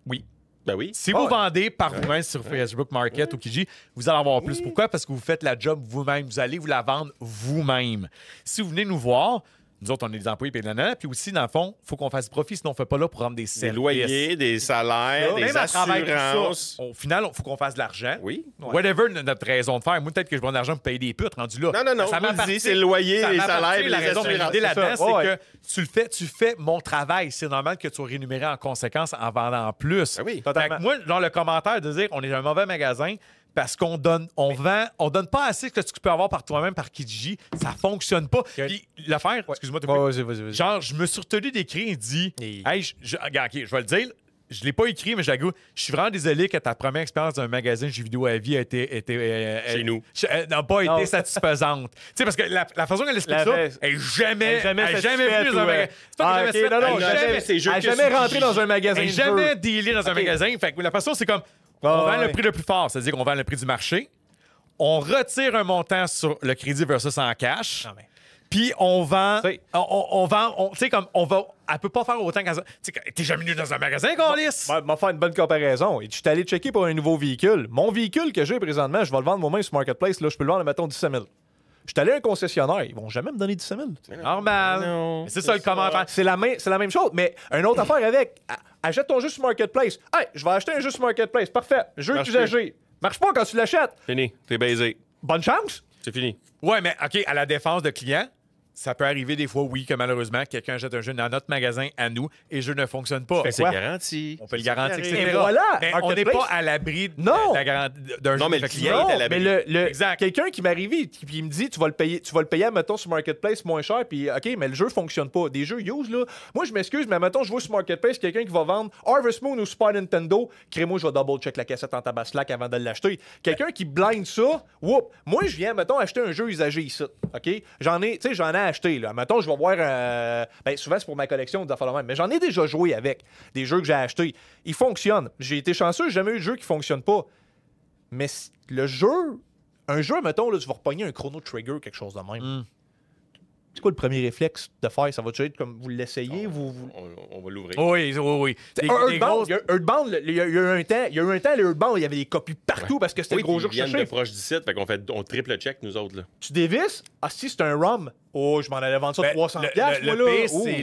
Oui. Ben oui. Si vous vendez par vous-même sur Facebook Market ou Kijiji, vous allez en avoir plus. Pourquoi? Parce que vous faites la job vous-même. Vous allez vous la vendre vous-même. Si vous venez nous voir, nous autres, on est des employés, puis aussi, dans le fond, il faut qu'on fasse profit, sinon on ne fait pas là pour rendre des Des services. loyers, des salaires, des Même à travers tout assurances. ça, au final, il faut qu'on fasse de l'argent. Oui. Whatever notre raison de faire. Moi, peut-être que je prends de l'argent pour payer des putes rendu là. Non, Ça vous le m'appartient. dites, c'est le loyer, Ça les m'appartient. salaires, La les raison de assurances. l'idée là-dedans, ça. Ouais. c'est que tu fais mon travail. C'est normal que tu sois rémunéré en conséquence en vendant plus. Ah oui, Fait totalement. que moi, dans le commentaire de dire on est un mauvais magasin parce qu'on donne, on donne pas assez que tu peux avoir par toi-même par Kijiji, ça fonctionne pas. Puis l'affaire, excuse-moi, Vas-y. genre, je me suis retenu d'écrire et dit Et- hey, regarde, OK, je vais le dire. Je l'ai pas écrit, mais j'ai le goût. Je suis vraiment désolé que ta première expérience d'un magasin de jeux vidéo à vie a été Chez nous. n'a pas Non. été satisfaisante. Tu sais, parce que la façon qu'elle explique La ça, vraie- elle est jamais satisfaite venue dans un ou, magasin. C'est pas Ah, qu'elle ok, jamais non, fait- non, elle elle a jamais- jamais- c'est jeux Elle que n'a jamais sur rentré Kijiji. dans un magasin elle de est jamais jeux. dealé dans un Ok. magasin. Fait que la façon, c'est comme on vend le prix le plus fort, c'est-à-dire qu'on vend le prix du marché. On retire un montant sur le crédit versus en cash. Ah, mais- Puis on vend. T'sais. On vend. Tu sais, comme on va. Elle peut pas faire autant qu'elle. Tu sais, t'es jamais venu dans un magasin, Carlis? M'a faire une bonne comparaison. Et je suis allé checker pour un nouveau véhicule. Mon véhicule que j'ai présentement, je vais le vendre moi-même sur Marketplace. Là, je peux le vendre, mettons, 17 000. Je suis allé à un concessionnaire. Ils vont jamais me donner 17 000. Normal. Non, Mais c'est ça le commentaire. C'est la même chose. Mais une autre affaire avec. Achète ton jeu sur Marketplace. Hey, je vais acheter un jeu sur Marketplace. Parfait. Jeu Marche usagé. Marche pas quand tu l'achètes. Fini. T'es baisé. Bonne chance. C'est fini. Ouais, mais OK, à la défense de clients, ça peut arriver des fois, oui, que malheureusement, quelqu'un jette un jeu dans notre magasin à nous et le jeu ne fonctionne pas. C'est quoi? garanti. On peut le garantir, etc. Et voilà, Mais on n'est Marketplace. pas à l'abri Non. de la garantie d'un jeu. Non, mais le client est à l'abri. mais Exact. quelqu'un qui m'arrive et puis il me dit tu vas le payer mettons sur Marketplace moins cher puis OK mais le jeu fonctionne pas des jeux use là moi je m'excuse mais mettons je vois sur Marketplace quelqu'un qui va vendre Harvest Moon ou Super Nintendo crée-moi je vais double check la cassette en tabaslac avant de l'acheter quelqu'un qui blind ça whoop moi je viens mettons acheter un jeu usagé ici OK j'en ai acheté là mettons je vais voir ben souvent c'est pour ma collection des affaires de même mais j'en ai déjà joué avec des jeux que j'ai achetés ils fonctionnent j'ai été chanceux j'ai jamais eu de jeu qui fonctionne pas mais le jeu, un jeu, mettons, là, tu vas repogner un Chrono Trigger, quelque chose de même. C'est quoi le premier réflexe de faire? Ça va être comme vous l'essayez? On va l'ouvrir. Oui, oui, oui. Earthbound, Earthbound, il y a eu un temps, le Earthbound, il y avait des copies partout parce que c'était Oui, le gros ils jeu viennent recherché. de proche du site, fait qu'on on triple check, nous autres. Là. Tu dévisses? Ah si, c'est un ROM. Oh, je m'en allais vendre ça Ben, 300 le moi, là. pire, Oh. c'est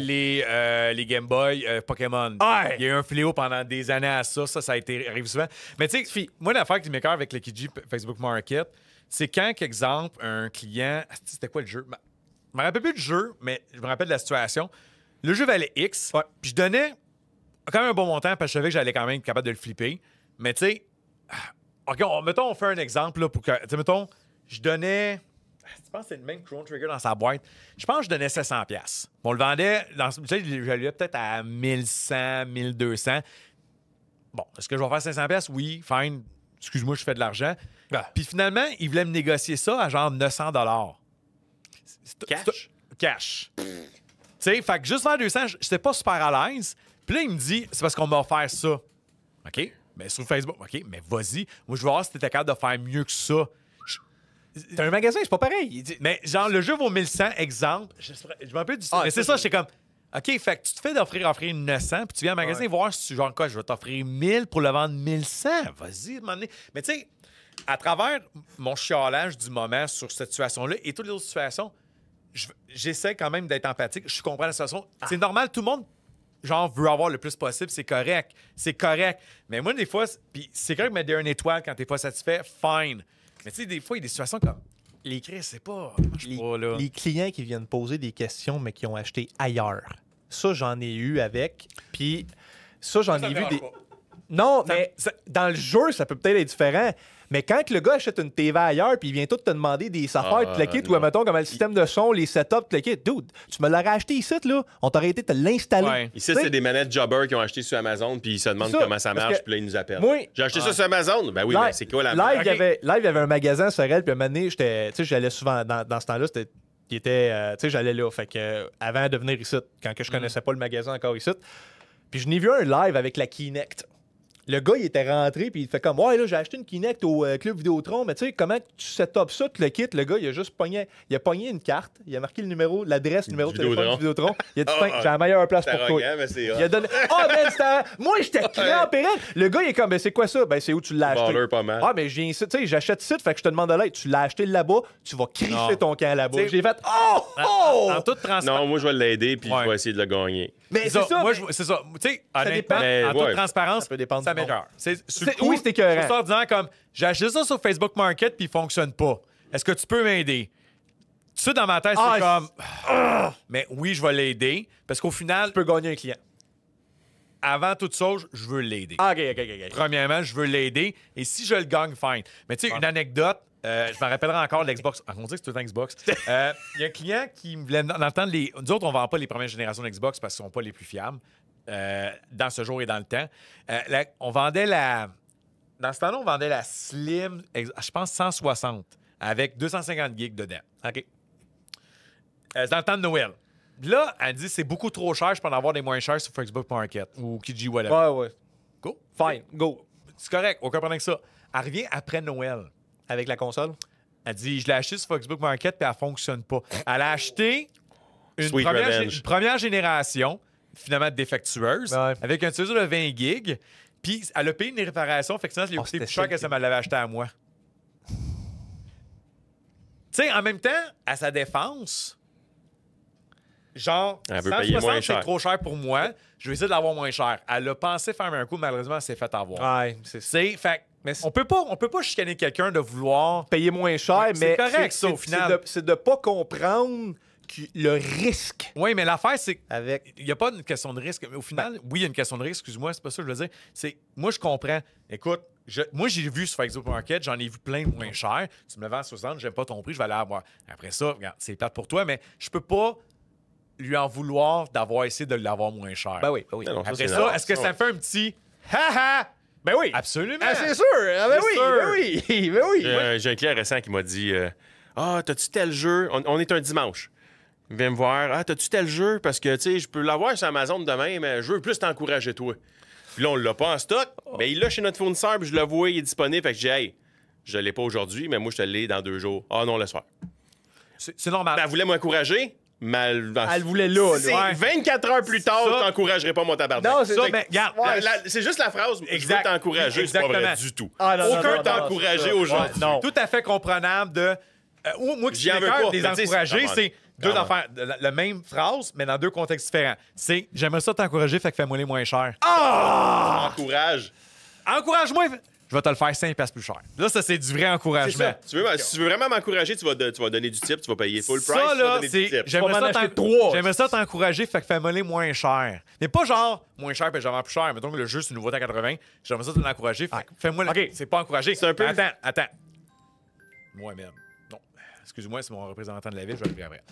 les Game Boy Pokémon. Ouais. Il y a eu un fléau pendant des années à ça. Ça a été arrivé souvent. Mais tu sais, moi, l'affaire qui m'écoeure avec le Kijiji Facebook Market, c'est quand, exemple, un client... C'était quoi le jeu? Je me rappelle plus du jeu, mais je me rappelle de la situation. Le jeu valait X, puis je donnais quand même un bon montant parce que je savais que j'allais quand même être capable de le flipper. Mais tu sais, OK, mettons, on fait un exemple là, pour que... Tu sais, mettons, je donnais... Je pense que c'est le même Chrono Trigger dans sa boîte. Je pense que je donnais 700$. On le vendait, tu sais, je l'allais peut-être à 1100, 1200. Bon, est-ce que je vais faire 500$? Oui, fine. Excuse-moi, je fais de l'argent. Puis finalement, il voulait me négocier ça à genre 900$. Cash? Cash. Tu sais, fait que juste vers 200, j'étais pas super à l'aise. Puis là, il me dit, c'est parce qu'on m'a offert ça. OK? Mais sur Facebook, OK, mais vas-y. Moi, je veux voir si t'étais capable de faire mieux que ça. T'as un magasin, c'est pas pareil. Il dit, Mais genre, le jeu vaut 1100, exemple. Je m'en rappelle du mais c'est ça, j'étais comme, OK, fait que tu te fais offrir 900, puis tu viens au magasin voir si tu, genre quoi, je vais t'offrir 1000 pour le vendre 1100. Vas-y, à un moment donné. Mais tu sais, à travers mon chialage du moment sur cette situation-là et toutes les autres situations, j'essaie quand même d'être empathique. Je comprends la situation. C'est normal, tout le monde, genre, veut avoir le plus possible. C'est correct. C'est correct. Mais moi, des fois, puis c'est correct de mettre une étoile quand t'es pas satisfait. Fine. Mais tu sais, des fois, il y a des situations comme les cris, c'est pas. les clients qui viennent poser des questions, mais qui ont acheté ailleurs. Ça, j'en ai eu avec. Puis ça, j'en ai vu des. Non, mais dans le jeu, ça peut peut-être être différent. Mais quand le gars achète une TV ailleurs puis il vient tout te demander des affaires, te le kit, ou mettons comme le système de son, les setups, te le kit, dude, tu me l'aurais acheté ici, là, on t'aurait été te l'installer. Ouais. Ici, c'est des manettes Jobber qui ont acheté sur Amazon, puis ils se demandent Ça, comment ça parce marche, que puis là, ils nous appellent. moi- J'ai acheté ça sur Amazon. Ben oui, mais c'est quoi la Live, marque? il y avait un magasin sur elle, puis à un moment donné, j'allais souvent dans ce temps-là, j'allais là. Fait que avant de venir ici, quand que je connaissais pas le magasin encore ici, puis je n'ai vu un live avec la Kinect. Le gars, il était rentré, puis il fait comme, ouais, là, j'ai acheté une Kinect au Club Vidéotron, mais tu sais, comment tu set-up ça, tu le quittes? Le gars, il a pogné une carte, il a marqué le numéro, l'adresse, le numéro de téléphone du Vidéotron. Il a dit, j'ai la meilleure place C'est pour toi. arrogant, mais c'est Il a donné. Ah, ben, c'était. Moi, j'étais crampé. Le gars, il est comme, ben, c'est quoi ça? Ben, c'est où tu l'as acheté? Baller pas mal. Ah, mais je viens ici, tu sais, j'achète ici, fait que je te demande de l'aide. Tu l'as acheté là-bas, tu vas crisser ton camp là-bas. T'sais, J'ai fait, oh! En toute transparence. Non, moi, je vais l'aider, puis Ouais. je vais essayer de le gagner. Mais C'est c'est ça. Moi, mais- c'est ça. Tu sais, honnêtement, dépend. Mais en toute ouais, transparence, ça peut dépendre ça du monde. m'écoeure. Oui, c'est écœurant. Je suis en disant comme, j'ai acheté ça sur Facebook Market puis il fonctionne pas. Est-ce que tu peux m'aider? Tout ça, dans ma tête, c'est comme, mais oui, je vais l'aider parce qu'au final, Tu peux gagner un client. avant toute chose, je veux l'aider. Ah, ok. Premièrement, je veux l'aider et si je le gagne, fine. Mais tu sais, une anecdote, je me rappellerai encore de l'Xbox. On dit que c'est tout le temps Xbox. Il y a un client qui me voulait entendre les. Nous autres, on ne vend pas les premières générations d'Xbox parce qu'ils ne sont pas les plus fiables dans ce jour et dans le temps. On vendait la. Dans ce temps-là, on vendait la Slim, je pense 160, avec 250 gigs dedans. OK. C'est dans le temps de Noël. Là, elle dit c'est beaucoup trop cher, je peux en avoir des moins chers sur Facebook Market ou Kijiji, whatever. Ouais. Go. Fine, go. C'est correct, aucun problème que ça. Elle revient après Noël. Avec la console? Elle dit, je l'ai acheté sur Facebook Market, puis elle fonctionne pas. Elle a acheté une Sweet revenge. une première génération, finalement défectueuse, Ouais. avec un téléviseur de 20 gigs, puis elle a payé une réparation, fait que sinon, ça lui a coûté c'était plus cher ça que ça me l'avait acheté à moi. Tu sais, en même temps, à sa défense, genre, Elle veut payer moins 160, cher. c'est trop cher pour moi, je vais essayer de l'avoir moins cher. Elle a pensé faire un coup, malheureusement, elle s'est fait avoir. Ouais, c'est Fait Mais on peut pas chicaner quelqu'un de vouloir. payer moins cher, Ouais, c'est mais correct, ça, au final. C'est de pas comprendre le risque Oui, mais l'affaire, c'est avec. il n'y a pas une question de risque. Mais au final, oui, il y a une question de risque, excuse-moi, c'est pas ça que je veux dire. C'est, moi, je comprends. Écoute, moi, j'ai vu sur Facebook Market, j'en ai vu plein de moins cher. Tu me le vends à 60, j'aime pas ton prix, je vais aller avoir. Après ça, regarde, c'est plate pour toi, mais je peux pas lui en vouloir d'avoir essayé de l'avoir moins cher. Ben oui, ben oui. Non, Après c'est ça, normal. est-ce que ça Ouais. me fait un petit ha-ha? Ben oui. Absolument. Ah, c'est sûr. Ah, ben C'est oui, sûr. ben oui, ben oui. J'ai un client récent qui m'a dit t'as-tu tel jeu? On est un dimanche. Il vient me voir. Ah, t'as-tu tel jeu? Parce que, tu sais, je peux l'avoir sur Amazon demain, mais je veux plus t'encourager, toi. Puis là, on l'a pas en stock. Mais il l'a chez notre fournisseur, puis je le vois, il est disponible. Fait que je dis, hey, je l'ai pas aujourd'hui, mais moi, je te l'ai dans 2 jours. Ah non, laisse faire. C'est normal. Ben, elle voulait m'encourager, mais elle Elle voulait là. C'est là. 24 heures plus tard, Ça- je t'encouragerai pas mon tabarnak. Non, c'est ça, fait que- mais regarde, C'est juste la phrase, je veux Exact. t'encourager, c'est pas vrai Exactement. du tout. Ah, non, non, Aucun non, t'a non, encouragé c'est ça. aujourd'hui. Ouais, non. tout à fait comprenable de. Moi, qui J'y en suis veux d'accord pas, des mais tu sais, encourager, c'est- c'est deux Comment? affaires. La même phrase, mais dans deux contextes différents. C'est j'aimerais ça t'encourager, fait que fais-moi les moins cher. Encourage. Encourage-moi, je vais te le faire 5$ plus cher. Là, ça, c'est du vrai C'est encouragement. ça. Si tu veux vraiment m'encourager, tu vas donner du tip, tu vas payer full price, Ça, tu vas là, donner du c'est. tip. J'aimerais Faut m'en ça, acheter 3. j'aimerais ça t'encourager, fait que fais-moi les moins cher. Mais pas genre moins cher, puis j'en plus cher. Mettons que le jeu, c'est une nouveauté à 80. J'aimerais ça t'encourager, fait que fais-moi le. OK. C'est pas encouragé. C'est un peu- Attends. Moi-même. Non. Excuse-moi, c'est mon représentant de la ville, je vais le dire après.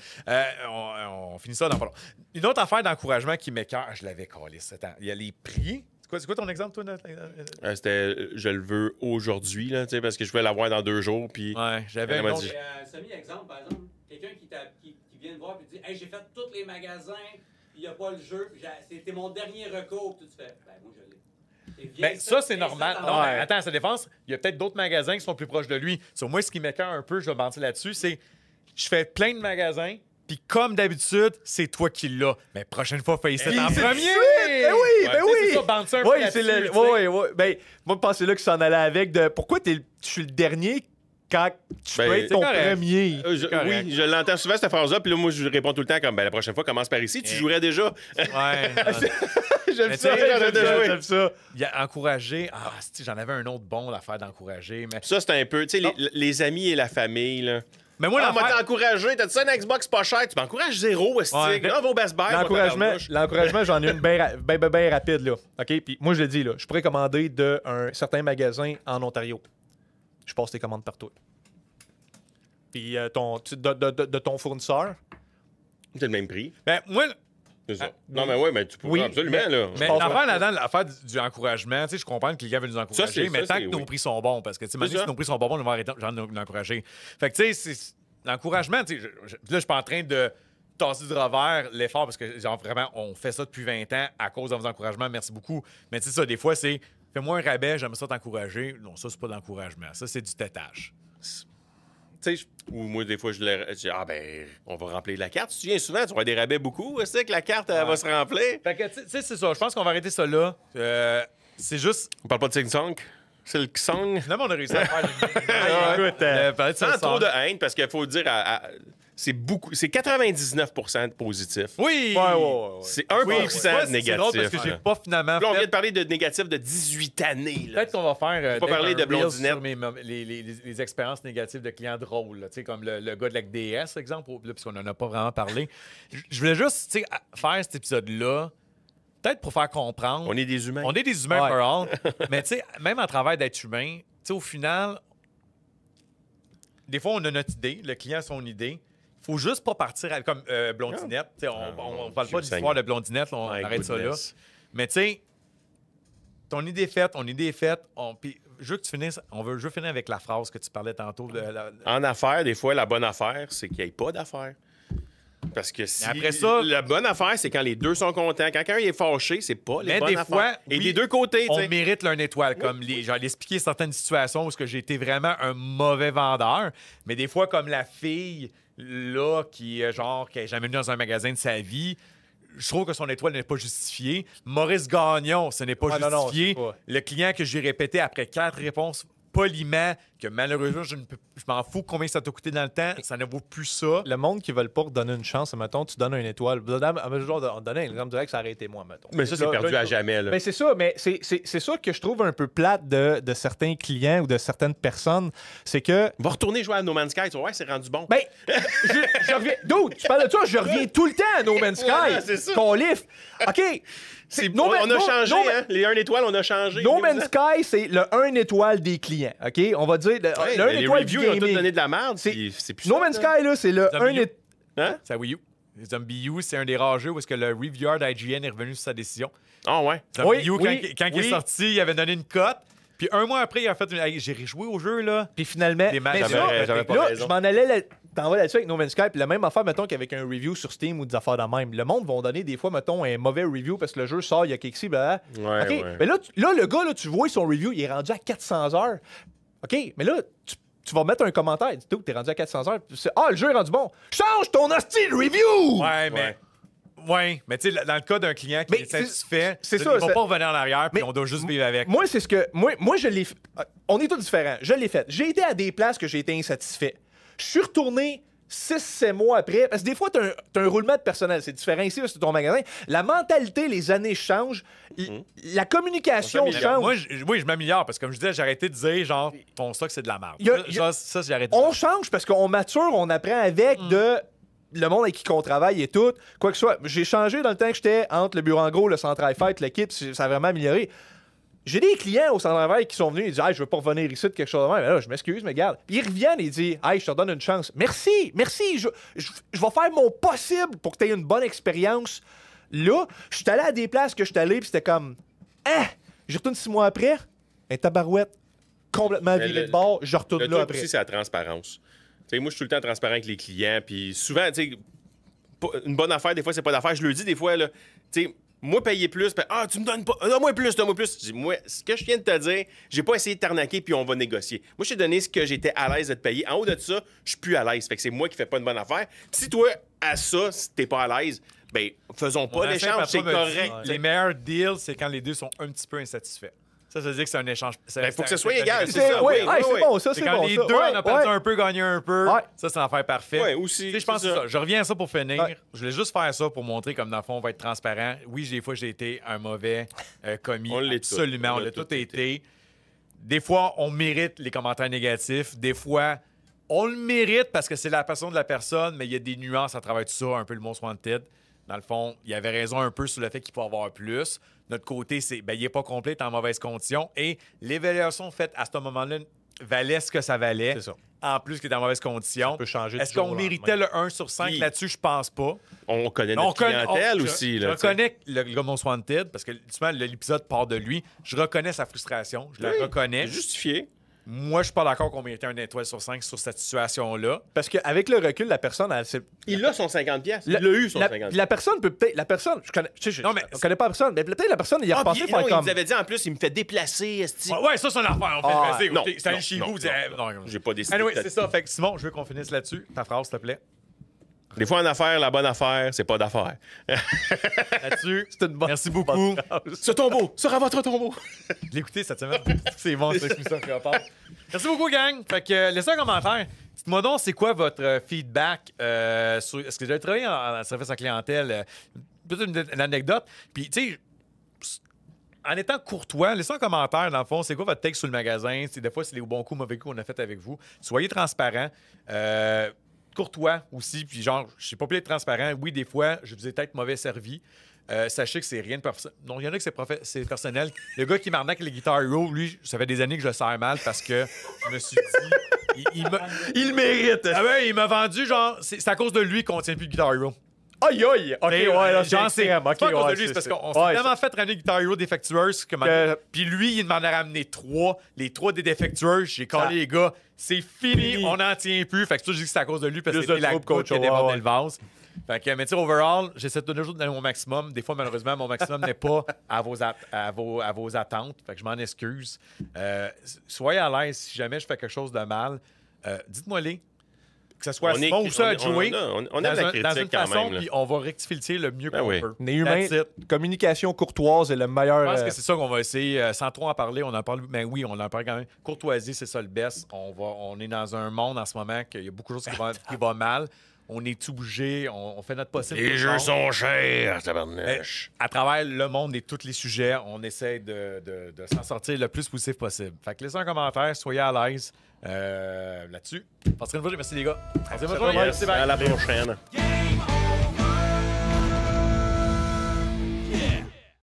On finit ça dans pas long. Une autre affaire d'encouragement qui m'écoeure, je l'avais collé. Attends, il y a les prix. C'est quoi ton exemple, toi? C'était je le veux aujourd'hui, là, tu sais, parce que je vais l'avoir dans 2 jours, puis... Ouais, j'avais Elle un m'a autre. dit. Semi-exemple, par exemple, quelqu'un qui vient te voir et dit Hey, j'ai fait tous les magasins, puis il n'y a pas le jeu, puis c'était mon dernier recours, puis tu fais Ben, moi, je l'ai. Et viens Ben, ça, c'est viens normal. t'en Non, vas. mais attends, à sa défense, il y a peut-être d'autres magasins qui sont plus proches de lui. Sur moi, ce qui m'écoeure un peu, je vais mentir là-dessus, c'est je fais plein de magasins, puis comme d'habitude, c'est toi qui l'as. Mais prochaine fois, fais ça en C'est premier. Ben oui, ben Tu sais, oui. c'est ça, bande ça un peu Oui, là-dessus, c'est le. tu sais. Oui. Ben, moi, je pensais là que s'en allait avec de. Pourquoi je suis le dernier quand tu Ben, peux être ton c'est correct. premier? correct. Oui, je l'entends souvent, cette phrase-là, puis là, moi, je réponds tout le temps comme, ben, la prochaine fois, commence par ici, tu jouerais déjà. Ouais. J'aime Mais ça, tu sais, j'aime ça. Il y a encouragé. Ah, j'en avais un autre bon d'affaire d'encourager. Mais, Ça, c'est un peu, tu sais, les amis et la famille, là. mais moi, Ah, moi, l'affaire. t'as encouragé, t'as-tu un Xbox pas cher? Tu m'encourages 0, esti. Ouais. Non, va au Best Buy. L'encouragement, j'en ai une bien rapide, là. OK? Puis moi, je le dis, là, je pourrais commander d'un certain magasin en Ontario. Je passe tes commandes partout. Puis de ton fournisseur. C'est le même prix. Ben, moi, C'est ça. Non, mais oui, mais tu peux Oui, absolument, là. mais pense l'affaire que- là-dedans, l'affaire du encouragement, tu sais, je comprends que les gars veulent nous encourager, mais tant que nos prix sont bons, parce que, tu sais, maintenant, ça. si nos prix sont pas bons, on va arrêter de encourager. Fait que, tu sais, c'est l'encouragement, tu sais, là, je suis pas en train de tasser du revers l'effort, parce que, genre, vraiment, on fait ça depuis 20 ans à cause de vos encouragements, merci beaucoup. Mais, tu sais, ça, des fois, c'est fais-moi un rabais, j'aime ça t'encourager. Non, ça, c'est pas de l'encouragement. Ça, c'est du tétage. Tu sais, Ou moi, des fois, je dis, ah, ben, on va remplir la carte. Tu te souviens souvent, tu vas avoir des rabais beaucoup. C'est que la carte, elle va se remplir. Fait que, tu sais, c'est ça. Je pense qu'on va arrêter ça là. C'est juste. On parle pas de Sing Song. C'est le Song. Finalement, on a réussi à faire écoute, parler de ça Sans trop ensemble. de haine, parce qu'il faut dire, c'est beaucoup. C'est 99% de positif. Oui! ouais. C'est 1% Oui, de c'est drôle négatif. parce que j'ai là. pas finalement Là, on vient fait. de parler de négatif de 18 années. Là. Peut-être qu'on va faire Faut pas parler peut-être de un reel blondinette. sur les expériences négatives de clients drôles, là, tu sais, comme le gars de la DS, exemple, là, puisqu'on n'en a pas vraiment parlé. Je voulais juste tu sais, faire cet épisode-là, peut-être pour faire comprendre. On est des humains. On est des humains Ouais. for all, mais tu sais, même à travers d'être humain, tu sais, au final, des fois, on a notre idée, le client a son idée. Faut juste pas partir comme Blondinette. Tu sais, on parle pas d'histoire de Blondinette, là, on My arrête ça là. goodness. Mais tu sais, ton idée est faite, ton idée est faite. Puis je veux que tu finisses, je veux finir avec la phrase que tu parlais tantôt. En affaires, des fois, la bonne affaire, c'est qu'il n'y ait pas d'affaires. Parce que si après ça- la bonne affaire, c'est quand les deux sont contents. Quand quelqu'un est fâché, c'est pas les Mais bonnes des affaires. fois, Et oui, des deux côtés, tu on sais. mérite là, une étoile. Comme genre, expliquer certaines situations où j'ai été vraiment un mauvais vendeur. Mais des fois, comme la fille, là, qui est jamais venue dans un magasin de sa vie, je trouve que son étoile n'est pas justifiée. Maurice Gagnon, ce n'est pas Ah, non, justifié. c'est pas. Le client que j'ai répété après 4 réponses poliment, que malheureusement, je m'en fous combien ça t'a coûté dans le temps, ça ne vaut plus ça. Le monde qui veulent pas redonner une chance, mettons, tu donnes une étoile. On donne un exemple direct, ça aurait été moi, mettons. Mais ça, c'est Là, perdu là, à jamais. Là. Mais c'est ça, mais c'est ça que je trouve un peu plate de certains clients ou de certaines personnes. C'est que. Va retourner jouer à No Man's Sky, tu vas voir, c'est rendu bon. Ben, je reviens. Dude, tu parles de ça, je reviens tout le temps à No Man's Sky. Voilà, c'est ça. Qu'on lift. OK. On a changé, hein? Les 1 étoile, on a changé. No Man's Sky, c'est le 1 étoile des clients. OK? On va dire le 1 les étoile du reviews, ils ont tous gaming. donné de la merde. C'est- puis c'est plus No ça, Man's là. Sky, là, c'est le Zombie 1 U. étoile. Hein? C'est à Wii U. Zombie U, c'est un des rares jeux où est-ce que le reviewer d'IGN est revenu sur sa décision. Ah ouais. Zombie Oui, U, oui, quand il est oui. sorti, il avait donné une cote. Puis un mois après, il a fait une... Hey, j'ai rejoué au jeu, là. Puis finalement, Des matchs. mais J'avais- ça, j'avais pas là, raison. je m'en allais t'en vas là-dessus avec No Man's Sky, puis la même affaire, mettons, qu'avec un review sur Steam ou des affaires de même. Le monde va donner des fois, mettons, un mauvais review parce que le jeu sort, il y a quelque chose, blablabla. Ouais, OK, ouais. mais là, le gars, là, tu vois son review, il est rendu à 400 heures. OK, mais là, tu vas mettre un commentaire, dis t'es rendu à 400 heures. Le jeu est rendu bon. Change ton hostile review! Ouais, mais... Ouais, mais tu sais, dans le cas d'un client qui Mais est satisfait, c'est il ça, ne va c'est- pas revenir en arrière, puis Mais on doit juste vivre avec. Moi, c'est ce que. Moi je l'ai. On est tous différents. Je l'ai fait. J'ai été à des places que j'ai été insatisfait. Je suis retourné 6-7 mois après. Parce que des fois, t'as un roulement de personnel. C'est différent ici, parce que c'est ton magasin. La mentalité, les années changent. La communication On s'améliore. change. Moi, je m'améliore, parce que comme je disais, j'ai arrêté de dire, genre, ton stock, c'est de la merde. Il y a- Ça, ça, j'ai arrêté. On change parce qu'on mature, on apprend avec de le monde avec qui on travaille et tout. Quoi que ce soit. J'ai changé dans le temps que j'étais entre le bureau en gros, le centre fight, l'équipe. Ça a vraiment amélioré. J'ai des clients au centre travail qui sont venus et disent je veux pas revenir ici de quelque chose de même. Mais là, je m'excuse, mais regarde. Puis ils reviennent et ils disent je te redonne une chance. Merci. Je vais faire mon possible pour que tu aies une bonne expérience. Là, je suis allé à des places que je suis allé, puis c'était comme je retourne 6 mois après, un tabarouette complètement Mais viré le- de bord, je retourne Le là truc après. aussi, c'est la transparence. Tu sais, moi, je suis tout le temps transparent avec les clients. Puis souvent, tu sais, une bonne affaire, des fois, c'est pas d'affaire. Je le dis des fois, là, tu sais, moi, payer plus, ben, tu me donnes pas. Donne-moi plus, donne-moi plus. Je dis, moi, ce que je viens de te dire, j'ai pas essayé de t'arnaquer, puis on va négocier. Moi, je t'ai donné ce que j'étais à l'aise de te payer. En haut de ça, je suis plus à l'aise. Fait que c'est moi qui fais pas une bonne affaire. Puis si toi, à ça, si t'es pas à l'aise, ben, faisons Mon pas ancien l'échange, patron c'est me dit, correct. Les meilleurs deals, c'est quand les deux sont un petit peu insatisfaits. Ça veut dire que c'est un échange. Ben, faut que ce soit c'est- égal, c'est- c'est ça. Ouais, oui, c'est oui. bon, ça, C'est c'est quand bon. les ça. deux, Ouais, on a perdu ouais. un peu, gagné un peu. Ouais. Ça, c'est l'affaire parfait. Ouais, aussi, Tu sais, je pense que c'est c'est ça. ça. Je reviens à ça pour finir. Ouais. Je voulais juste faire ça pour montrer comme dans le fond, on va être transparent. Oui, des fois, j'ai été un mauvais commis. On l'est tous. Absolument, On on l'a l'a tous tout été. Des fois, on mérite les commentaires négatifs. Des fois, on le mérite parce que c'est la passion de la personne, mais il y a des nuances à travers tout ça, un peu le Most Wanted. Dans le fond, il avait raison un peu sur le fait qu'il faut avoir plus. Notre côté, c'est il n'est pas complet, il est en mauvaise condition. Et l'évaluation faite à ce moment-là valait ce que ça valait. C'est ça. En plus, qu'il est en mauvaise condition. Ça peut changer Est-ce du jour qu'on au méritait lendemain. le 1 sur 5 Oui. là-dessus? Je pense pas. On connaît On notre clientèle je- aussi. Je Là, tu sais. reconnais le gars Most Wanted parce que justement, l'épisode part de lui. Je reconnais sa frustration. Je la Oui, reconnais. c'est justifié. Moi, je suis pas d'accord qu'on méritait un étoile sur 5 sur cette situation-là. Parce qu'avec le recul, la personne, elle sait. Il a son 50$. Il La- a eu son la, 50$. puis la personne peut peut-être. La personne, je connais. Tu sais, Non, mais- je connais pas la personne, mais peut-être la personne, il a repensé puis, faire non, il comme. nous avait dit en plus, il me fait déplacer, esti. Ouais, ça, c'est une affaire. On fait Ah, vas-y, non, écoutez, c'est allé non, chez non, vous. non, vous dites, non. non. J'ai pas décidé. Anyway, de- c'est ça. Fait que Simon, je veux qu'on finisse là-dessus. Ta phrase, s'il te plaît. Des fois, en affaire, la bonne affaire, c'est pas d'affaire. Là-dessus. C'est une bonne. Merci beaucoup. Ce tombeau sera votre tombeau. Je l'ai écouté cette semaine. C'est bon, c'est ça qui repart. Merci beaucoup, gang. Fait que laissez un commentaire. Dites-moi donc, c'est quoi votre feedback sur. Est-ce que vous avez travaillé en service à clientèle? Peut-être une anecdote. Puis, tu sais, en étant courtois, laissez un commentaire, dans le fond. C'est quoi votre texte sur le magasin? Des fois, c'est les bons coups, mauvais coups qu'on a fait avec vous. Soyez transparent. Courtois aussi. Puis, genre, je sais pas plus être transparent. Oui, des fois, je vous ai peut-être mauvais servi. Sachez que c'est rien de personnel. Non, il y en a que c'est personnel. Le gars qui m'arnaque les Guitar Hero, lui, ça fait des années que je le sers mal parce que je me suis dit. Il mérite. Ah ouais, il m'a vendu, genre, c'est à cause de lui qu'on tient plus de Guitar Hero. Aïe, aïe. Ok, Mais, ouais, là, genre, c'est extrême. Ok, pas à cause ouais, de lui, c'est parce qu'on ouais, s'est tellement fait ramener Guitar Hero défectueuse Que- puis lui, il demandait à ramener 3. Les 3 des défectueuses, j'ai Ça- collé les gars. C'est fini, Fini. on n'en tient plus. Fait que ça, je dis que c'est à cause de lui parce que Plus de c'était la trouble goutte qu'autre qui a chose, débordé ouais, le vase. Fait que, mais tu sais, overall, j'essaie de toujours de donner mon maximum. Des fois, malheureusement, mon maximum n'est pas à vos attentes. Fait que je m'en excuse. Soyez à l'aise si jamais je fais quelque chose de mal. Dites-moi-les. Que ce soit Simon ou ça à jouer. On aime la critique dans une quand façon, même. Là. puis on va rectifier le tir le mieux qu'on oui. peut. On est humain. That's it. Communication courtoise est le meilleur. Je pense que c'est ça qu'on va essayer, sans trop en parler. On en parle, mais oui, on en parle quand même. Courtoisie, c'est ça le best. On est dans un monde en ce moment qu'il y a beaucoup de choses qui vont mal. On est tout bougé, on fait notre possible. Les jeux sont chers, tabarnouche. À travers le monde et tous les sujets, on essaie de s'en sortir le plus positif possible. Fait que laissez un commentaire, soyez à l'aise là-dessus. Passerez une fois, merci les gars. Merci, À la prochaine.